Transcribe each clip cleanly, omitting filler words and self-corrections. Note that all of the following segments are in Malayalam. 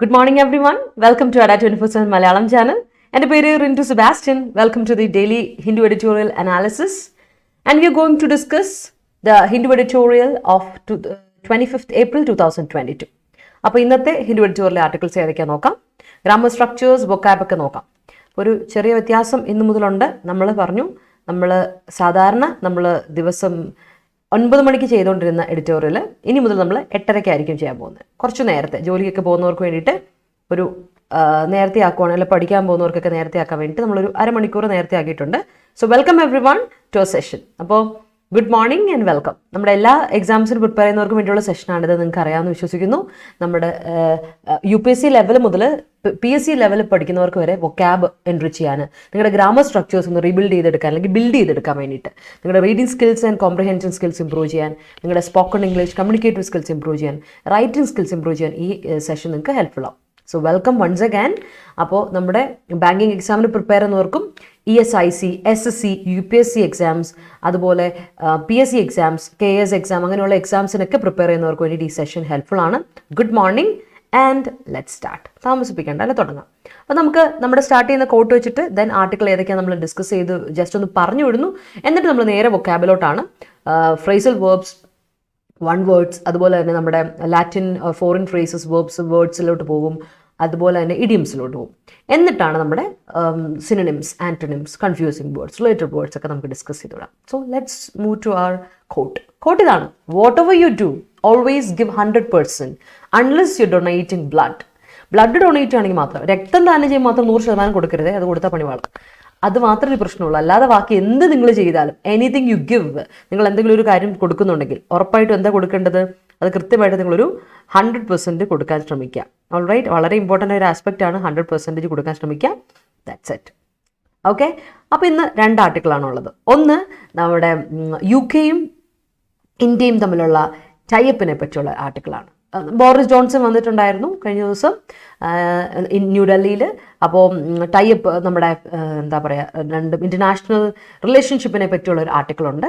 Good morning, everyone. Welcome to Adda247 Malayalam channel. And Hindu Sebastian. Welcome to the daily Hindu Editorial Analysis. And we are going to discuss the Hindu Editorial of 25th April 2022. അപ്പോൾ ഇന്നത്തെ ഹിന്ദു എഡിറ്റോറിയൽ ആർട്ടിക്കിൾസ് ഏതൊക്കെയാണ് നോക്കാം. ഗ്രാമർ സ്ട്രക്ചേഴ്സ്, vocab ഒക്കെ നോക്കാം. ഒരു ചെറിയ വ്യത്യാസം ഇന്നു മുതലുണ്ട്. നമ്മൾ പറഞ്ഞു, സാധാരണ നമ്മൾ ദിവസം 9 മണിക്ക് ചെയ്തുകൊണ്ടിരുന്ന എഡിറ്റോറിയൽ ഇനി മുതൽ നമ്മൾ 8:30 ചെയ്യാൻ പോകുന്നത്. കുറച്ച് നേരത്തെ ജോലിയൊക്കെ പോകുന്നവർക്ക് വേണ്ടിയിട്ട് ഒരു നേരത്തെ ആക്കുവാണെങ്കിൽ, അല്ലെങ്കിൽ പഠിക്കാൻ പോകുന്നവർക്കൊക്കെ നേരത്തെ ആക്കാൻ വേണ്ടിയിട്ട് നമ്മളൊരു അരമണിക്കൂർ നേരത്തെ ആക്കിയിട്ടുണ്ട്. So welcome every one two A session. അപ്പോൾ ഗുഡ് മോർണിംഗ് ആൻഡ് വെൽക്കം. നമ്മുടെ എല്ലാ എക്സാംസിന് പ്രിപ്പയർ ചെയ്യുന്നവർക്ക് വേണ്ടിയുള്ള സെഷനാണിത്. നിങ്ങൾക്ക് അറിയാമെന്ന് വിശ്വസിക്കുന്നു. നമ്മുടെ UPSC ലെവൽ മുതൽ PSC ലെവൽ പഠിക്കുന്നവർക്ക് വരെ vocab എൻട്രി ചെയ്യാൻ, നിങ്ങളുടെ ഗ്രാമർ സ്ട്രക്ചേഴ്സ് ഒന്ന് റീബിൽഡ് ചെയ്തെടുക്കാൻ അല്ലെങ്കിൽ ബിൽഡ് ചെയ്തെടുക്കാൻ വേണ്ടിയിട്ട്, നിങ്ങളുടെ reading skills and comprehension skills improve ചെയ്യാൻ, നിങ്ങളുടെ spoken English communicative skills improve ചെയ്യാൻ, റൈറ്റിംഗ് സ്കിൽസ് ഇംപ്രൂവ് ചെയ്യാൻ ഈ സെഷൻ നിങ്ങൾക്ക് ഹെൽപ്ഫുൾ ആവും. So welcome once again. അപ്പോൾ നമ്മുടെ ബാങ്കിങ് എക്സാമിന് പ്രിപ്പയർ ചെയ്യുന്നവർക്കും ESIC, SSC, UPSC എക്സാംസ്, അതുപോലെ PSC എക്സാംസ്, KS എക്സാം, അങ്ങനെയുള്ള എക്സാംസിനൊക്കെ പ്രിപ്പയർ ചെയ്യുന്നവർക്ക് വേണ്ടി ഈ സെഷൻ ഹെൽപ്ഫുൾ ആണ്. Good morning and let start. താമസിപ്പിക്കേണ്ട, അല്ലെ, തുടങ്ങാം. അപ്പോൾ നമുക്ക് നമ്മുടെ സ്റ്റാർട്ട് ചെയ്യുന്ന കോട്ട് വെച്ചിട്ട് ദെൻ ആർട്ടിക്കിൾ ഏതൊക്കെയാണ് നമ്മൾ ഡിസ്കസ് ചെയ്ത് ജസ്റ്റ് ഒന്ന് പറഞ്ഞു വിടുന്നു. എന്നിട്ട് നമ്മൾ നേരെ വൊക്കാബിലോട്ടാണ്. ഫ്രേസൽ വേർബ്സ്, വൺ വേർഡ്സ്, അതുപോലെ തന്നെ നമ്മുടെ ലാറ്റിൻ ഫോറിൻ ഫ്രേസസ്, വേർഡ്സിലോട്ട് പോകും. അതുപോലെ തന്നെ ഇഡിയംസിലോട്ട് പോകും. എന്നിട്ടാണ് നമ്മുടെ synonyms, antonyms, confusing words, related words ഒക്കെ നമുക്ക് ഡിസ്കസ് ചെയ്തുവിടാം. So let's move to our quote. Quote ഇതാണ്: whatever you do always give 100% unless you donating blood. Blood donate ആണെങ്കിൽ മാത്രം, രക്തം ദാനം ചെയ്യുമ്പോൾ മാത്രം 100% കൊടുക്കരുത്. അത് കൊടുത്താൽ പണിവാളും. അത് മാത്രമേ പ്രശ്നമുള്ളൂ. അല്ലാതെ ബാക്കി എന്ത് നിങ്ങൾ ചെയ്താലും, എനിത്തിങ് യു ഗിവ്, നിങ്ങൾ എന്തെങ്കിലും ഒരു കാര്യം കൊടുക്കുന്നുണ്ടെങ്കിൽ ഉറപ്പായിട്ടും എന്താ കൊടുക്കേണ്ടത്? അത് കൃത്യമായിട്ട് നിങ്ങളൊരു 100% കൊടുക്കാൻ ശ്രമിക്കുക. ഓൾറൈറ്റ്, വളരെ ഇമ്പോർട്ടൻ്റ് ഒരു ആസ്പെക്റ്റ് ആണ്. 100% കൊടുക്കാൻ ശ്രമിക്കുക. That's it. ഓക്കെ. അപ്പോൾ ഇന്ന് 2 ആർട്ടിക്കിളാണുള്ളത്. ഒന്ന് നമ്മുടെ UK-യും ഇന്ത്യയും തമ്മിലുള്ള ടൈപ്പിനെ പറ്റിയുള്ള ആർട്ടിക്കിളാണ്. ബോറിസ് ജോൺസൺ വന്നിട്ടുണ്ടായിരുന്നു കഴിഞ്ഞ ദിവസം ന്യൂഡൽഹിയിൽ. അപ്പോൾ ടൈപ്പ് നമ്മുടെ എന്താ പറയുക, 2 ഇൻ്റർനാഷണൽ റിലേഷൻഷിപ്പിനെ പറ്റിയുള്ള ഒരു ആർട്ടിക്കിളുണ്ട്.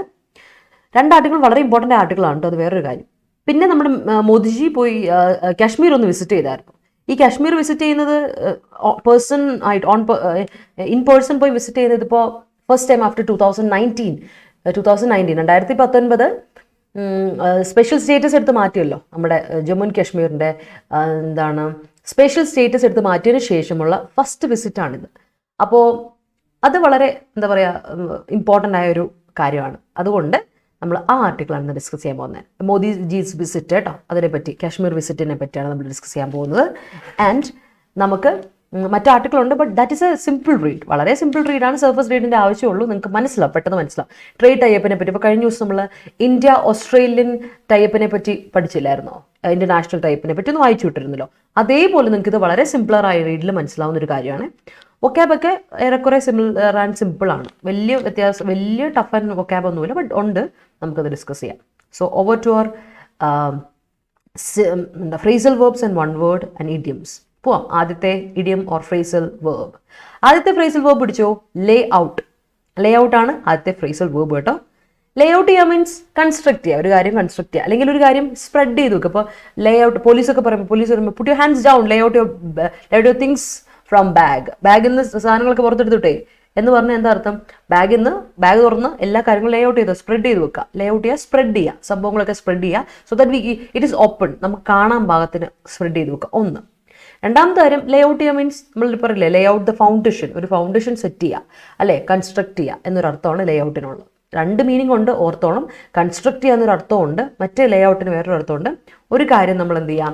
2 ആർട്ടിക്കിൾ വളരെ ഇമ്പോർട്ടൻ്റ് ആർട്ടിക്കിളാണ് കേട്ടോ. അത് വേറൊരു കാര്യം. പിന്നെ നമ്മുടെ മോദിജി പോയി കാശ്മീർ ഒന്ന് വിസിറ്റ് ചെയ്തായിരുന്നു. ഈ കാശ്മീർ വിസിറ്റ് ചെയ്യുന്നത് പേഴ്സൺ ആയിട്ട് ഇൻ പേഴ്സൺ പോയി വിസിറ്റ് ചെയ്യുന്നത് ഇപ്പോൾ first time after 2019 2019 special status എടുത്ത് മാറ്റിയല്ലോ. നമ്മുടെ ജമ്മു ആൻഡ് കാശ്മീരിൻ്റെ സ്പെഷ്യൽ സ്റ്റേറ്റസ് എടുത്ത് മാറ്റിയതിന് ശേഷമുള്ള ഫസ്റ്റ് വിസിറ്റാണിത്. അപ്പോൾ അത് വളരെ എന്താ പറയുക, ഇമ്പോർട്ടൻ്റ് ആയൊരു കാര്യമാണ്. അതുകൊണ്ട് നമ്മൾ ആ ആർട്ടിക്കിളാണ് ഡിസ്കസ് ചെയ്യാൻ പോകുന്നത്. മോദി ജീസ് വിസിറ്റ് കേട്ടോ, അതിനെപ്പറ്റി, കാശ്മീർ വിസിറ്റിനെ പറ്റിയാണ് നമ്മൾ ഡിസ്കസ് ചെയ്യാൻ പോകുന്നത്. ആൻഡ് നമുക്ക് മറ്റു ആർട്ടിക്കിളുണ്ട്, but that is a simple read. വളരെ സിമ്പിൾ റീഡാണ്. സർഫസ് റീഡിൻ്റെ ആവശ്യമുള്ളൂ. നിങ്ങൾക്ക് മനസ്സിലാവും, പെട്ടെന്ന് മനസ്സിലാവും. ട്രേഡ് ടൈപ്പിനെ പറ്റി ഇപ്പോൾ കഴിഞ്ഞ ദിവസം നമ്മൾ ഇന്ത്യ ഓസ്ട്രേലിയൻ ടൈപ്പിനെ പറ്റി പഠിച്ചില്ലായിരുന്നോ? ഇൻ്റർനാഷണൽ ടൈപ്പിനെ പറ്റി ഒന്ന് വായിച്ചു വിട്ടിരുന്നല്ലോ. അതേപോലെ നിങ്ങൾക്ക് ഇത് വളരെ സിമ്പിളറായ റീഡിൽ മനസ്സിലാവുന്ന ഒരു കാര്യമാണ്. വൊക്കാബൊക്കെ ഏറെക്കുറെ സിമിലർ ആൻഡ് സിമ്പിളാണ്. വലിയ വ്യത്യാസം, വലിയ ടഫ് ആൻഡ് വൊക്കാബ് ഒന്നുമില്ല, ബട്ട് ഉണ്ട്. നമുക്കത് ഡിസ്കസ് ചെയ്യാം. So over to our phrasal verbs and one word and idioms. പോവാം. ആദ്യത്തെ ഇഡിയം ഓർ ഫ്രേസൽ വേർബ്. ആദ്യത്തെ ഫ്രേസൽ വേർബ് പിടിച്ചോ, ലേ ഔട്ട്. ലേ ഔട്ടാണ് ആദ്യത്തെ ഫ്രേസൽ വേർബ് കേട്ടോ. ലേ ഔട്ട് ചെയ്യുക മീൻസ് കൺസ്ട്രക്ട് ചെയ്യുക, ഒരു കാര്യം കൺസ്ട്രക്ട് ചെയ്യുക, അല്ലെങ്കിൽ ഒരു കാര്യം സ്പ്രെഡ് ചെയ്ത് വെക്കുക. ഇപ്പോൾ ലേ ഔട്ട്, പോലീസൊക്കെ പറയുമ്പോൾ put your hands down, Leh out your things from ബാഗിൽ നിന്ന് സാധനങ്ങളൊക്കെ പുറത്തെടുത്തിട്ടേ എന്ന് പറഞ്ഞാൽ എന്താ അർത്ഥം? ബാഗ് തുറന്ന് എല്ലാ കാര്യങ്ങളും ലേ ഔട്ട് ചെയ്ത് സ്പ്രെഡ് ചെയ്ത് വെക്കുക. ലേ ഔട്ട് ചെയ്യുക, സ്പ്രെഡ് ചെയ്യുക, സംഭവങ്ങളൊക്കെ സ്പ്രെഡ് ചെയ്യുക. So that it is open, നമുക്ക് കാണാൻ ഭാഗത്തിന് സ്പ്രെഡ് ചെയ്ത് വെക്കുക. ഒന്ന്. രണ്ടാമത്തെ കാര്യം, ലേ ഔട്ട് ചെയ്യുക മീൻസ് നമ്മൾ പറയില്ലേ, ലേ ഔട്ട് ദ ഫൗണ്ടേഷൻ, ഒരു ഫൗണ്ടേഷൻ സെറ്റ് ചെയ്യുക, അല്ലേ, കൺസ്ട്രക്ട് ചെയ്യുക എന്നൊരർത്ഥമാണ് ലേ ഔട്ടിനുള്ളത്. 2 മീനിങ് ഉണ്ട്, ഓർത്തോണം. കൺസ്ട്രക്ട് ചെയ്യുക എന്നൊരു അർത്ഥമുണ്ട്, മറ്റേ ലേ ഔട്ടിന് വേറൊരു അർത്ഥമുണ്ട്. ഒരു കാര്യം നമ്മൾ എന്ത് ചെയ്യാം,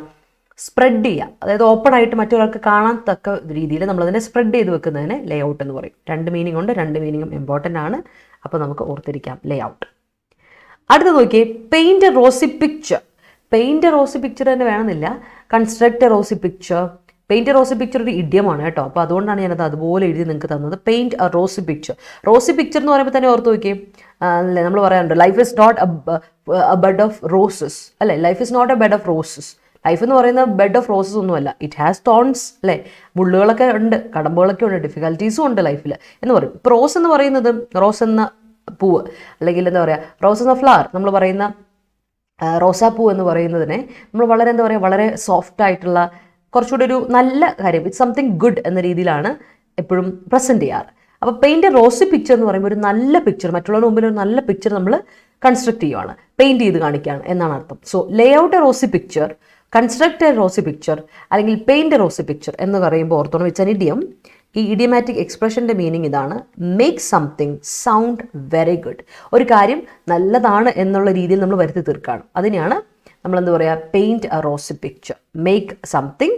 സ്പ്രെഡ് ചെയ്യുക, അതായത് ഓപ്പൺ ആയിട്ട് മറ്റൊരാൾക്ക് കാണാൻ തക്ക രീതിയിൽ നമ്മളതിനെ സ്പ്രെഡ് ചെയ്ത് വെക്കുന്നതിനെ ലേ ഔട്ട് എന്ന് പറയും. 2 മീനിങ് ഉണ്ട്, 2 മീനിങ്ങും ഇമ്പോർട്ടൻ്റ് ആണ്. അപ്പോൾ നമുക്ക് ഓർത്തിരിക്കാം ലേ ഔട്ട്. അടുത്ത നോക്കിയേ, paint a rosy picture. Paint a rosy picture തന്നെ വേണമെന്നില്ല, construct a rosy picture. Paint a rosy picture ഒരു ഇഡിയമാണ് കേട്ടോ. അപ്പോൾ അതുകൊണ്ടാണ് ഞാനത് അതുപോലെ എഴുതി നിങ്ങൾക്ക് തന്നത്. Paint a rosy picture. Rosy picture എന്ന് പറയുമ്പോൾ തന്നെ ഓർത്ത് നോക്കിയേ, അല്ലേ, നമ്മൾ പറയാറുണ്ട് life is not a bed of roses, അല്ലേ, life is not a bed of roses. Life എന്ന് പറയുന്ന ബെഡ് ഓഫ് റോസസ് ഒന്നുമല്ല, ഇറ്റ് ഹാസ് തോൺസ്, അല്ലേ, മുള്ളുകളൊക്കെ ഉണ്ട്, കടമ്പുകളൊക്കെ ഉണ്ട്, ഡിഫിക്കൽട്ടീസും ഉണ്ട് ലൈഫിൽ എന്ന് പറയും. ഇപ്പോൾ റോസ് എന്ന് പറയുന്നത്, റോസ് എന്ന പൂവ്, അല്ലെങ്കിൽ എന്താ പറയുക, റോസ് എന്ന ഫ്ലവർ, നമ്മൾ പറയുന്ന റോസാപ്പൂ എന്ന് പറയുന്നതിനെ നമ്മൾ വളരെ എന്താ പറയുക, വളരെ സോഫ്റ്റ് ആയിട്ടുള്ള കുറച്ചുകൂടി ഒരു നല്ല കാര്യം, ഇറ്റ്സ് സംതിങ് ഗുഡ് എന്ന രീതിയിലാണ് എപ്പോഴും പ്രസൻറ്റ് ചെയ്യാറ്. അപ്പോൾ പെയിൻറ്റ് എ റോസി പിക്ചർ എന്ന് പറയുമ്പോൾ ഒരു നല്ല പിക്ചർ, മറ്റുള്ളവരുടെ മുമ്പിൽ ഒരു നല്ല പിക്ചർ നമ്മൾ കൺസ്ട്രക്ട് ചെയ്യുവാണ്, പെയിൻറ്റ് ചെയ്ത് കാണിക്കുകയാണ് എന്നാണ് അർത്ഥം. So lay out a rosy picture, construct a rosy picture അല്ലെങ്കിൽ പെയിൻറ്റ് എ റോസി പിക്ചർ എന്ന് പറയുമ്പോൾ ഓർത്തോണം, വെച്ചാൽ ഇഡിയം. ഈ ഇഡിയമാറ്റിക് എക്സ്പ്രഷൻ്റെ മീനിങ് ഇതാണ്, make something sound very good. ഒരു കാര്യം നല്ലതാണ് എന്നുള്ള രീതിയിൽ നമ്മൾ വരുത്തി തീർക്കുകയാണ്. അതിനെയാണ് നമ്മൾ എന്താ പറയുക, paint a rosy picture, make something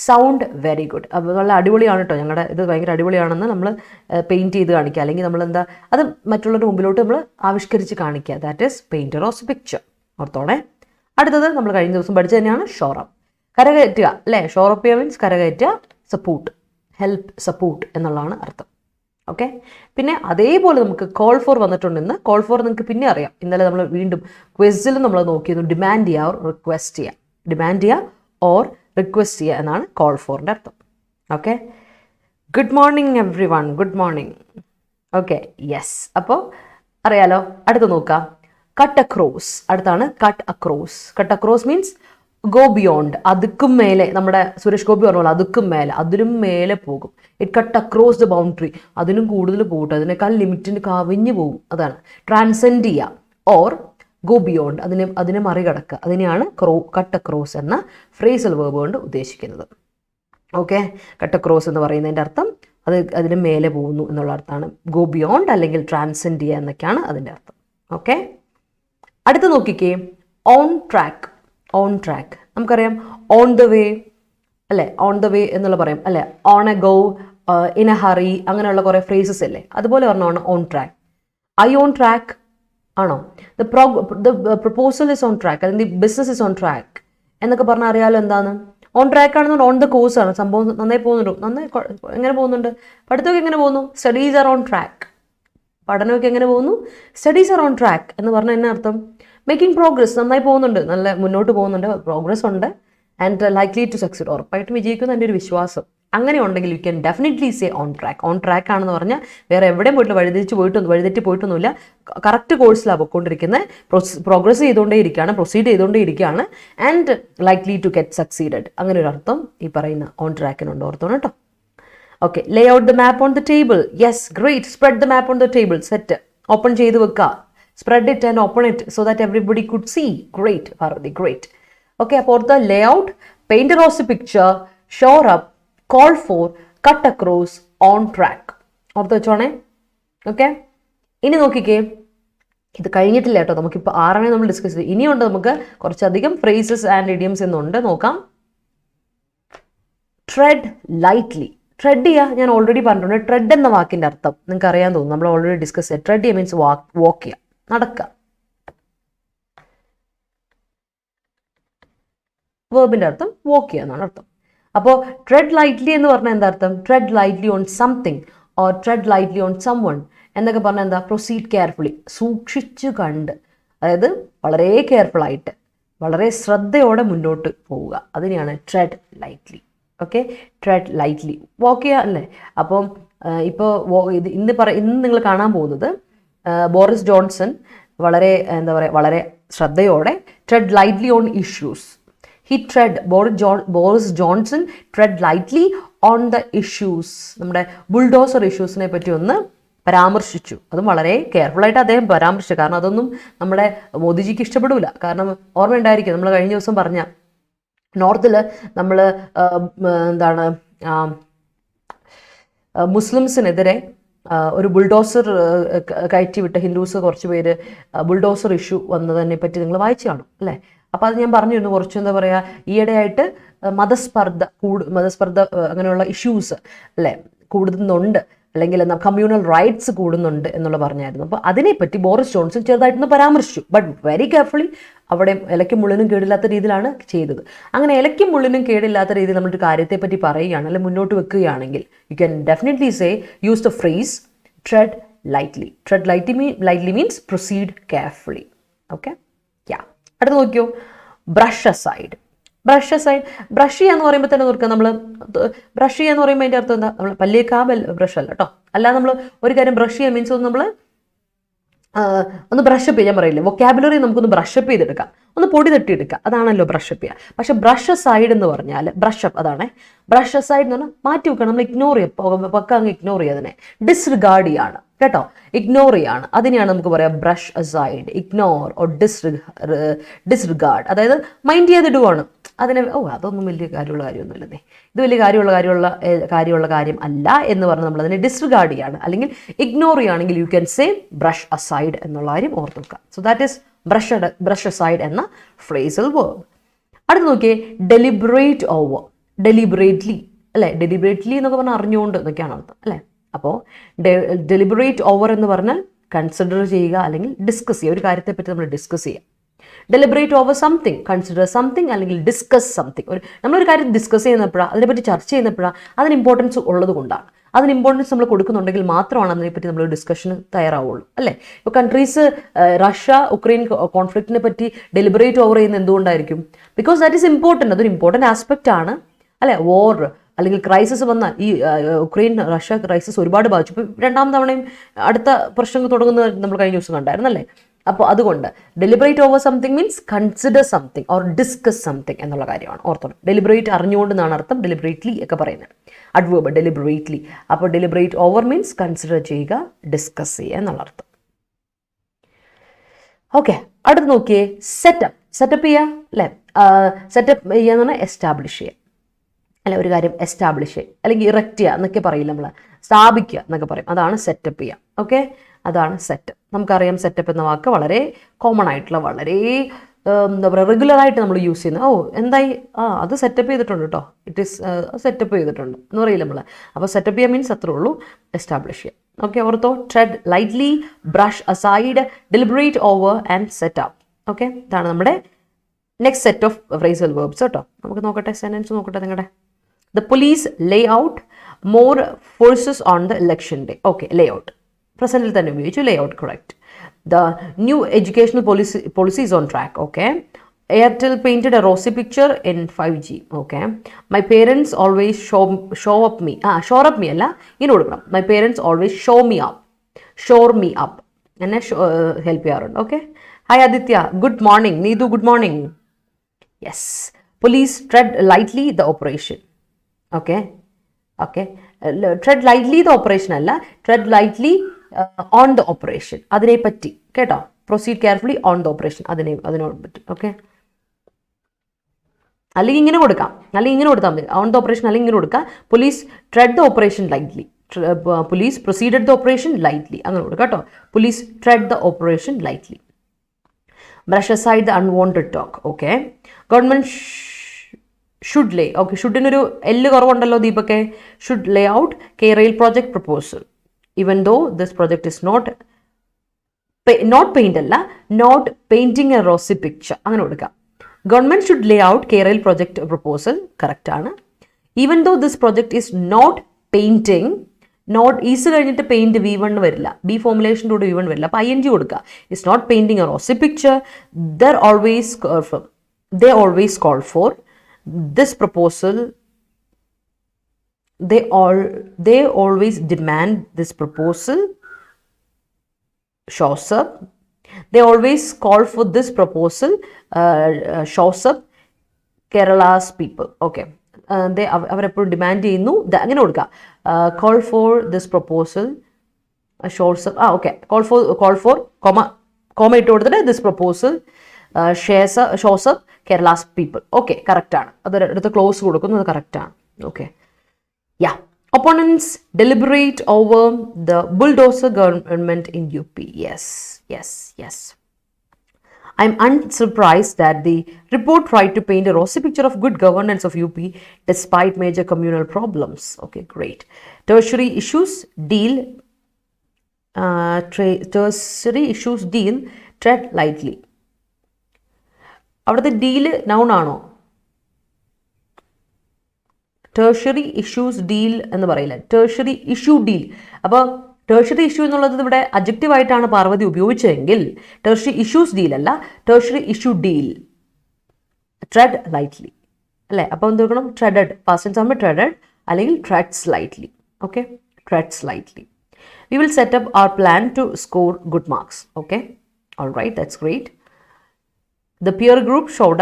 sound very good. അപ്പോൾ നല്ല അടിപൊളിയാണ് കേട്ടോ, ഞങ്ങളുടെ ഇത് ഭയങ്കര അടിപൊളിയാണെന്ന് നമ്മൾ പെയിൻറ്റ് ചെയ്ത് കാണിക്കുക, അല്ലെങ്കിൽ നമ്മൾ എന്താ അത് മറ്റുള്ളവരുടെ മുമ്പിലോട്ട് നമ്മൾ ആവിഷ്കരിച്ച് കാണിക്കുക. That is paint a rosy picture. ഓർത്തോണേ. അടുത്തത് നമ്മൾ കഴിഞ്ഞ ദിവസം പഠിച്ചത് തന്നെയാണ് ഷോറപ്പ്, കരകയറ്റുക അല്ലേ. ഷോറപ്പ് മീൻസ് കരകയറ്റുക, സപ്പോർട്ട്, ഹെൽപ്പ്, സപ്പോർട്ട് എന്നുള്ളതാണ് അർത്ഥം. ഓക്കെ. പിന്നെ അതേപോലെ നമുക്ക് കോൾ ഫോർ വന്നിട്ടുണ്ടെന്ന്. കോൾ ഫോർ നിങ്ങൾക്ക് പിന്നെ അറിയാം, ഇന്നലെ നമ്മൾ വീണ്ടും ക്വിസിൽ നമ്മൾ നോക്കിയിരുന്നു. ഡിമാൻഡ് ചെയ്യുക ഓർ റിക്വസ്റ്റ് ചെയ്യുക, ഡിമാൻഡ് ചെയ്യുക ഓർ റിക്വസ്റ്റ് ചെയ്യുക എന്നാണ് കോൾ ഫോറിൻ്റെ അർത്ഥം. Okay. Good morning everyone, good morning. Okay, yes. അപ്പോൾ അറിയാലോ. അടുത്ത് നോക്കാം, കട്ട് അക്രോസ്. അടുത്താണ് cut across. Cut across means go beyond, അതുക്കും മേലെ. നമ്മുടെ സുരേഷ് ഗോപി പറഞ്ഞ പോലെ അതുക്കും മേലെ, അതിനും മേലെ പോകും. It cut across the boundary, അതിനും കൂടുതൽ പോകട്ടെ, അതിനേക്കാൾ ലിമിറ്റിന് കവിഞ്ഞു പോകും. അതാണ് ട്രാൻസെൻഡ് ചെയ്യുക ഓർ ഗോ ബിയോണ്ട്, അതിനെ മറികടക്കുക. അതിനെയാണ് കട്ട് അക്രോസ് എന്ന ഫ്രേസൽ വേർബ് കൊണ്ട് ഉദ്ദേശിക്കുന്നത്. ഓക്കെ. കട്ട് അക്രോസ് എന്ന് പറയുന്നതിൻ്റെ അർത്ഥം അതിന് മേലെ പോകുന്നു എന്നുള്ള അർത്ഥമാണ്. ഗോ ബിയോണ്ട് അല്ലെങ്കിൽ ട്രാൻസെൻഡ് ചെയ്യുക എന്നൊക്കെയാണ് അതിൻ്റെ അർത്ഥം. ഓക്കെ. അടുത്ത് നോക്കിക്കേ, ഓൺ ട്രാക്ക്. ഓൺ ട്രാക്ക് നമുക്കറിയാം, ഓൺ ദ വേ അല്ലേ, ഓൺ ദ വേ എന്നുള്ള പറയും അല്ലേ, on a go, in a hurry, അങ്ങനെയുള്ള കുറേ ഫ്രേസസ് അല്ലേ, അതുപോലെ പറഞ്ഞാണ് on track. I on track ആണോ, the proposal is on track അല്ലെങ്കിൽ the business is on track എന്നൊക്കെ പറഞ്ഞാൽ അറിയാലോ എന്താണ്. ഓൺ ട്രാക്ക് ആണെന്നുണ്ട്, ഓൺ ദ കോഴ്സ് ആണ്, സംഭവം നന്നായി പോകുന്നുണ്ട്. എങ്ങനെ പോകുന്നുണ്ട്, പഠിത്തമൊക്കെ എങ്ങനെ പോകുന്നു, സ്റ്റഡീസ് ആർ ഓൺ ട്രാക്ക്. പഠനമൊക്കെ എങ്ങനെ പോകുന്നു, സ്റ്റഡീസ് ആർ ഓൺ ട്രാക്ക് എന്ന് പറഞ്ഞാൽ എന്നാ അർത്ഥം, മേക്കിംഗ് പ്രോഗ്രസ്, നന്നായി പോകുന്നുണ്ട്, നല്ല മുന്നോട്ട് പോകുന്നുണ്ട്, പ്രോഗ്രസ് ഉണ്ട്, ആൻഡ് ലൈക്ലി ടു സക്സീഡ്, ഉറപ്പായിട്ടും വിജയിക്കുന്ന എൻ്റെ ഒരു വിശ്വാസം. അങ്ങനെ ഉണ്ടെങ്കിൽ you can definitely say on track. On track ആണെന്ന് പറഞ്ഞാൽ വേറെ എവിടെയും പോയിട്ടില്ല, വഴിതെറ്റി പോയിട്ടൊന്നുമില്ല, കറക്റ്റ് കോഴ്സിലാണ് പോയിക്കൊണ്ടിരിക്കുന്നത്, പ്രോഗ്രസ് ചെയ്തുകൊണ്ടേയിരിക്കുകയാണ്, പ്രൊസീഡ് ചെയ്തുകൊണ്ടേയിരിക്കുകയാണ്, and likely to get succeeded. അങ്ങനെ ഒരു അർത്ഥം ഈ പറയുന്ന ഓൺ ട്രാക്കിനുണ്ട്. ഓർത്തോണം കേട്ടോ. Okay. Lay out the map on the table. Yes, great. Spread the map on the table. Set. Open ചെയ്ത് വെക്കുക. Spread it and open it so that everybody could see. Great, Parvati, great. Okay, അപ്പോൾ the layout, paint a rosy picture, shore up, call for, cut across, on track. ഓർത്ത് വെച്ചോണേ. ഓക്കെ. ഇനി നോക്കിക്കേ, ഇത് കഴിഞ്ഞിട്ടില്ല കേട്ടോ, നമുക്കിപ്പോൾ 6 നമ്മൾ ഡിസ്കസ് ചെയ്തു. ഇനിയുണ്ട് നമുക്ക് കുറച്ചധികം ഫ്രേസസ് ആൻഡ് ഇഡിയംസ് എന്നുണ്ട്, നോക്കാം. ട്രെഡ് ലൈറ്റ്ലി. ട്രെഡ് ചെയ്യുക ഞാൻ ഓൾറെഡി പറഞ്ഞിട്ടുണ്ട്. ട്രെഡ് എന്ന വാക്കിൻ്റെ അർത്ഥം നിങ്ങൾക്ക് അറിയാൻ തോന്നുന്നു, നമ്മൾ ഓൾറെഡി ഡിസ്കസ് ചെയ്യുക. ട്രെഡ് ചെയ്യുക മീൻസ് വാക്ക് ചെയ്യുക, നടക്കുക. വേർബിന്റെ അർത്ഥം വാക്ക് ചെയ്യുക എന്നാണ് അർത്ഥം. അപ്പോൾ ട്രെഡ് ലൈറ്റ്ലി എന്ന് പറഞ്ഞാൽ എന്താ അർത്ഥം, tread lightly on something or tread lightly on someone എന്നൊക്കെ പറഞ്ഞാൽ എന്താ, പ്രൊസീഡ് കെയർഫുള്ളി, സൂക്ഷിച്ചു കണ്ട്, അതായത് വളരെ കെയർഫുൾ ആയിട്ട് വളരെ ശ്രദ്ധയോടെ മുന്നോട്ട് പോവുക. അതിനെയാണ് tread lightly. Okay. Tread lightly, walk ചെയ്യുക അല്ലേ. അപ്പം ഇപ്പോൾ ഇന്ന് നിങ്ങൾ കാണാൻ പോകുന്നത് ബോറിസ് ജോൺസൺ വളരെ എന്താ പറയുക, വളരെ ശ്രദ്ധയോടെ ട്രെഡ് lightly on issues. Boris Johnson ട്രെഡ് lightly on the issues. നമ്മുടെ ബുൾഡോസർ ഇഷ്യൂസിനെ പറ്റി ഒന്ന് പരാമർശിച്ചു. അതും വളരെ കെയർഫുള്ളായിട്ട് അദ്ദേഹം പരാമർശിച്ചു. കാരണം അതൊന്നും നമ്മുടെ മോദിജിക്ക് ഇഷ്ടപ്പെടില്ല. കാരണം ഓർമ്മയുണ്ടായിരിക്കും, നമ്മൾ കഴിഞ്ഞ ദിവസം പറഞ്ഞ നോർത്തിൽ നമ്മൾ എന്താണ് മുസ്ലിംസിനെതിരെ ഒരു ബുൾഡോസർ കയറ്റിവിട്ട ഹിന്ദുസ് കുറച്ച് പേര് ബുൾഡോസർ ഇഷ്യൂ വന്നതിനെ പറ്റി നിങ്ങൾ വായിച്ചു കാണും അല്ലേ. അപ്പോൾ അത് ഞാൻ പറഞ്ഞിരുന്നു, കുറച്ച് എന്താ പറയുക, ഈയിടെയായിട്ട് മതസ്പർദ്ധ അങ്ങനെയുള്ള ഇഷ്യൂസ് അല്ലേ കൂടുന്നുണ്ട്, അല്ലെങ്കിൽ എന്നാൽ കമ്മ്യൂണൽ റൈറ്റ്സ് കൂടുന്നുണ്ട് എന്നുള്ള പറഞ്ഞായിരുന്നു. അപ്പോൾ അതിനെപ്പറ്റി ബോറിസ് ജോൺസൺ ചെറുതായിട്ടൊന്ന് പരാമർശിച്ചു. ബട്ട് വെരി കെയർഫുള്ളി, അവിടെ ഇലയ്ക്കും മുള്ളിനും കേടില്ലാത്ത രീതിയിലാണ് ചെയ്തത്. അങ്ങനെ ഇലയ്ക്കും മുള്ളിനും കേടില്ലാത്ത രീതിയിൽ നമ്മളൊരു കാര്യത്തെപ്പറ്റി പറയുകയാണ് അല്ലെങ്കിൽ മുന്നോട്ട് വെക്കുകയാണെങ്കിൽ you can definitely say use the phrase ട്രെഡ് lightly. ട്രെഡ് lightly means proceed carefully. Okay. അടുത്ത് നോക്കിയോ, ബ്രഷ് അസൈഡ്. ബ്രഷ് ചെയ്യുക എന്ന് പറയുമ്പോൾ തന്നെ നോക്കുക, നമ്മൾ ബ്രഷ് ചെയ്യുക എന്ന് പറയുമ്പോൾ അതിൻ്റെ അർത്ഥം എന്താ, നമ്മൾ പല്ലിയേക്കാ ബ്രഷ് അല്ല കേട്ടോ. അല്ലാതെ നമ്മൾ ഒരു കാര്യം ബ്രഷ് ചെയ്യുക മീൻസ് നമ്മൾ ഒന്ന് ബ്രഷപ്പ് ചെയ്യാൻ പറയില്ലേ, വൊക്കാബുലറി നമുക്കൊന്ന് ബ്രഷപ്പ് ചെയ്തെടുക്കാം, ഒന്ന് പൊടി തട്ടിയെടുക്കാം, അതാണല്ലോ ബ്രഷപ്പ് ചെയ്യുക. പക്ഷെ ബ്രഷ് അസൈഡ് എന്ന് പറഞ്ഞാൽ ബ്രഷപ്പ് അതാണ്. ബ്രഷ് അസൈഡ് എന്ന് പറഞ്ഞാൽ മാറ്റി വെക്കണം, നമ്മൾ ഇഗ്നോർ ചെയ്യാം, പക്ക അങ്ങ് ഇഗ്നോർ ചെയ്യുക, അതിനെ ഡിസ്റിഗാർഡ് ചെയ്യാണ് കേട്ടോ, ഇഗ്നോർ ചെയ്യാണ്. അതിനെയാണ് നമുക്ക് പറയാം brush aside, ignore or disregard, അതായത് മൈൻഡ് ചെയ്തിടുവാണ് അതിനെ. അതൊന്നും വലിയ കാര്യമൊന്നുമില്ലെന്നേ, ഇത് വലിയ കാര്യമുള്ള കാര്യം അല്ല എന്ന് പറഞ്ഞ് നമ്മൾ അതിനെ ഡിസ്റിഗാർഡ് ചെയ്യാണ് അല്ലെങ്കിൽ ഇഗ്നോർ ചെയ്യുകയാണെങ്കിൽ U can say brush aside എന്നുള്ള കാര്യം ഓർത്ത് വെക്കുക. So that is brush aside എന്ന ഫ്രേസൽ വേർബ്. അടുത്ത് നോക്കിയേ, ഡെലിബറേറ്റ് ഓവർ, ഡെലിബറേറ്റ്ലി അല്ലേ, ഡെലിബറേറ്റ്ലി എന്നൊക്കെ പറഞ്ഞാൽ അറിഞ്ഞുകൊണ്ട് എന്നൊക്കെയാണ് അർത്ഥം അല്ലേ. അപ്പോൾ ഡെലിബറേറ്റ് ഓവർ എന്ന് പറഞ്ഞാൽ കൺസിഡർ ചെയ്യുക അല്ലെങ്കിൽ ഡിസ്കസ് ചെയ്യുക, ഒരു കാര്യത്തെപ്പറ്റി നമ്മൾ ഡിസ്കസ് ചെയ്യുക. Deliberate over something, consider something അല്ലെങ്കിൽ ഡിസ്കസ് സംതിങ്. നമ്മളൊരു കാര്യം ഡിസ്കസ് ചെയ്യുന്നപ്പോഴാണ്, അതിനെപ്പറ്റി ചർച്ച ചെയ്യുന്നപ്പോഴാണ്, അതിന് ഇമ്പോർട്ടൻസ് ഉള്ളത് കൊണ്ടാണ്. അതിന് ഇമ്പോർട്ടൻസ് നമ്മൾ കൊടുക്കുന്നുണ്ടെങ്കിൽ മാത്രമാണ് അതിനെപ്പറ്റി നമ്മൾ ഡിസ്കഷന് തയ്യാറാവുള്ളൂ അല്ലേ. ഇപ്പോൾ കൺട്രീസ് റഷ്യ ഉക്രൈൻ കോൺഫ്ലിക്റ്റിനെ പറ്റി ഡെലിബറേറ്റ് ഓവർ ചെയ്യുന്നത് എന്തുകൊണ്ടായിരിക്കും? ബിക്കോസ് ദാറ്റ് ഈസ് ഇമ്പോർട്ടൻറ്റ്, അതൊരു ഇമ്പോർട്ടൻറ്റ് ആസ്പെക്റ്റ് ആണ് അല്ലേ. വോർ അല്ലെങ്കിൽ ക്രൈസിസ് വന്നാൽ, ഈ ഉക്രൈൻ റഷ്യ ക്രൈസിസ് ഒരുപാട് ബാധിച്ചു. ഇപ്പോൾ 2ാം തവണയും അടുത്ത പ്രശ്നം തുടങ്ങുന്നത് നമ്മൾ കഴിഞ്ഞ ദിവസം കണ്ടായിരുന്നല്ലേ. അപ്പോൾ അതുകൊണ്ട് deliberate over something means consider something or discuss something എന്നുള്ള കാര്യമാണ് ഓർത്തോണം. ഡെലിബറേറ്റ് അറിഞ്ഞുകൊണ്ടെന്നാണ് അർത്ഥം, ഡെലിബറേറ്റ്ലി ഒക്കെ പറയുന്നത് അഡ്വേർബ് ഡെലിബറേറ്റ്ലി. അപ്പോൾ ഡെലിബറേറ്റ് ഓവർ മീൻസ് കൺസിഡർ ചെയ്യുക, ഡിസ്കസ് ചെയ്യുക എന്നുള്ള അർത്ഥം. ഓക്കെ, അടുത്ത് നോക്കിയേ, സെറ്റപ്പ് ചെയ്യുക അല്ലേ. സെറ്റപ്പ് ചെയ്യുക എന്ന് പറഞ്ഞാൽ എസ്റ്റാബ്ലിഷ് ചെയ്യുക അല്ലെ, ഒരു കാര്യം എസ്റ്റാബ്ലിഷ് ചെയ്യുക അല്ലെങ്കിൽ ഇറക്റ്റ് ചെയ്യുക എന്നൊക്കെ പറയില്ല നമ്മൾ, സ്ഥാപിക്കുക എന്നൊക്കെ പറയും, അതാണ് സെറ്റപ്പ് ചെയ്യുക. ഓക്കെ, അതാണ് സെറ്റ്. നമുക്കറിയാം സെറ്റപ്പ് എന്ന വാക്ക് വളരെ കോമൺ ആയിട്ടുള്ള, വളരെ എന്താ പറയുക, റെഗുലറായിട്ട് നമ്മൾ യൂസ് ചെയ്യുന്നത്. എന്തായി, അത് സെറ്റപ്പ് ചെയ്തിട്ടുണ്ട് കേട്ടോ, ഇറ്റ് ഈസ് സെറ്റപ്പ് ചെയ്തിട്ടുണ്ട് എന്ന് പറയില്ല നമ്മൾ. അപ്പോൾ സെറ്റപ്പ് ചെയ്യുക മീൻസ് അത്രേ ഉള്ളൂ, എസ്റ്റാബ്ലിഷ് ചെയ്യുക. Okay, ortho, ട്രെഡ് lightly, brush aside, deliberate over and set up. Okay, ഇതാണ് നമ്മുടെ next set of phrasal verbs കേട്ടോ. നമുക്ക് നോക്കട്ടെ, സെന്റൻസ് നോക്കട്ടെ നിങ്ങളുടെ. The police lay out more forces on the election day. Okay, layout. Presently തന്നെ ഉപയോഗിച്ചു, layout correct. The new educational policy is on track. Okay. Airtel painted a rosy picture in 5G. Okay. My parents always show up me അല്ല, ഇങ്ങനെ കൊടുക്കണം. My parents always shore me up. എന്നെ ഹെൽപ്പ് ചെയ്യാറുണ്ട്. Okay. Hi Aditya, good morning. Neethu, good morning. Yes. Police tread lightly the operation. Okay, tread lightly the operation അല്ല, tread lightly on the operation, അതിനെ പറ്റി കേട്ടോ. Proceed carefully on the operation, അതിനോട് പറ്റി. ഓക്കെ, അല്ലെങ്കിൽ ഇങ്ങനെ കൊടുക്കാം, അല്ലെങ്കിൽ ഇങ്ങനെ കൊടുത്താൽ മതി, ഓൺ ദ ഓപ്പറേഷൻ അല്ലെങ്കിൽ ഇങ്ങനെ കൊടുക്കാം. Police tread the operation lightly, police proceeded the operation lightly, അങ്ങനെ കൊടുക്കാം കേട്ടോ. Police tread the operation lightly. Brush aside the unwanted talk. Okay, government should lay, okay, ഷുഡിനൊരു എല്ല് കുറവുണ്ടല്ലോ ദീപക്കെ. Should lay out K Rail project proposal even though this project is not paint അല്ല, not painting a rosy picture, അങ്ങനെ കൊടുക്കാം. Government should lay out K Rail project proposal, correct ആണ്. Even though this project is not painting, not is കഴിഞ്ഞിട്ട് പെയിന്റ് V1 വരില്ല, ബി ഫോർമുലേഷൻ്റെ കൂടെ V1 വരില്ല, അപ്പോൾ ING കൊടുക്കുക. It's not painting a rosy picture. They always call for this proposal, they always demand this proposal shows up. They always call for this proposal shows up Kerala's people. Okay, അവരെപ്പോഴും ഡിമാൻഡ് ചെയ്യുന്നു, അങ്ങനെ കൊടുക്കുക. Call for this proposal shows up. Okay, call for comma ഇട്ട് കൊടുത്തിട്ട് this proposal shows up Kerala's people. Okay, കറക്റ്റാണ്. അതൊരിടത്ത് ക്ലോസ് കൊടുക്കുന്നു, അത് കറക്റ്റാണ്. Okay, yeah. Opponents deliberate over the bulldozer government in UP. Yes. I'm unsurprised that the report tried to paint a rosy picture of good governance of UP despite major communal problems. Okay, great. Tertiary issues deal tread lightly. അവിടുത്തെ ഡീല് നൗൺ ആണോ? ടേർഷ്യറി ഇഷ്യൂസ് ഡീൽ എന്ന് പറയില്ല, ടേർഷ്യറി ഇഷ്യൂ ഡീൽ. അപ്പോൾ ടേർഷ്യറി ഇഷ്യൂ എന്നുള്ളത് ഇവിടെ അഡ്ജക്റ്റീവ് ആയിട്ടാണ് പാർവതി ഉപയോഗിച്ചതെങ്കിൽ ടേർഷ്യറി ഇഷ്യൂസ് ഡീൽ അല്ല, ടേർഷ്യറി ഇഷ്യൂ ഡീൽ. ട്രെഡ് ലൈറ്റ്ലി അല്ലേ, അപ്പോൾ എന്ത് കൊടുക്കണം? ട്രെഡഡ്, പാസ്റ്റ് ടെൻസ് ആകുമ്പോൾ ട്രെഡഡ് അല്ലെങ്കിൽ treads lightly. Okay, treads lightly. We will set up our plan to score good marks. Okay, all right, that's great. The peer group showed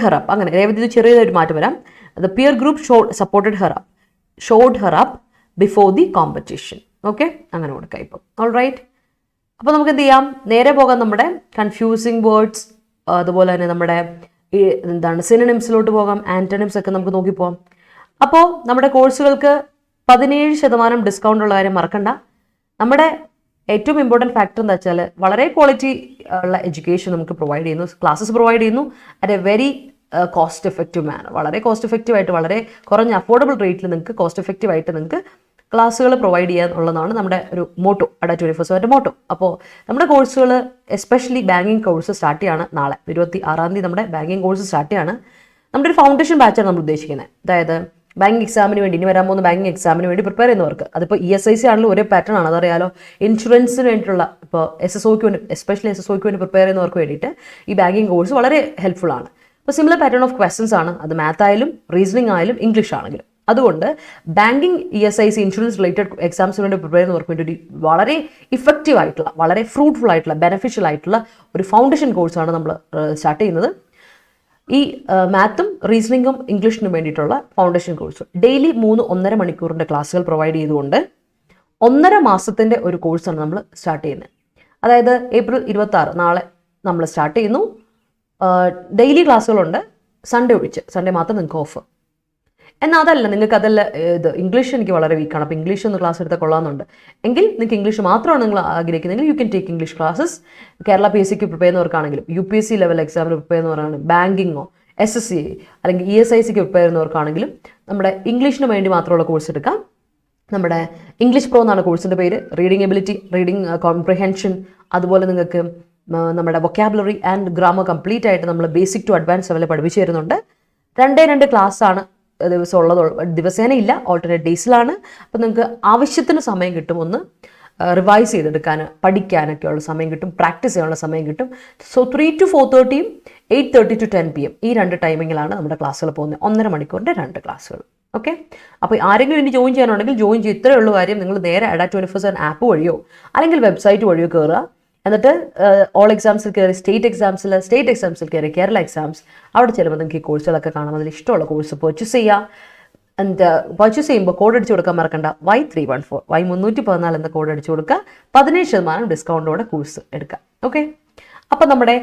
her up അങ്ങനെ രേവതി ചെറിയൊരു മാറ്റം വരാം. The peer group showed her up before the competition. Okay, അങ്ങനെ കൊടുക്കാം ഇപ്പോൾ. All right, അപ്പോൾ നമുക്ക് എന്ത് ചെയ്യാം, നേരെ പോകാം നമ്മുടെ കൺഫ്യൂസിങ് വേർഡ്സ്, അതുപോലെ തന്നെ നമ്മുടെ എന്താണ് സിനോണിംസിലോട്ട് പോകാം, ആൻറ്റണിംസ് ഒക്കെ നമുക്ക് നോക്കിപ്പോകാം. അപ്പോൾ നമ്മുടെ കോഴ്സുകൾക്ക് 17% ഡിസ്കൗണ്ട് ഉള്ള കാര്യം മറക്കണ്ട. നമ്മുടെ ഏറ്റവും ഇമ്പോർട്ടൻറ്റ് ഫാക്ടർ എന്താ വെച്ചാൽ വളരെ ക്വാളിറ്റി ഉള്ള എഡ്യൂക്കേഷൻ നമുക്ക് പ്രൊവൈഡ് ചെയ്യുന്നു, ക്ലാസ്സസ് പ്രൊവൈഡ് ചെയ്യുന്നു at a very cost effective manner. വളരെ കോസ്റ്റ് എഫക്റ്റീവായിട്ട്, വളരെ കുറഞ്ഞ അഫോർഡബിൾ റേറ്റിൽ നിങ്ങൾക്ക് കോസ്റ്റ് എഫക്റ്റീവായിട്ട് നിങ്ങൾക്ക് ക്ലാസ്സുകൾ പ്രൊവൈഡ് ചെയ്യാന്നുള്ളതാണ് നമ്മുടെ ഒരു മോട്ടോ, Adda247 മോട്ടോ. അപ്പോൾ നമ്മുടെ കോഴ്സുകൾ എസ്പെഷ്യലി ബാങ്കിങ് കോഴ്സ് സ്റ്റാർട്ട് ചെയ്യാണ് നാളെ 26-ാം തീയതി. നമ്മുടെ ബാങ്കിങ് കോഴ്സ് സ്റ്റാർട്ട് ചെയ്യാണ്. നമ്മുടെ ഒരു ഫൗണ്ടേഷൻ ബാച്ചാണ് നമ്മൾ ഉദ്ദേശിക്കുന്നത്. അതായത് ബാങ്കിങ് എക്സാമിന് വേണ്ടി, ഇനി വരാൻ പോകുന്ന ബാങ്കിങ് എക്സാമിന് വേണ്ടി പ്രിപ്പയർ ചെയ്യുന്നവർക്ക്, അതിപ്പോൾ ESIC ആണെങ്കിലും ഒരേ പാറ്റേൺ ആണ്, അതറിയാലോ. ഇൻഷുറൻസിന് വേണ്ടിയിട്ടുള്ള ഇപ്പോൾ SSOക്ക് വേണ്ടി, എസ്പെഷ്യലി SSOക്ക് വേണ്ടി പ്രിപ്പയർ ചെയ്യുന്നവർക്ക് വേണ്ടിയിട്ട് ഈ ബാങ്കിങ് കോഴ്സ് വളരെ ഹെൽപ്ഫുൾ ആണ്. അപ്പോൾ സിമിലർ പാറ്റേൺ ഓഫ് ക്വസ്റ്റൻസ് ആണ്, അത് മാത്ത് ആയാലും റീസണിങ് ആയാലും ഇംഗ്ലീഷ് ആണെങ്കിലും. അതുകൊണ്ട് ബാങ്കിങ് ESIC ഇൻഷുറൻസ് റിലേറ്റഡ് എക്സാംസിന് വേണ്ടി പ്രിപ്പയർ ചെയ്യുന്നവർക്ക് വേണ്ടി വളരെ ഇഫക്റ്റീവ് ആയിട്ടുള്ള, വളരെ ഫ്രൂട്ട്ഫുൾ ആയിട്ടുള്ള, ബെനിഫിഷ്യൽ ആയിട്ടുള്ള ഒരു ഫൗണ്ടേഷൻ കോഴ്സാണ് നമ്മൾ സ്റ്റാർട്ട് ചെയ്യുന്നത്. ഈ മാത്തും റീസണിങ്ങും ഇംഗ്ലീഷിനും വേണ്ടിയിട്ടുള്ള ഫൗണ്ടേഷൻ കോഴ്സ് ഡെയിലി 3-1.5 മണിക്കൂറിൻ്റെ ക്ലാസ്സുകൾ പ്രൊവൈഡ് ചെയ്തുകൊണ്ട് 1.5 മാസത്തിൻ്റെ ഒരു കോഴ്സാണ് നമ്മൾ സ്റ്റാർട്ട് ചെയ്യുന്നത്. അതായത് April 26 നാളെ നമ്മൾ സ്റ്റാർട്ട് ചെയ്യുന്നു. ഡെയിലി ക്ലാസ്സുകളുണ്ട്, സൺഡേ ഒഴിച്ച്. സൺഡേ മാത്രം നിങ്ങൾക്ക് ഓഫ്. എന്നാൽ അതല്ല, നിങ്ങൾക്ക് അതല്ല ഇത് ഇംഗ്ലീഷ് എനിക്ക് വളരെ വീക്കാണ്, അപ്പോൾ ഇംഗ്ലീഷ് ഒന്ന് ക്ലാസ് എടുത്താൽ കൊള്ളാമെന്നുണ്ട് എങ്കിൽ നിങ്ങൾക്ക് ഇംഗ്ലീഷ് മാത്രമാണ് നിങ്ങൾ ആഗ്രഹിക്കുന്നതെങ്കിൽ you can take English classes. Kerala PSCക്ക് പ്രിപ്പയർ ചെയ്യുന്നവർക്കാണെങ്കിലും, UPSC ലെവൽ എക്സാമിന് പ്രിപ്പയർ ചെയ്യുന്നവർക്കാണെങ്കിലും, ബാങ്കിങ്ങോ SSC അല്ലെങ്കിൽ ESICക്ക് പ്രിപ്പയർ ചെയ്യുന്നവർക്കാണെങ്കിലും നമ്മുടെ ഇംഗ്ലീഷിന് വേണ്ടി മാത്രമുള്ള കോഴ്സ് എടുക്കാം. നമ്മുടെ ഇംഗ്ലീഷ് പ്രോ എന്നാണ് കോഴ്സിൻ്റെ പേര്. റീഡിംഗ് എബിലിറ്റി, റീഡിംഗ് കോംപ്രിഹെൻഷൻ, അതുപോലെ നിങ്ങൾക്ക് നമ്മുടെ വൊക്കാബുലറി ആൻഡ് ഗ്രാമർ കംപ്ലീറ്റ് ആയിട്ട് നമ്മൾ ബേസിക് ടു അഡ്വാൻസ് ലെവലിൽ പഠിപ്പിച്ചു തരുന്നുണ്ട്. 2 ക്ലാസ്സാണ് ദിവസം ഉള്ളത്, ദിവസേന ഇല്ല, ഓൾട്ടർനേറ്റ് ഡേയ്സിലാണ്. അപ്പോൾ നിങ്ങൾക്ക് ആവശ്യത്തിന് സമയം കിട്ടും, ഒന്ന് റിവൈസ് ചെയ്തെടുക്കാൻ, പഠിക്കാനൊക്കെയുള്ള സമയം കിട്ടും, പ്രാക്ടീസ് ചെയ്യാനുള്ള സമയം കിട്ടും. സോ 3 to 4:30, 8:30 to 10 PM ഈ 2 ടൈമിങ്ങിലാണ് നമ്മുടെ ക്ലാസ്സുകൾ പോകുന്നത്. 1.5 മണിക്കൂറിൻ്റെ 2 ക്ലാസ്സുകൾ. ഓക്കെ, അപ്പോൾ ആരെങ്കിലും ഇനി ജോയിൻ ചെയ്യാനുണ്ടെങ്കിൽ ജോയിൻ ചെയ്യും. ഇത്രയേ ഉള്ളൂ കാര്യം. നിങ്ങൾ നേരെ Adda247 ആപ്പ് വഴിയോ അല്ലെങ്കിൽ വെബ്സൈറ്റ് വഴിയോ കയറുക. എന്നിട്ട് ഓൾ എക്സാംസിൽ കയറി, സ്റ്റേറ്റ് എക്സാംസിൽ കയറി കേരള എക്സാംസ്, അവിടെ ചെല്ലുമ്പോൾ നിങ്ങൾക്ക് ഈ കോഴ്സുകളൊക്കെ കാണാം. അതിൽ ഇഷ്ടമുള്ള കോഴ്സ് പർച്ചേസ് ചെയ്യുക. എന്നിട്ട് പർച്ചേസ് ചെയ്യുമ്പോൾ കോഡ് അടിച്ചു കൊടുക്കാൻ മറക്കണ്ട, Y314 Y314 എന്ന കോഡ് അടിച്ചു കൊടുക്കുക. 17% ഡിസ്കൗണ്ടോടെ കോഴ്സ് എടുക്കുക. ഓക്കെ, അപ്പം നമ്മുടെ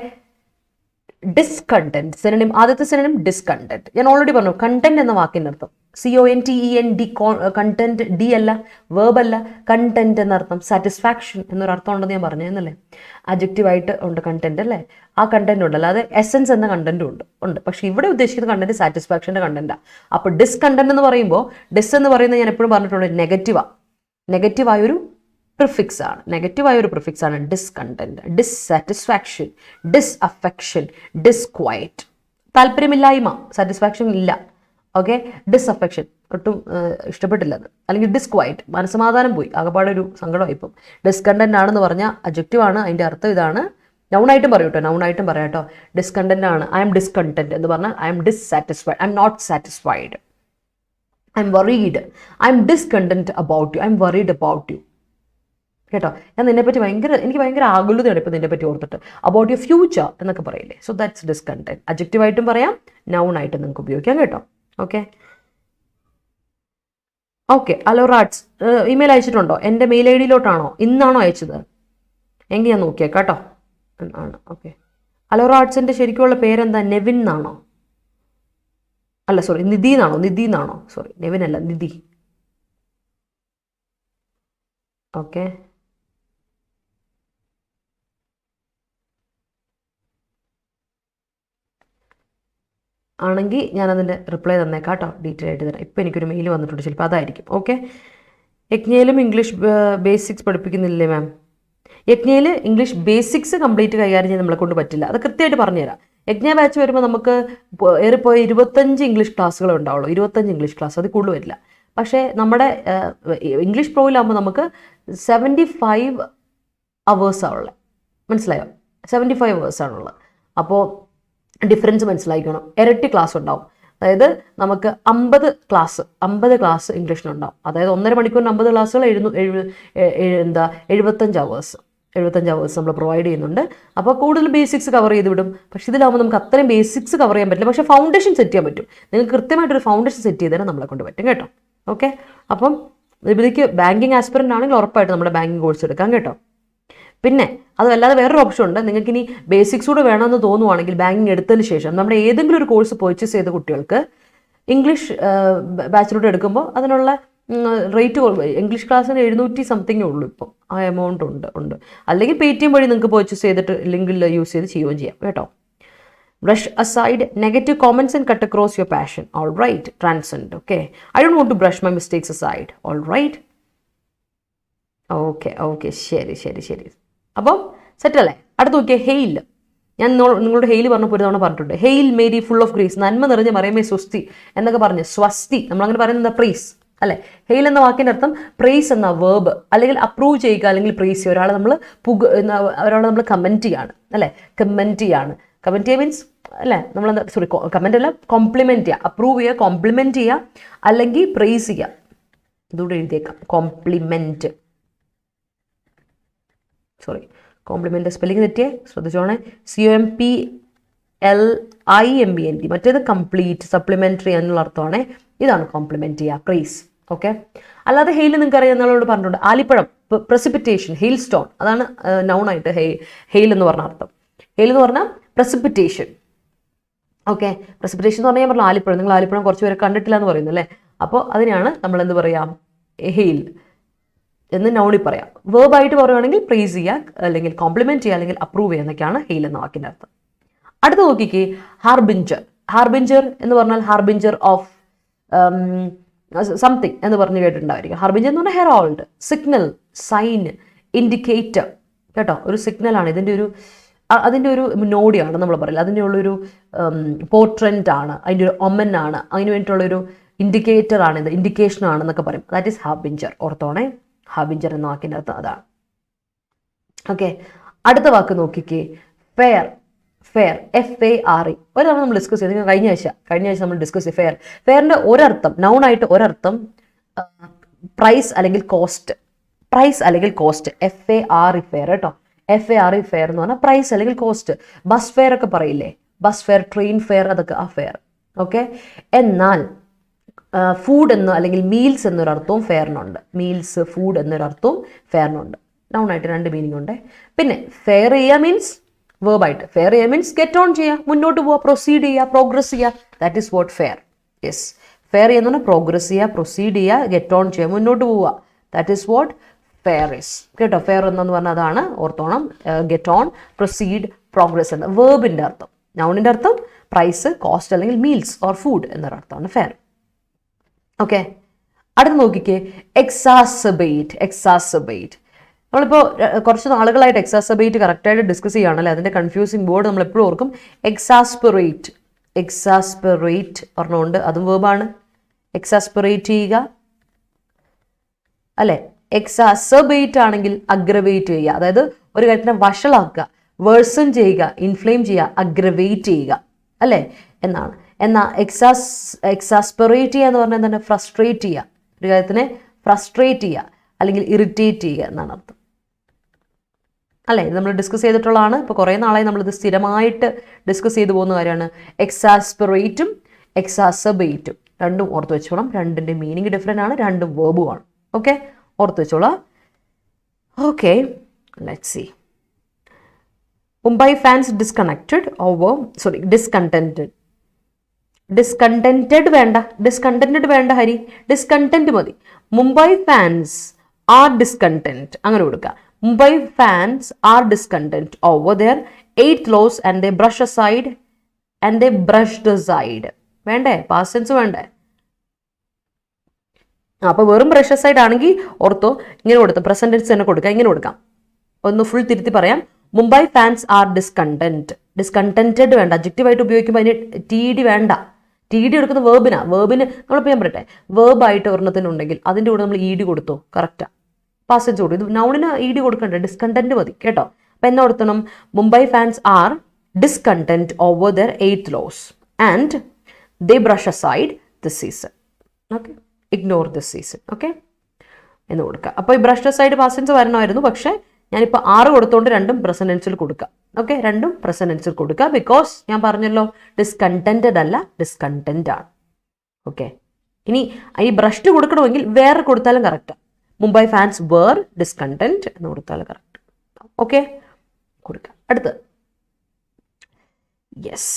ഡിസ്കണ്ടന്റ് സിനോണിം, ആദ്യത്തെ സിനോണിം ഡിസ്കണ്ടന്റ്. ഞാൻ ഓൾറെഡി പറഞ്ഞു, കണ്ടന്റ് എന്ന വാക്കിൻ്റെ അർത്ഥം CONTENT, കണ്ടന്റ്, ഡി അല്ല, വേർബ് അല്ല, കണ്ടന്റ് എന്നർത്ഥം സാറ്റിസ്ഫാക്ഷൻ എന്നൊരർത്ഥം ഉണ്ടെന്ന് ഞാൻ പറഞ്ഞു എന്നല്ലേ. അഡ്ജക്റ്റീവായിട്ട് ഉണ്ട് കണ്ടന്റ് അല്ലേ, ആ കണ്ടന്റ് ഉണ്ട്, അല്ലാതെ എസൻസ് എന്ന കണ്ടന്റും ഉണ്ട്. പക്ഷേ ഇവിടെ ഉദ്ദേശിക്കുന്ന കണ്ടന്റ് സാറ്റിസ്ഫാക്ഷൻ്റെ കണ്ടന്റാണ്. അപ്പോൾ ഡിസ്കണ്ടന്റ് എന്ന് പറയുമ്പോൾ, ഡിസ് എന്ന് പറയുന്നത് ഞാൻ എപ്പോഴും പറഞ്ഞിട്ടുണ്ട് നെഗറ്റീവായൊരു പ്രിഫിക്സ് ആണ്. ഡിസ്കണ്ടന്റ്, ഡിസ്സാറ്റിസ്ഫാക്ഷൻ, ഡിസ്അഫെക്ഷൻ, ഡിസ്ക്വയറ്റ്, താല്പര്യമില്ലായ്മ, സാറ്റിസ്ഫാക്ഷൻ ഇല്ല. ഓക്കെ, ഡിസ്അഫെക്ഷൻ, ഒട്ടും ഇഷ്ടപ്പെട്ടില്ല അത്, അല്ലെങ്കിൽ ഡിസ്ക്വയറ്റ്, മനസ്സമാധാനം പോയി, ആകെപ്പാടെ ഒരു സങ്കടമായി. ഇപ്പം ഡിസ്കണ്ടന്റ് ആണെന്ന് പറഞ്ഞാൽ അഡ്ജക്റ്റീവ് ആണ്, അതിൻ്റെ അർത്ഥം ഇതാണ്. നൗണായിട്ടും പറയാം കേട്ടോ. ഡിസ്കണ്ടന്റ് ആണ്, ഐ എം ഡിസ്കണ്ടന്റ് എന്ന് പറഞ്ഞാൽ I am dissatisfied, I am not satisfied, I am worried, I am discontent about you, I am worried about you. കേട്ടോ, ഞാൻ നിന്നെപ്പറ്റി എനിക്ക് ഭയങ്കര ആകുലതയാണ് ഇപ്പോൾ നിന്നെപ്പറ്റി ഓർത്തിട്ട്. അബൌട്ട് യുവർ ഫ്യൂച്ചർ എന്നൊക്കെ പറയില്ലേ. So that's discontent. അഡ്ജക്റ്റീവായിട്ടും പറയാം, നൗണായിട്ടും നിങ്ങൾക്ക് ഉപയോഗിക്കാം കേട്ടോ. ഓക്കെ, അലോറാട്സ് ഇമെയിൽ അയച്ചിട്ടുണ്ടോ? എൻ്റെ മെയിൽ ID യിലോട്ടാണോ? ഇന്നാണോ അയച്ചത്? എങ്കിൽ ഞാൻ നോക്കിയേക്കാം കേട്ടോ. ആണ്. ഓക്കെ, അലോറാട്സിൻ്റെ ശരിക്കുള്ള പേരെന്താ? നെവിൻ എന്നാണോ? അല്ല, സോറി, നിധി എന്നാണോ? സോറി, നെവിൻ അല്ല, നിധി. ഓക്കെ, ആണെങ്കിൽ ഞാനതിൻ്റെ റിപ്ലൈ തന്നേക്കാം കേട്ടോ, ഡീറ്റെയിൽ ആയിട്ട് തരാം. ഇപ്പോൾ എനിക്കൊരു മെയിൽ വന്നിട്ടുണ്ട്, ചിലപ്പോൾ അതായിരിക്കും. ഓക്കെ, യജ്ഞയിലും ഇംഗ്ലീഷ് ബേസിക്സ് പഠിപ്പിക്കുന്നില്ലേ മാം? യജ്ഞയിൽ ഇംഗ്ലീഷ് ബേസിക്സ് കംപ്ലീറ്റ് കൈകാര്യം ചെയ്യാൻ നമ്മളെ കൊണ്ട് പറ്റില്ല, അത് കൃത്യമായിട്ട് പറഞ്ഞുതരാം. യജ്ഞ ബാച്ച് വരുമ്പോൾ നമുക്ക് ഏറിപ്പോയി 25 ഇംഗ്ലീഷ് ക്ലാസ്സുകൾ ഉണ്ടാവുള്ളൂ. 25 ഇംഗ്ലീഷ് ക്ലാസ്, അത് കൂടുതൽ വരില്ല. പക്ഷേ നമ്മുടെ ഇംഗ്ലീഷ് പ്രോയിലാകുമ്പോൾ നമുക്ക് 75 അവേഴ്സാണുള്ളത്. മനസ്സിലായോ? 75 അവേഴ്സാണുള്ളത്. അപ്പോൾ ഡിഫറൻസ് മനസ്സിലാക്കണം. ഇരട്ടി ക്ലാസ് ഉണ്ടാവും. അതായത് നമുക്ക് 50 ക്ലാസ് ഇംഗ്ലീഷിനുണ്ടാവും. അതായത് 1.5 മണിക്കൂറിന് 50 ക്ലാസ്സുകൾ 75 അവേഴ്സ് നമ്മൾ പ്രൊവൈഡ് ചെയ്യുന്നുണ്ട്. അപ്പോൾ കൂടുതൽ ബേസിക്സ് കവർ ചെയ്ത് വിടും. പക്ഷേ ഇതിലാവുമ്പോൾ നമുക്ക് അത്രയും ബേസിക്സ് കവർ ചെയ്യാൻ പറ്റില്ല. പക്ഷേ ഫൗണ്ടേഷൻ സെറ്റ് ചെയ്യാൻ പറ്റും. നിങ്ങൾക്ക് കൃത്യമായിട്ടൊരു ഫൗണ്ടേഷൻ സെറ്റ് ചെയ്ത് തരാൻ നമ്മളെ കൊണ്ട് പറ്റും കേട്ടോ. ഓക്കെ, അപ്പം ഇതിലേക്ക് ബാങ്കിങ് ആസ്പിറൻ്റ് ആണെങ്കിൽ ഉറപ്പായിട്ട് നമ്മുടെ ബാങ്കിങ് കോഴ്സ് എടുക്കാം കേട്ടോ. പിന്നെ അതല്ലാതെ വേറൊരു ഓപ്ഷൻ ഉണ്ട്. നിങ്ങൾക്ക് ഇനി ബേസിക്സ് കൂടെ വേണമെന്ന് തോന്നുവാണെങ്കിൽ ബാങ്കിങ് എടുത്തതിന് ശേഷം നമ്മുടെ ഏതെങ്കിലും ഒരു കോഴ്സ് പർച്ചേസ് ചെയ്ത കുട്ടികൾക്ക് ഇംഗ്ലീഷ് ബാച്ചിലൂടെ എടുക്കുമ്പോൾ അതിനുള്ള റേറ്റ് ഇംഗ്ലീഷ് ക്ലാസ്സിന് 700 സംതിങ്ങേ ഉള്ളൂ ഇപ്പോൾ. ആ എമൗണ്ട് ഉണ്ട്. അല്ലെങ്കിൽ Paytm വഴി നിങ്ങൾക്ക് പർച്ചേസ് ചെയ്തിട്ട് ലിങ്കിൽ യൂസ് ചെയ്ത് ചെയ്യുകയും ചെയ്യാം കേട്ടോ. Brush aside negative comments and cut across your passion. All right, transcend. Okay, I don't want to brush my mistakes aside. All right. Okay, ശരി. അപ്പം സെറ്റല്ലേ? അടുത്ത് നോക്കിയാൽ ഹെയിൽ. ഞാൻ നിങ്ങളോട് ഹെയിൽ പറഞ്ഞപ്പോൾ ഒരു തവണ പറഞ്ഞിട്ടുണ്ട്. Hail Mary full of grace, നന്മ നിറഞ്ഞ മറിയമേ സ്വസ്തി എന്നൊക്കെ പറഞ്ഞ് സ്വസ്തി നമ്മളങ്ങനെ പറയുന്നത് പ്രൈസ് അല്ലേ? ഹെയിൽ എന്ന വാക്കിൻ്റെ അർത്ഥം പ്രൈസ് എന്ന വേർബ്, അല്ലെങ്കിൽ അപ്രൂവ് ചെയ്യുക, അല്ലെങ്കിൽ പ്രൈസ് ചെയ്യുക. ഒരാളെ നമ്മൾ കമൻറ്റ് ചെയ്യാണ് അല്ലേ? കമൻറ്റ് ചെയ്യുക മീൻസ് അല്ലേ? നമ്മളെന്താ കമൻ്റ് അല്ല, കോംപ്ലിമെൻറ്റ് ചെയ്യുക. അപ്രൂവ് ചെയ്യുക, കോംപ്ലിമെൻറ്റ് ചെയ്യുക, അല്ലെങ്കിൽ പ്രൈസ് ചെയ്യുക. ഇതുകൂടെ എഴുതിയേക്കാം, കോംപ്ലിമെൻറ്റ്. കോംപ്ലിമെൻ്റ് സ്പെല്ലിംഗ് തെറ്റിയേ ശ്രദ്ധിച്ചോണേ. COMPLIMENT. മറ്റേത് കംപ്ലീറ്റ്, സപ്ലിമെൻ്ററി എന്നുള്ള അർത്ഥമാണ്. ഇതാണ് കോംപ്ലിമെൻറ്റ് ചെയ്യുക, പ്രൈസ്. ഓക്കെ, അല്ലാതെ ഹെയിൽ നിങ്ങൾക്ക് അറിയാം, നമ്മളോട് പറഞ്ഞിട്ടുണ്ട്. ആലിപ്പഴം, പ്രസിപ്പിറ്റേഷൻ, ഹെയിൽ സ്റ്റോൺ, അതാണ് നൗണായിട്ട് ഹെയിൽ എന്ന് പറഞ്ഞ അർത്ഥം. ഹെയിൽ എന്ന് പറഞ്ഞാൽ പ്രസിപ്പിറ്റേഷൻ. ഓക്കെ, പ്രസിപ്പിറ്റേഷൻ എന്ന് പറഞ്ഞാൽ ഞാൻ പറഞ്ഞു ആലിപ്പഴം. നിങ്ങൾ ആലിപ്പഴം കുറച്ച് പേരെ കണ്ടിട്ടില്ല എന്ന് പറയുന്നു അല്ലേ? അപ്പോൾ അതിനാണ് നമ്മൾ എന്ത് പറയാം, ഹെയിൽ എന്ന് നൗണിൽ പറയാം. വേർബായിട്ട് പറയുകയാണെങ്കിൽ പ്രൈസ് ചെയ്യുക, അല്ലെങ്കിൽ കോംപ്ലിമെൻറ്റ് ചെയ്യുക, അല്ലെങ്കിൽ അപ്രൂവ് ചെയ്യുക എന്നൊക്കെയാണ് ഹെയിൽ എന്ന വാക്കിൻ്റെ അർത്ഥം. അടുത്ത നോക്കിക്കേ, ഹാർബിഞ്ചർ എന്ന് പറഞ്ഞാൽ ഹാർബിഞ്ചർ ഓഫ് സംതിങ് എന്ന് പറഞ്ഞ് കേട്ടിട്ടുണ്ടായിരിക്കും. ഹാർബിഞ്ചർ എന്ന് പറഞ്ഞാൽ ഹെറാൾഡ്, സിഗ്നൽ, സൈൻ, ഇൻഡിക്കേറ്റർ കേട്ടോ. ഒരു സിഗ്നലാണ്, അതിൻ്റെ ഒരു നോഡിയാണ് നമ്മൾ പറയില്ല. അതിൻ്റെ ഉള്ളൊരു പോർട്രെൻ്റ് ആണ്, അതിൻ്റെ ഒരു ഒമനാണ്, അതിന് വേണ്ടിയിട്ടുള്ളൊരു ഇൻഡിക്കേറ്റർ ആണ്, ഇത് ഇൻഡിക്കേഷൻ ആണെന്നൊക്കെ പറയും. That is ഹാർബിഞ്ചർ. ഓർത്തോണേ, ഹാർബിഞ്ചർ എന്ന വാക്കിൻ്റെ അർത്ഥം അതാണ്. ഓക്കെ, അടുത്ത വാക്ക് നോക്കിക്കേ, ഫെയർ. FARE. ഒരു തവണ നമ്മൾ ഡിസ്കസ് ചെയ്ത് കഴിഞ്ഞ ആഴ്ച നമ്മൾ ഡിസ്കസ് ചെയ്ത് ഫെയറിൻ്റെ ഒരർത്ഥം, നൗണായിട്ട് ഒരർത്ഥം പ്രൈസ് അല്ലെങ്കിൽ കോസ്റ്റ്. FARE ഫെയർ കേട്ടോ. FARE ഫെയർ എന്ന് പറഞ്ഞാൽ പ്രൈസ് അല്ലെങ്കിൽ കോസ്റ്റ്. ബസ് ഫെയർ ഒക്കെ പറയില്ലേ, ബസ് ഫെയർ, ട്രെയിൻ ഫെയർ, അതൊക്കെ ആ ഫെയർ. ഓക്കെ, എന്നാൽ ഫുഡ് എന്ന് അല്ലെങ്കിൽ മീൽസ് എന്നൊരർത്ഥവും ഫെയറിനുണ്ട്. മീൽസ്, ഫുഡ് എന്നൊരർത്ഥവും ഫെയറിനുണ്ട്. നൗണായിട്ട് 2 മീനിങ് ഉണ്ട്. പിന്നെ ഫെയർ ചെയ്യുക മീൻസ് വേർബായിട്ട്. ഫെയർ ചെയ്യുക മീൻസ് ഗെറ്റ് ഓൺ ചെയ്യുക, മുന്നോട്ട് പോവുക, പ്രൊസീഡ് ചെയ്യുക, പ്രോഗ്രസ് ചെയ്യുക. That is what fare. Yes, fare ചെയ്യുന്ന പറഞ്ഞാൽ പ്രോഗ്രസ് ചെയ്യുക, പ്രൊസീഡ് ചെയ്യുക, ഗെറ്റ് ഓൺ ചെയ്യുക, മുന്നോട്ട് പോവുക. That is what fair is കേട്ടോ. ഫെയർ എന്നു പറഞ്ഞാൽ അതാണ്, ഓർത്തോണം. ഗെറ്റ് ഓൺ, പ്രൊസീഡ്, പ്രോഗ്രസ് എന്ന വേർബിൻ്റെ അർത്ഥം. നൗണിൻ്റെ അർത്ഥം പ്രൈസ്, കോസ്റ്റ് അല്ലെങ്കിൽ മീൽസ് ഓർ ഫുഡ് എന്നൊരർത്ഥമാണ് ഫെയർ. ഓക്കെ, അടുത്ത് നോക്കിക്കേ, എക്സാസബേറ്റ്. നമ്മളിപ്പോൾ കുറച്ച് നാളുകളായിട്ട് എക്സാസബേറ്റ് കറക്റ്റായിട്ട് ഡിസ്കസ് ചെയ്യുകയാണല്ലേ. അതിൻ്റെ കൺഫ്യൂസിങ് വേർഡ് നമ്മൾ എപ്പോഴും ഓർക്കും. എക്സാസ്പെറേറ്റ് പറഞ്ഞുകൊണ്ട് അതും വേർബാണ്. എക്സാസ്പെറേറ്റ് ചെയ്യുക അല്ലേ. എക്സാസബേറ്റ് ആണെങ്കിൽ അഗ്രവേറ്റ് ചെയ്യുക, അതായത് ഒരു കാര്യത്തിനെ വഷളാക്കുക, വേഴ്സൺ ചെയ്യുക, ഇൻഫ്ലെയിം ചെയ്യുക, അഗ്രവേറ്റ് ചെയ്യുക അല്ലേ എന്നാണ്. എന്നാൽ എക്സാസ്പെറേറ്റ് ചെയ്യുക എന്ന് പറഞ്ഞാൽ തന്നെ ഫ്രസ്ട്രേറ്റ് ചെയ്യുക, ഒരു കാര്യത്തിനെ ഫ്രസ്ട്രേറ്റ് ചെയ്യുക അല്ലെങ്കിൽ ഇറിറ്റേറ്റ് ചെയ്യുക എന്നാണ് അർത്ഥം അല്ലേ. ഇത് നമ്മൾ ഡിസ്കസ് ചെയ്തിട്ടുള്ളതാണ്. ഇപ്പോൾ കുറേ നാളായി നമ്മളിത് സ്ഥിരമായിട്ട് ഡിസ്കസ് ചെയ്തു പോകുന്ന കാര്യമാണ്. എക്സാസ്പെറേറ്റും എക്സാസബേറ്റും രണ്ടും ഓർത്ത് വെച്ചോളാം. രണ്ടിൻ്റെ മീനിങ് ഡിഫറെൻ്റ് ആണ്, രണ്ടും വേർബുമാണ്. ഓക്കെ, ഓർത്ത് വെച്ചോളാം. Okay, let's see. Mumbai fans discontented വേണ്ട ഹരി, ഡിസ്കണ്ടന്റ് മതി. മുംബൈ ഫാൻസ് ആർ ഡിസ്കണ്ടന്റ് അങ്ങനെ കൊടുക്കുക. Mumbai fans are discontent over their 8th loss and they brush aside and they brushed aside. വേണ്ടേ? പാസ്റ്റ് ടെൻസ് വേണ്ടേ? അപ്പോൾ വെറും ബ്രഷ് അസൈഡ് ആണെങ്കിൽ ഓർത്തോ ഇങ്ങനെ കൊടുത്തു, പ്രസന്റ് ടെൻസ് തന്നെ കൊടുക്കുക. ഇങ്ങനെ കൊടുക്കാം. ഒന്ന് ഫുൾ തിരുത്തി പറയാം. മുംബൈ ഫാൻസ് ആർ ഡിസ്കണ്ടന്റഡ് വേണ്ട. അഡ്ജക്റ്റീവായിട്ട് ഉപയോഗിക്കുമ്പോൾ അതിന് TD വേണ്ട. TD എടുക്കുന്ന വേർബിന് നമ്മളിപ്പോൾ ഞാൻ പറയട്ടെ, വേർബായിട്ട് ഒരെണ്ണത്തിനുണ്ടെങ്കിൽ അതിൻ്റെ കൂടെ നമ്മൾ ED കൊടുത്തോ, കറക്റ്റാ. പാസേജ് കൊടുക്കും. ഇത് നൗണിന് ED കൊടുക്കണ്ടേ, ഡിസ്കണ്ടന്റ് മതി കേട്ടോ. അപ്പം എന്നാ കൊടുത്തണം? Mumbai fans are discontent over their 8th loss and they brush aside this season. Okay, ignore this season. Okay, എന്ന് കൊടുക്കുക. അപ്പോൾ ഈ ബ്രഷ് അസൈഡ് പാസ്റ്റ് ടെൻസ് വരണമായിരുന്നു, പക്ഷേ ഞാനിപ്പോൾ 6 കൊടുത്തുകൊണ്ട് രണ്ടും പ്രസന്റ് ടെൻസിൽ കൊടുക്കുക. ഓക്കെ, രണ്ടും പ്രസന്റ് ടെൻസിൽ കൊടുക്കുക. ബിക്കോസ് ഞാൻ പറഞ്ഞല്ലോ ഡിസ്കണ്ടന്റഡ് അല്ല, ഡിസ്കണ്ടന്റ് ആണ്. ഓക്കെ, ഇനി ഈ ബ്രഷ് കൊടുക്കണമെങ്കിൽ വേറെ കൊടുത്താലും കറക്റ്റാണ്. മുംബൈ ഫാൻസ് വേർ ഡിസ്കണ്ടന്റ് എന്ന് കൊടുത്താലും കറക്റ്റ്. ഓക്കെ, കൊടുക്കുക. അടുത്ത്, yes,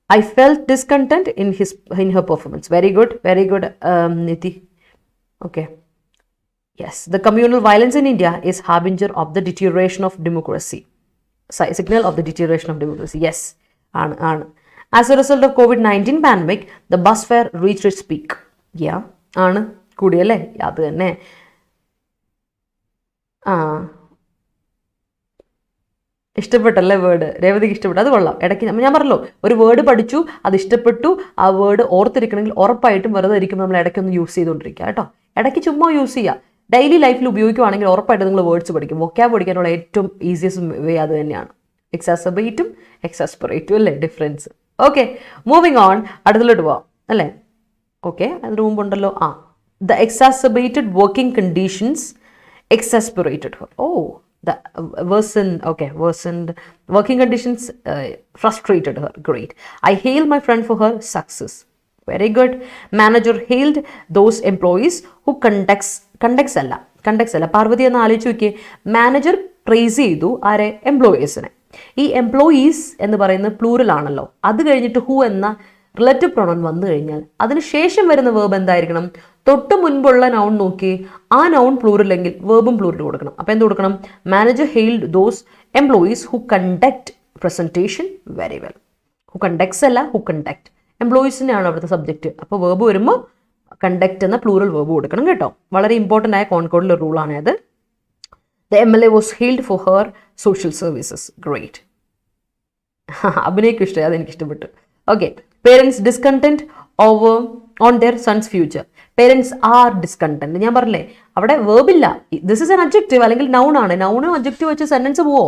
I felt discontent in her performance. Very good, Niti. Okay. Yes, the communal violence in India is harbinger of the deterioration of democracy. Signal of the deterioration of democracy. Yes. As a result of COVID-19 pandemic, the bus fare reached its peak. Yeah. കൂടിയല്ലേ? അത് തന്നെ. ഇഷ്ടപ്പെട്ടല്ലേ വേർഡ്? രേവതിക്ക് ഇഷ്ടപ്പെട്ടു, അത് കൊള്ളാം. ഇടയ്ക്ക് ഞാൻ പറഞ്ഞല്ലോ, ഒരു വേർഡ് പഠിച്ചു, അത് ഇഷ്ടപ്പെട്ടു, ആ വേർഡ് ഓർത്തിരിക്കണമെങ്കിൽ ഉറപ്പായിട്ടും വെറുതെ ഇരിക്കുമ്പോൾ നമ്മൾ ഇടയ്ക്കൊന്ന് യൂസ് ചെയ്തുകൊണ്ടിരിക്കുക കേട്ടോ. ഇടയ്ക്ക് ചുമ്മാ യൂസ് ചെയ്യുക. ഡെയിലി ലൈഫിൽ ഉപയോഗിക്കുകയാണെങ്കിൽ ഉറപ്പായിട്ട് നിങ്ങൾ വേർഡ്സ് പഠിക്കും. vocab പഠിക്കാനുള്ള ഏറ്റവും ഈസിയസ്റ്റ് വേ അത് തന്നെയാണ്. എക്സാസബേറ്റും എക്സാസ്പറേറ്റും അല്ലേ ഡിഫറൻസ്? ഓക്കെ, മൂവിങ് ഓൺ, അടുത്തിലോട്ട് പോവാം അല്ലേ? ഓക്കെ, അതിന് മുമ്പുണ്ടല്ലോ, the exacerbated working conditions exasperated her. The worsened working conditions frustrated her. Great. I hail my friend for her success. Very good. Manager hailed those employees who conducts അല്ല പാർവതി എന്ന് ആലോചിച്ച് നോക്കിയേ. മാനേജർ പ്രൈസ് ചെയ്തു ആരെ? എംപ്ലോയീസിനെ. ഈ എംപ്ലോയീസ് എന്ന് പറയുന്നത് പ്ലൂറൽ ആണല്ലോ. അത് കഴിഞ്ഞിട്ട് ഹു എന്ന റിലേറ്റീവ് പ്രൊണൗൺ വന്നു കഴിഞ്ഞാൽ അതിന് ശേഷം വരുന്ന വേർബ് എന്തായിരിക്കണം? തൊട്ട് മുൻപുള്ള നൗൺ നോക്കി, ആ നൗൺ പ്ലൂറലെങ്കിൽ വേർബും പ്ലൂറൽ കൊടുക്കണം. അപ്പോൾ എന്ത് കൊടുക്കണം? Manager hailed those employees who conduct presentation very well. Who conducts അല്ല, ഹു കണ്ടക്ട്. എംപ്ലോയീസിനെയാണ് അവിടുത്തെ സബ്ജക്റ്റ്. അപ്പോൾ വേർബ് വരുമ്പോൾ കണ്ടക്ട് എന്ന പ്ലൂറൽ വേർബ് കൊടുക്കണം കേട്ടോ. വളരെ ഇമ്പോർട്ടൻ്റ് ആയ കോൺകോഡിലെ റൂളാണ് അത്. The MLA was hailed for her social services. Great. അഭിനയിക്കും ഇഷ്ടമായി, അതെനിക്ക് ഇഷ്ടപ്പെട്ടു. Okay, parents discontent on their sons future. Parents are discontent. ഞാൻ പറഞ്ഞില്ലേ അവിടെ വേർബില്ല, ദിസ് ഇസ് എൻ അഡ്ജക്റ്റീവ് അല്ലെങ്കിൽ നൗൺ ആണ്. നൗണും അഡ്ജക്റ്റീവ് വെച്ച് സെന്റൻസ് പോവോ?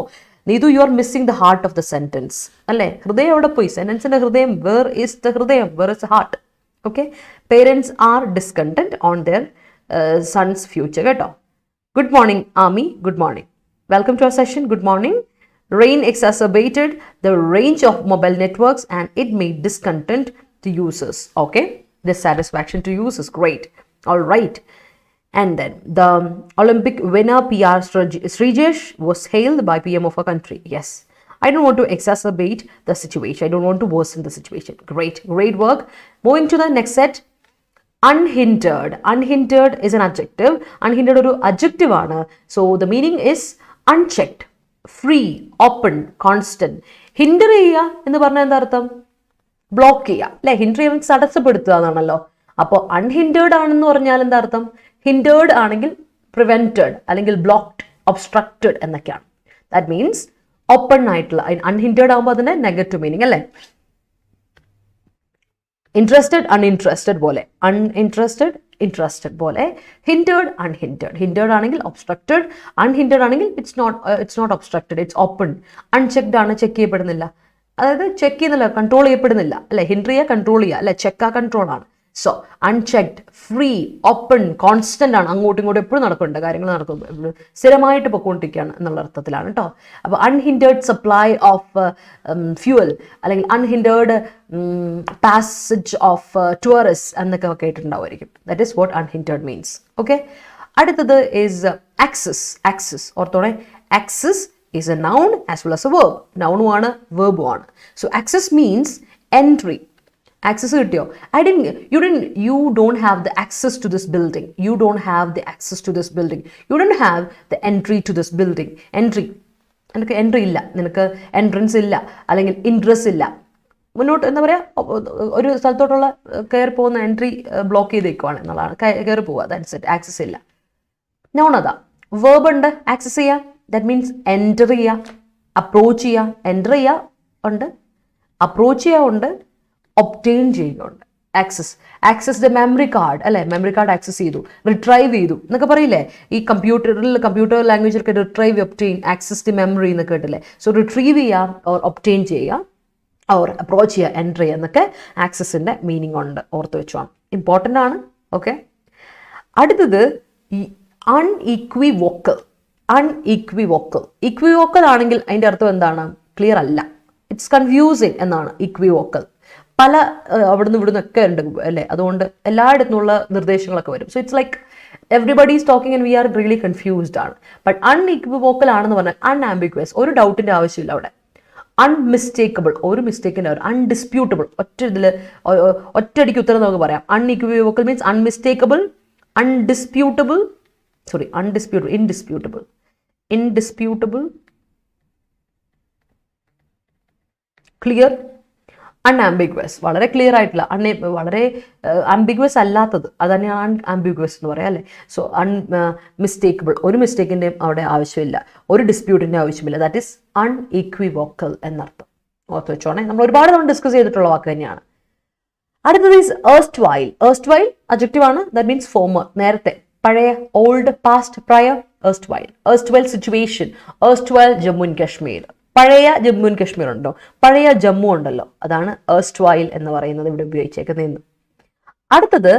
Neethu you are missing the heart of the sentence അല്ലേ? ഹൃദയം എവിടെ പോയി? സെന്റൻസിന്റെ ഹൃദയം, വേർ ഇസ് ദ ഹൃദയം, where is heart? Okay, parents are discontent on their sons future കേട്ടോ. Good morning Amy, good morning, welcome to our session. Good morning. Rain exacerbated the range of mobile networks and it made discontent to users. Okay, dissatisfaction to users. Great. All right. And then the Olympic winner PR Srijesh was hailed by PM of our country. Yes. I don't want to exacerbate the situation. I don't want to worsen the situation. Great. Great work. Moving to the next set. Unhindered. Unhindered is an adjective. Unhindered is an adjective. So the meaning is unchecked, free, open, constant. Hinder ചെയ്യുക എന്ന് പറഞ്ഞാൽ എന്താ അർത്ഥം? ബ്ലോക്ക് ചെയ്യുക അല്ലെ? ഹിൻഡർ ചെയ്യുക മീൻസ് തടസ്സപ്പെടുത്തുക എന്നാണല്ലോ. അപ്പോൾ അൺഹിൻഡേർഡ് ആണെന്ന് പറഞ്ഞാൽ എന്താ അർത്ഥം? ഹിൻഡേർഡ് ആണെങ്കിൽ പ്രിവെന്റഡ് അല്ലെങ്കിൽ ബ്ലോക്ക്ഡ്, ഒബ്സ്ട്രക്റ്റഡ് എന്നൊക്കെയാണ്. ദാറ്റ് മീൻസ് ഓപ്പൺ ആയിട്ടുള്ള. അൺഹിൻഡേർഡ് ആകുമ്പോൾ അതിന്റെ നെഗറ്റീവ് മീനിങ് അല്ലേ? ഇൻട്രസ്റ്റഡ് അൺഇൻട്രസ്റ്റഡ് പോലെ, ഇൻട്രസ്റ്റഡ് പോലെ. Hindered unhindered. ഹിൻഡേർഡ് ആണെങ്കിൽ ഒബ്സ്ട്രക്റ്റഡ്, അൺഹിൻഡേർഡ് ആണെങ്കിൽ it's not obstructed, it's open. Unchecked ആണ്, ചെക്ക് ചെയ്യപ്പെടുന്നില്ല. അതായത് ചെക്ക് ചെയ്യുന്നില്ല, കൺട്രോൾ ചെയ്യപ്പെടുന്നില്ല അല്ലെ? ഹിൻഡർ ചെയ്യുക, കൺട്രോൾ ചെയ്യുക അല്ലെ? ചെക്ക് കൺട്രോൾ ആണ്. സോ അൺചെക്ഡ്, ഫ്രീ, ഓപ്പൺ, കോൺസ്റ്റന്റ് ആണ്. അങ്ങോട്ടും ഇങ്ങോട്ടും എപ്പോഴും നടക്കുന്നുണ്ട്, കാര്യങ്ങൾ നടക്കും, സ്ഥിരമായിട്ട് പൊക്കോണ്ടിരിക്കുകയാണ് എന്നുള്ള അർത്ഥത്തിലാണ് കേട്ടോ. അപ്പോൾ അൺഹിൻഡേർഡ് സപ്ലൈ ഓഫ് ഫ്യൂവൽ അല്ലെങ്കിൽ അൺഹിൻഡേർഡ് പാസേജ് ഓഫ് ടൂറിസ്റ്റ് എന്നൊക്കെ കേട്ടിട്ടുണ്ടാവുമായിരിക്കും. That is what unhindered means. Okay, അടുത്തത് ഈസ് ആക്സസ്. ആക്സസ് ഓർത്തോടെ, access is a noun as well as a verb. നൗണും ആണ്, വേർബും ആണ്. So access means entry. Access കിട്ടിയോ? You don't have the access to this building. You don't have the access to this building. You don't have the entry to this building. Entry. നിനക്ക് എൻട്രി ഇല്ല, നിനക്ക് എൻട്രൻസ് ഇല്ല, അല്ലെങ്കിൽ ഇൻട്രസ് ഇല്ല. മുന്നോട്ട് എന്താ പറയുക, ഒരു സ്ഥലത്തോട്ടുള്ള കയറി പോകുന്ന എൻട്രി ബ്ലോക്ക് ചെയ്തേക്കുവാണ് എന്നുള്ളതാണ്. കയറി പോവുക, ദാറ്റ്സ് ഇറ്റ്. ആക്സസ് ഇല്ല. നൗൺ അതാ. വേർബ് ഉണ്ട്, ആക്സസ് ചെയ്യുക. ദാറ്റ് മീൻസ് എൻ്റർ ചെയ്യുക, അപ്രോച്ച് ചെയ്യുക. എൻ്റർ ചെയ്യുക ഉണ്ട്, അപ്രോച്ച് ചെയ്യുക ഉണ്ട്, ഒബ്റ്റെയിൻ ചെയ്യുന്നുണ്ട്. ആക്സസ് ദ മെമ്മറി കാർഡ് അല്ലെ? മെമ്മറി കാർഡ് ആക്സസ് ചെയ്തു, റിട്രൈവ് ചെയ്തു എന്നൊക്കെ പറയില്ലേ? ഈ കമ്പ്യൂട്ടർ ലാംഗ്വേജിലൊക്കെ retrieve, obtain, access the memory എന്നൊക്കെ കേട്ടില്ലേ? സോ റിട്രീവ് ചെയ്യുക ഓർ ഒബ്റ്റെയിൻ ചെയ്യുക. ഓർ അപ്രോച്ച് ചെയ്യുക, എൻ്റർ ചെയ്യുക എന്നൊക്കെ ആക്സസിൻ്റെ മീനിങ് ഉണ്ട്, ഓർത്ത് വെച്ചോണം, ഇമ്പോർട്ടൻ്റ് ആണ്. ഓക്കെ, അടുത്തത് അൺഈക്വിവോക്കൽ. ഇക്വിവോക്കൽ ആണെങ്കിൽ അതിൻ്റെ അർത്ഥം എന്താണ്? ക്ലിയർ അല്ല, ഇറ്റ്സ് കൺഫ്യൂസിങ് എന്നാണ് ഇക്വിവോക്കൽ. പല അവിടുന്ന് ഇവിടുന്ന് ഒക്കെ ഉണ്ട് അല്ലേ, അതുകൊണ്ട് എല്ലായിടത്തു നിന്നുള്ള നിർദ്ദേശങ്ങളൊക്കെ വരും. So it's like everybody is talking and we are really confused ആണ്. ബട്ട് അൺഇക്വിവോക്കൽ ആണെന്ന് പറഞ്ഞാൽ അൺആംബിഗ്വസ്, ഒരു ഡൗട്ടിൻ്റെ ആവശ്യമില്ല അവിടെ. അൺമിസ്റ്റേക്കബിൾ, ഒരു മിസ്റ്റേക്കിൻ്റെ ഒരു അൺഡിസ്പ്യൂട്ടബിൾ, ഒറ്റയടിക്ക് ഉത്തരം നമുക്ക് പറയാം. അൺഇക്വിവോക്കൽ മീൻസ് അൺമിസ്റ്റേക്കബിൾ, ഇൻഡിസ്പ്യൂട്ടബിൾ, ക്ലിയർ, അൺആംബിഗ്വസ്, വളരെ ക്ലിയർ ആയിട്ടുള്ള, വളരെ ആംബിഗ്വസ് അല്ലാത്തത്, അത് തന്നെയാണ് ആംബിഗ്വസ് എന്ന് പറയാം അല്ലേ. സോ മിസ്റ്റേക്കബിൾ, ഒരു മിസ്റ്റേക്കിൻ്റെയും അവിടെ ആവശ്യമില്ല, ഒരു ഡിസ്പ്യൂട്ടിൻ്റെ ആവശ്യമില്ല. ദാറ്റ് ഈസ് അൺഇക്വിവോക്കൽ എന്നർത്ഥം, ഓർത്ത് വെച്ചോണേ. നമ്മൾ ഒരുപാട് തവണ ഡിസ്കസ് ചെയ്തിട്ടുള്ള വാക്ക് തന്നെയാണ്. അടുത്തത് ഈസ് ഏർസ്റ്റ്വൈൽ. ഏർസ്റ്റ്വൈൽ അഡ്ജക്റ്റീവ് ആണ്, ദാറ്റ് മീൻസ് ഫോമർ, നേരത്തെ, പഴയ, old, past, prior, erstwhile. Erstwhile situation, erstwhile Jammu and Kashmir, പഴയ ജമ്മു ആൻഡ് കാശ്മീർ ഉണ്ടോ, പഴയ ജമ്മു ഉണ്ടല്ലോ, അതാണ് ഏർസ്റ്റ്വൈൽ എന്ന് പറയുന്നത് ഇവിടെ ഉപയോഗിച്ചേക്കുന്നതെന്ന്. അടുത്തത്